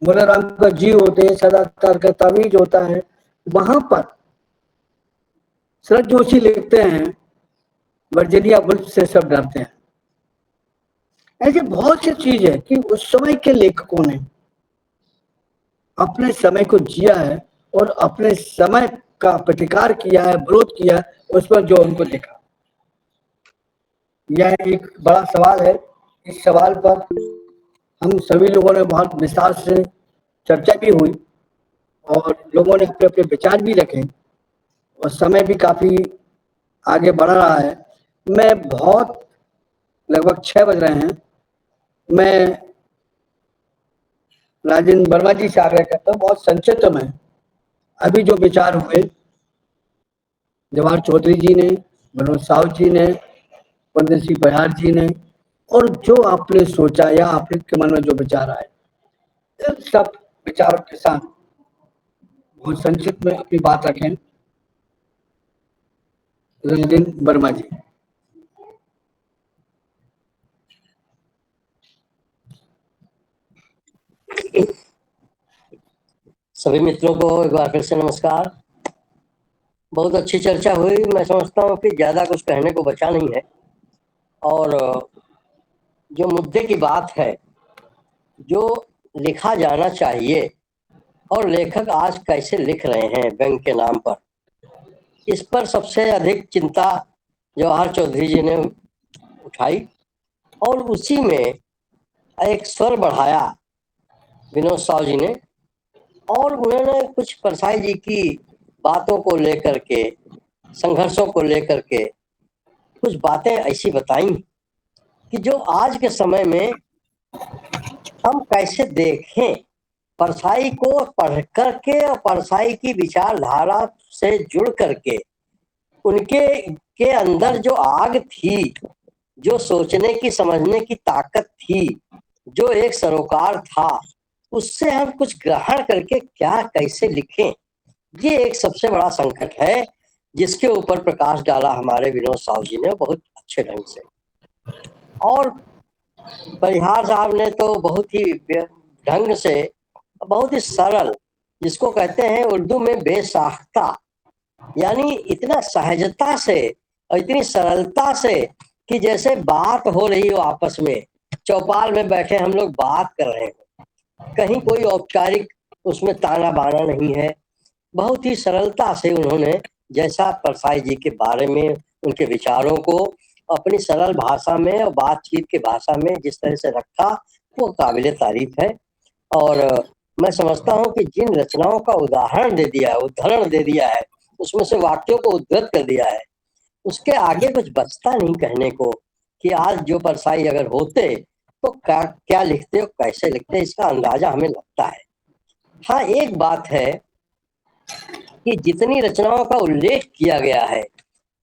मुलाराम का जी होते हैं, सदाचार का तावीज होता है, वहां पर शरद जोशी लिखते हैं वर्जीनिया वुल्फ से सब डरते हैं। ऐसे बहुत सी चीज है कि उस समय के लेखकों ने अपने समय को जिया है और अपने समय का प्रतिकार किया है, विरोध किया है, उस पर जो उनको दिखा। यह एक बड़ा सवाल है। इस सवाल पर हम सभी लोगों ने बहुत विस्तार से चर्चा भी हुई और लोगों ने अपने अपने विचार भी रखे और समय भी काफी आगे बढ़ रहा है। मैं बहुत लगभग 6 बज रहे हैं। मैं राजेंद्र वर्मा जी से आग्रह करता हूँ, बहुत संक्षिप्त में अभी जो विचार हुए जवाहर चौधरी जी ने, मनोज साहु जी ने, पंडित सिंह बयार जी ने, और जो आपने सोचा या आपके मन में जो विचार आए, इन सब विचारों के साथ बहुत संक्षिप्त में अपनी बात रखें। राजेंद्र वर्मा जी। सभी मित्रों को एक बार फिर से नमस्कार। बहुत अच्छी चर्चा हुई। मैं समझता हूँ कि ज़्यादा कुछ कहने को बचा नहीं है और जो मुद्दे की बात है, जो लिखा जाना चाहिए और लेखक आज कैसे लिख रहे हैं व्यंग के नाम पर, इस पर सबसे अधिक चिंता जवाहर चौधरी जी ने उठाई और उसी में एक स्वर बढ़ाया विनोद साहु जी ने, और उन्होंने कुछ परसाई जी की बातों को लेकर के, संघर्षों को लेकर के कुछ बातें ऐसी बताई कि जो आज के समय में हम कैसे देखें, परसाई को पढ़ करके और परसाई की विचारधारा से जुड़ करके उनके अंदर जो आग थी, जो सोचने की समझने की ताकत थी, जो एक सरोकार था, उससे हम कुछ ग्रहण करके क्या कैसे लिखें, ये एक सबसे बड़ा संकट है जिसके ऊपर प्रकाश डाला हमारे विनोद साहु जी ने बहुत अच्छे ढंग से। और परिहार साहब ने तो बहुत ही ढंग से, बहुत ही सरल, जिसको कहते हैं उर्दू में बेसाख्ता, यानी इतना सहजता से और इतनी सरलता से कि जैसे बात हो रही हो आपस में, चौपाल में बैठे हम लोग बात कर रहे हैं, कहीं कोई औपचारिक उसमें ताना बाना नहीं है। बहुत ही सरलता से उन्होंने जैसा परसाई जी के बारे में उनके विचारों को अपनी सरल भाषा में और बातचीत के भाषा में जिस तरह से रखा, वो काबिले तारीफ है। और मैं समझता हूँ कि जिन रचनाओं का उदाहरण दे दिया है, उदाहरण दे दिया है, उसमें से वाक्यों को उद्धृत कर दिया है, उसके आगे कुछ बचता नहीं कहने को कि आज जो परसाई अगर होते तो क्या लिखते और कैसे लिखते, इसका अंदाजा हमें लगता है। हाँ, एक बात है कि जितनी रचनाओं का उल्लेख किया गया है,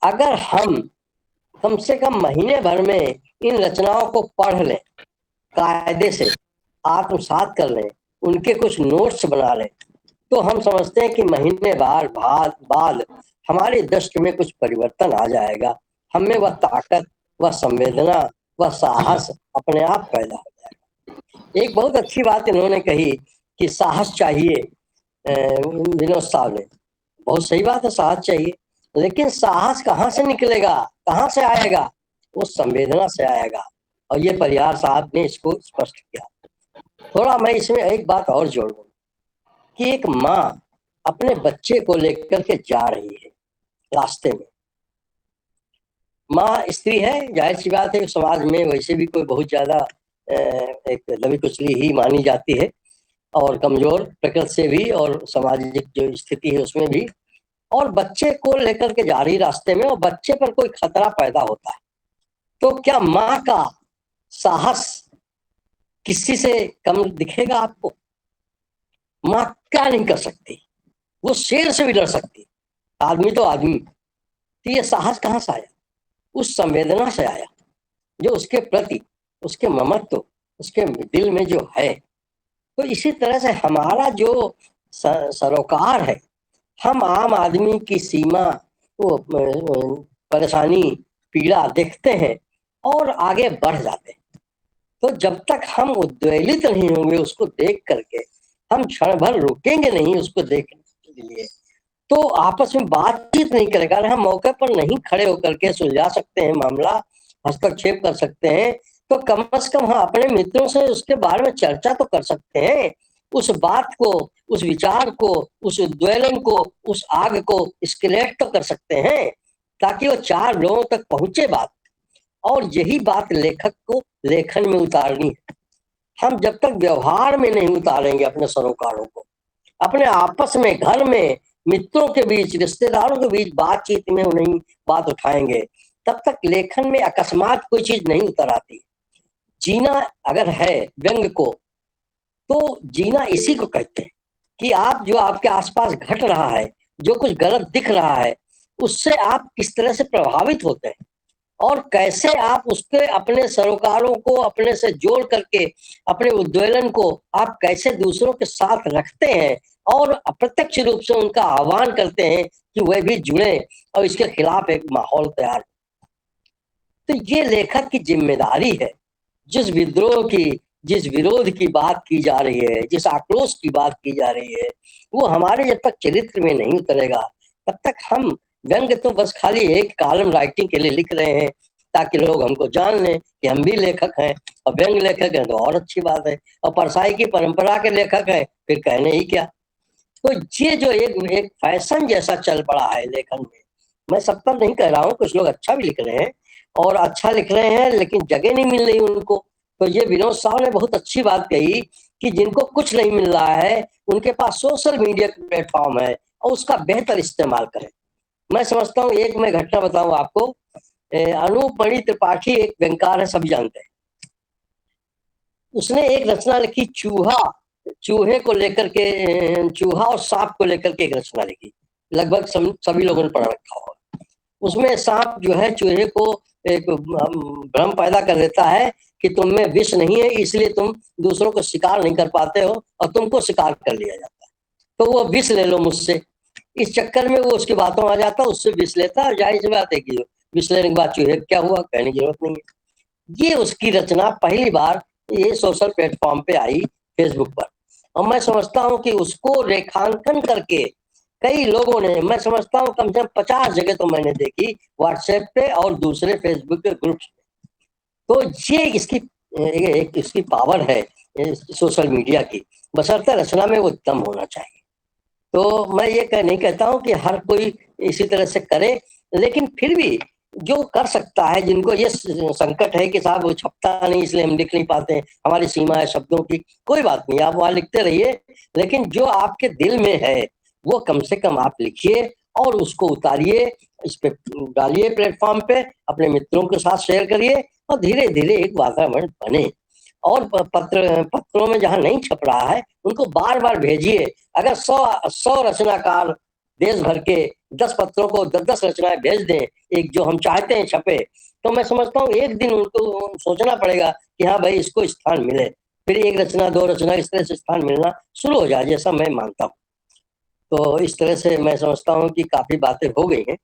अगर हम कम से कम महीने भर में इन रचनाओं को पढ़ लें, कायदे से आत्मसात कर लें, उनके कुछ नोट्स बना लें, तो हम समझते हैं कि महीने बाद हमारे दृष्टि में कुछ परिवर्तन आ जाएगा। हमें वह ताकत, वह संवेदना, वह साहस अपने आप पैदा हो जाएगा। एक बहुत अच्छी बात इन्होंने कही कि साहस चाहिए, विनोद साहब ने, बहुत सही बात है, साहस चाहिए, लेकिन साहस कहाँ से निकलेगा, कहाँ से आएगा? वो संवेदना से आएगा, और ये परिहार साहब ने इसको स्पष्ट किया। थोड़ा मैं इसमें एक बात और जोड़ दूं कि एक माँ अपने बच्चे को लेकर के जा रही है रास्ते में। माँ स्त्री है, जाहिर सी बात है, समाज में वैसे भी कोई बहुत ज्यादा एक दबी कुचली ही मानी जाती है और कमजोर प्रकृति से भी और सामाजिक जो स्थिति है उसमें भी। और बच्चे को लेकर के जा रही रास्ते में और बच्चे पर कोई खतरा पैदा होता है, तो क्या माँ का साहस किसी से कम दिखेगा आपको? माँ क्या नहीं कर सकती, वो शेर से भी लड़ सकती, आदमी तो आदमी। तो ये साहस कहाँ से आया? उस संवेदना से आया जो उसके प्रति, उसके ममत्व, उसके दिल में जो है। तो इसी तरह से हमारा जो सरोकार है, हम आम आदमी की सीमा, वो परेशानी, पीड़ा देखते हैं और आगे बढ़ जाते हैं। तो जब तक हम उद्वेलित नहीं होंगे उसको देख करके, हम क्षण भर रुकेंगे नहीं उसको देखने के लिए, तो आपस में बातचीत नहीं करेगा। हम मौके पर नहीं खड़े होकर के सुलझा सकते हैं मामला, हस्तक्षेप कर सकते हैं, तो कम से कम हम अपने मित्रों से उसके बारे में चर्चा तो कर सकते हैं। उस बात को, उस विचार को, उस उद्वेलन को, उस आग को स्केलेट तो कर सकते हैं ताकि वो 4 लोगों तक पहुंचे बात। और यही बात लेखक को लेखन में उतारनी है। हम जब तक व्यवहार में नहीं उतारेंगे अपने सरोकारों को, अपने आपस में, घर में, मित्रों के बीच, रिश्तेदारों के बीच बातचीत में नहीं बात उठाएंगे, तब तक लेखन में अकस्मात कोई चीज नहीं उतर आती। जीना अगर है व्यंग को, तो जीना इसी को कहते हैं कि आप जो आपके आसपास घट रहा है, जो कुछ गलत दिख रहा है, उससे आप किस तरह से प्रभावित होते हैं और कैसे आप उसके अपने सरोकारों को अपने से जोड़ करके, अपने उद्वेलन को आप कैसे दूसरों के साथ रखते हैं और अप्रत्यक्ष रूप से उनका आह्वान करते हैं कि वह भी जुड़े और इसके खिलाफ एक माहौल तैयार। तो ये लेखक की जिम्मेदारी है। जिस विद्रोह की, जिस विरोध की बात की जा रही है, जिस आक्रोश की बात की जा रही है, वो हमारे जब तक चरित्र में नहीं उतरेगा तब तक हम व्यंग तो बस खाली एक कॉलम राइटिंग के लिए लिख रहे हैं ताकि लोग हमको जान लें कि हम भी लेखक हैं, और व्यंग लेखक हैं तो और अच्छी बात है, और परसाई की परंपरा के लेखक हैं फिर कहने ही क्या। तो ये जो एक फैशन जैसा चल पड़ा है लेखन में, मैं सब पर नहीं कह रहा हूँ, कुछ लोग अच्छा भी लिख रहे हैं और अच्छा लिख रहे हैं लेकिन जगह नहीं मिल रही उनको। तो ये विनोद साहब ने बहुत अच्छी बात कही कि जिनको कुछ नहीं मिल रहा है उनके पास सोशल मीडिया प्लेटफॉर्म है और उसका बेहतर इस्तेमाल करें। मैं समझता हूँ, एक मैं घटना बताऊं आपको। अनूपमणि त्रिपाठी एक व्यंगकार है, सभी जानते हैं। उसने एक रचना लिखी, चूहे को लेकर के, चूहा और सांप को लेकर के एक रचना लिखी, लगभग सभी लोगों ने पढ़ रखा होगा। उसमें सांप जो है चूहे को एक भ्रम पैदा कर देता है कि तुम में विष नहीं है, इसलिए तुम दूसरों को शिकार नहीं कर पाते हो और तुमको शिकार कर लिया जाता है, तो वो विष ले लो मुझसे। इस चक्कर में वो उसकी बातों आ जाता, उससे विष लेता, और जाहिर सी बात है कि विष लेने के बाद चूहे क्या हुआ कहने की जरूरत नहीं है। ये उसकी रचना पहली बार ये सोशल प्लेटफॉर्म पे आई, फेसबुक पर, और मैं समझता हूँ कि उसको रेखांकन करके कई लोगों ने, मैं समझता हूँ कम से कम 50 जगह तो मैंने देखी, व्हाट्सएप पे और दूसरे फेसबुक के ग्रुप्स में। तो ये इसकी पावर है सोशल मीडिया की, बशर्ते रचना में वो दम होना चाहिए। तो मैं ये नहीं कहता हूँ कि हर कोई इसी तरह से करे, लेकिन फिर भी जो कर सकता है, जिनको ये संकट है कि साहब वो छपता नहीं इसलिए हम लिख नहीं पाते हैं, हमारी सीमा है शब्दों की, कोई बात नहीं, आप वहाँ लिखते रहिए, लेकिन जो आपके दिल में है वो कम से कम आप लिखिए और उसको उतारिए, इस पे डालिए प्लेटफॉर्म पे, अपने मित्रों के साथ शेयर करिए और धीरे धीरे एक वातावरण बने। और पत्रों में जहाँ नहीं छप रहा है उनको बार बार भेजिए। अगर 100 रचनाकार देश भर के 10 पत्रों को 10 रचनाएं भेज दें, एक जो हम चाहते हैं छपे, तो मैं समझता हूँ एक दिन उनको सोचना पड़ेगा कि हाँ भाई इसको स्थान मिले, फिर 1 रचना 2 रचना इस तरह से स्थान मिलना शुरू हो जाए, जैसा मैं मानता हूँ। तो इस तरह से मैं समझता हूँ कि काफी बातें हो गई हैं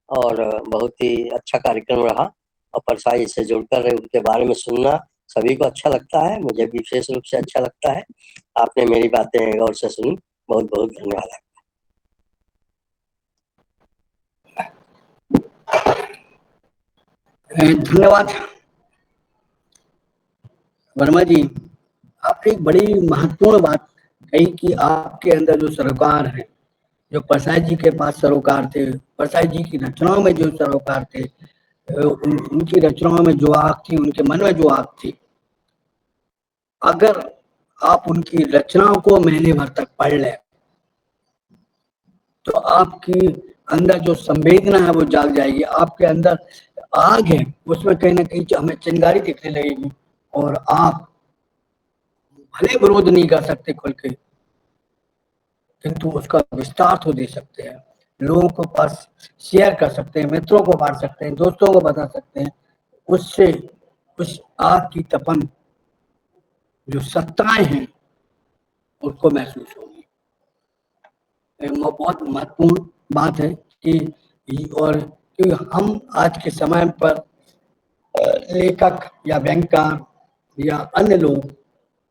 और बहुत ही अच्छा कार्यक्रम रहा, और परसाई से जुड़कर उनके बारे में सुनना सभी को अच्छा लगता है, मुझे विशेष रूप से अच्छा लगता है। आपने मेरी बातें गौर से सुनी, बहुत बहुत धन्यवाद। धन्यवाद वर्मा जी, आपने एक बड़ी महत्वपूर्ण बात कही कि आपके अंदर जो सरोकार है, जो परसाई जी के पास सरोकार थे, परसाई जी की रचनाओं में जो सरोकार थे, उनकी रचनाओं में जो आग थी, उनके मन में जो आग थी, अगर आप उनकी रचनाओं को महीने भर तक पढ़ लें तो आपकी अंदर जो संवेदना है वो जाग जाएगी। आपके अंदर आग है, उसमें कहीं ना कहीं हमें चिंगारी दिखने लगेगी और आप भले विरोध नहीं कर सकते खुल के, किंतु उसका विस्तार तो दे सकते हैं, लोगों को पास शेयर कर सकते हैं, मित्रों को बांट सकते हैं, दोस्तों को बता सकते हैं। उससे उस आग की तपन जो सत्ताएं हैं उसको महसूस होगी। बहुत महत्वपूर्ण बात है कि और क्योंकि हम आज के समय पर लेखक या बैंकर या अन्य लोग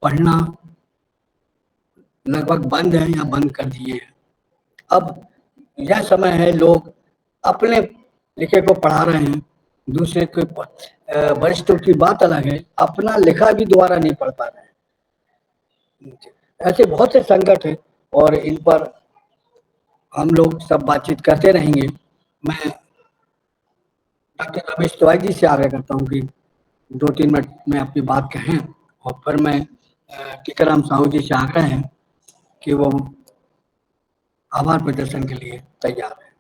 पढ़ना लगभग बंद है या बंद कर दिए हैं। अब यह समय है लोग अपने लिखे को पढ़ा रहे हैं, दूसरे के वरिष्ठों की बात अलग है, अपना लिखा भी दोबारा नहीं पढ़ पा रहे हैं। ऐसे बहुत से संकट है और इन पर हम लोग सब बातचीत करते रहेंगे। मैं डॉक्टर रमेश तिवारी जी से आग्रह करता हूँ कि 2-3 मिनट में अपनी बात कहें और फिर मैं टीकाराम साहू जी से आग्रह है कि वो आभार प्रदर्शन के लिए तैयार है।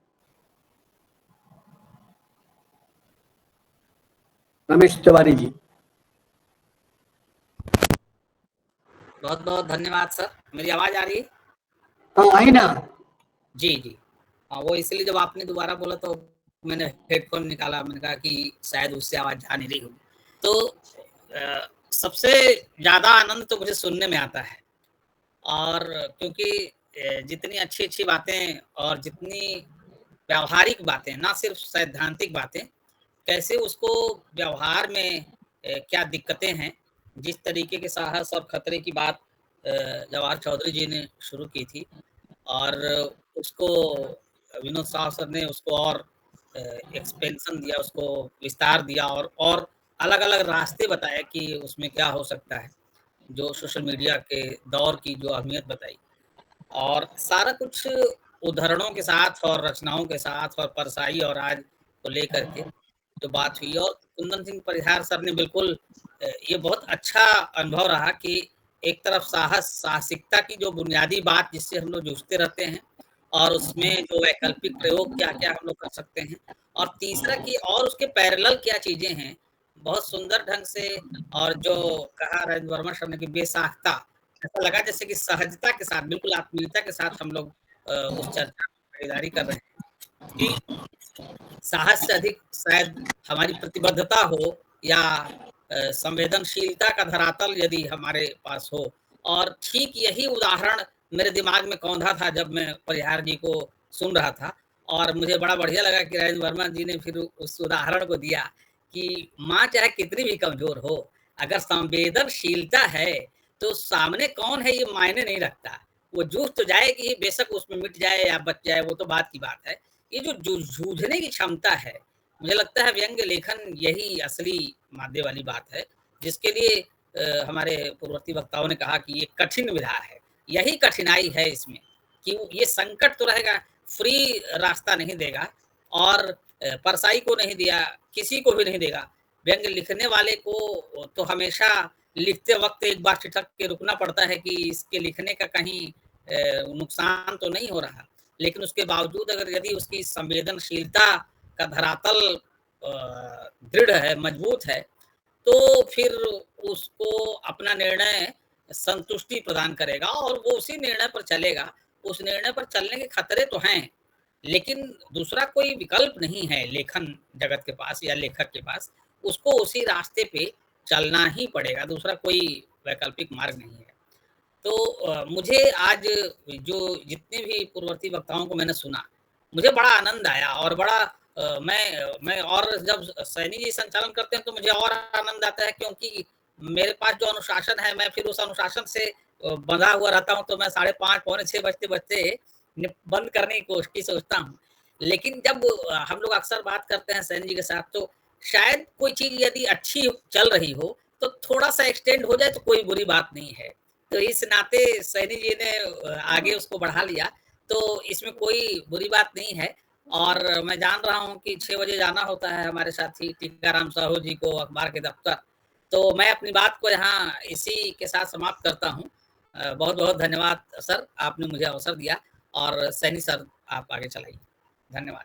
रमेश तिवारी जी। बहुत बहुत धन्यवाद सर। मेरी आवाज आ रही है? हाँ आई ना। जी जी हाँ, वो इसलिए जब आपने दोबारा बोला तो मैंने हेडफोन निकाला, मैंने कहा कि शायद उससे आवाज जा नहीं रही होगी। तो सबसे ज्यादा आनंद तो मुझे सुनने में आता है, और क्योंकि जितनी अच्छी अच्छी बातें और जितनी व्यावहारिक बातें, ना सिर्फ सैद्धांतिक बातें, कैसे उसको व्यवहार में क्या दिक्कतें हैं, जिस तरीके के साहस और खतरे की बात जवाहर चौधरी जी ने शुरू की थी और उसको विनोद साहब सर ने उसको और एक्सपेंशन दिया, उसको विस्तार दिया और अलग अलग रास्ते बताए कि उसमें क्या हो सकता है, जो सोशल मीडिया के दौर की जो अहमियत बताई, और सारा कुछ उदाहरणों के साथ और रचनाओं के साथ और परसाई और आज को लेकर के जो बात हुई। और कुंदन सिंह परिहार सर ने बिल्कुल ये बहुत अच्छा अनुभव रहा कि एक तरफ साहसिकता की जो बुनियादी बात जिससे हम लोग जूझते रहते हैं और उसमें जो वैकल्पिक प्रयोग क्या क्या हम लोग कर सकते हैं, और तीसरा कि और उसके पैरेलल क्या चीजें हैं, बहुत सुंदर ढंग से। और जो कहा राजेंद्र वर्मा सर ने कि बेसाख्ता, ऐसा लगा जैसे कि सहजता के साथ, बिल्कुल आत्मीयता के साथ हम लोग उस चर्चा में भागीदारी कर रहे हैं कि साहस से अधिक शायद हमारी प्रतिबद्धता हो या संवेदनशीलता का धरातल यदि हमारे पास हो। और ठीक यही उदाहरण मेरे दिमाग में कौंधा था जब मैं परिहार जी को सुन रहा था, और मुझे बड़ा बढ़िया लगा कि राजेंद्र वर्मा जी ने फिर उस उदाहरण को दिया कि माँ चाहे कितनी भी कमजोर हो, अगर संवेदनशीलता है तो सामने कौन है ये मायने नहीं रखता, वो जूझ तो जाएगी, बेशक उसमें मिट जाए या बच जाए वो तो बात की बात है। ये जो जूझने की क्षमता है, मुझे लगता है व्यंग्य लेखन यही असली मादे वाली बात है, जिसके लिए हमारे पूर्ववर्ती वक्ताओं ने कहा कि ये कठिन विधा है। यही कठिनाई है इसमें कि ये संकट तो रहेगा, फ्री रास्ता नहीं देगा और परसाई को नहीं दिया, किसी को भी नहीं देगा। व्यंग्य लिखने वाले को तो हमेशा लिखते वक्त एक बार ठिठक के रुकना पड़ता है कि इसके लिखने का कहीं नुकसान तो नहीं हो रहा, लेकिन उसके बावजूद अगर यदि उसकी संवेदनशीलता का धरातल दृढ़ है, मजबूत है, तो फिर उसको अपना निर्णय संतुष्टि प्रदान करेगा और वो उसी निर्णय पर चलेगा। उस निर्णय पर चलने के खतरे तो हैं, लेकिन दूसरा कोई विकल्प नहीं है लेखन जगत के पास या लेखक के पास, उसको उसी रास्ते पे चलना ही पड़ेगा, दूसरा कोई वैकल्पिक मार्ग नहीं है। तो मुझे आज जो जितने भी पूर्ववर्ती वक्ताओं को मैंने सुना, मुझे बड़ा आनंद आया और बड़ा मैं और जब सैनी जी संचालन करते हैं तो मुझे और आनंद आता है, क्योंकि मेरे पास जो अनुशासन है, मैं फिर उस अनुशासन से बंधा हुआ रहता हूँ, तो मैं 5:30 पौने 6 बजते बंद करने की कोशिश सोचता हूँ। लेकिन जब हम लोग अक्सर बात करते हैं सैनी जी के साथ, तो शायद कोई चीज यदि अच्छी चल रही हो तो थोड़ा सा एक्सटेंड हो जाए तो कोई बुरी बात नहीं है। तो इस नाते सैनी जी ने आगे उसको बढ़ा लिया, तो इसमें कोई बुरी बात नहीं है। और मैं जान रहा हूँ कि 6 बजे जाना होता है हमारे साथी टीकाराम साहू जी को अखबार के दफ्तर, तो मैं अपनी बात को यहाँ इसी के साथ समाप्त करता हूँ। बहुत बहुत धन्यवाद सर, आपने मुझे अवसर दिया, और सैनी सर आप आगे चलाइए। धन्यवाद।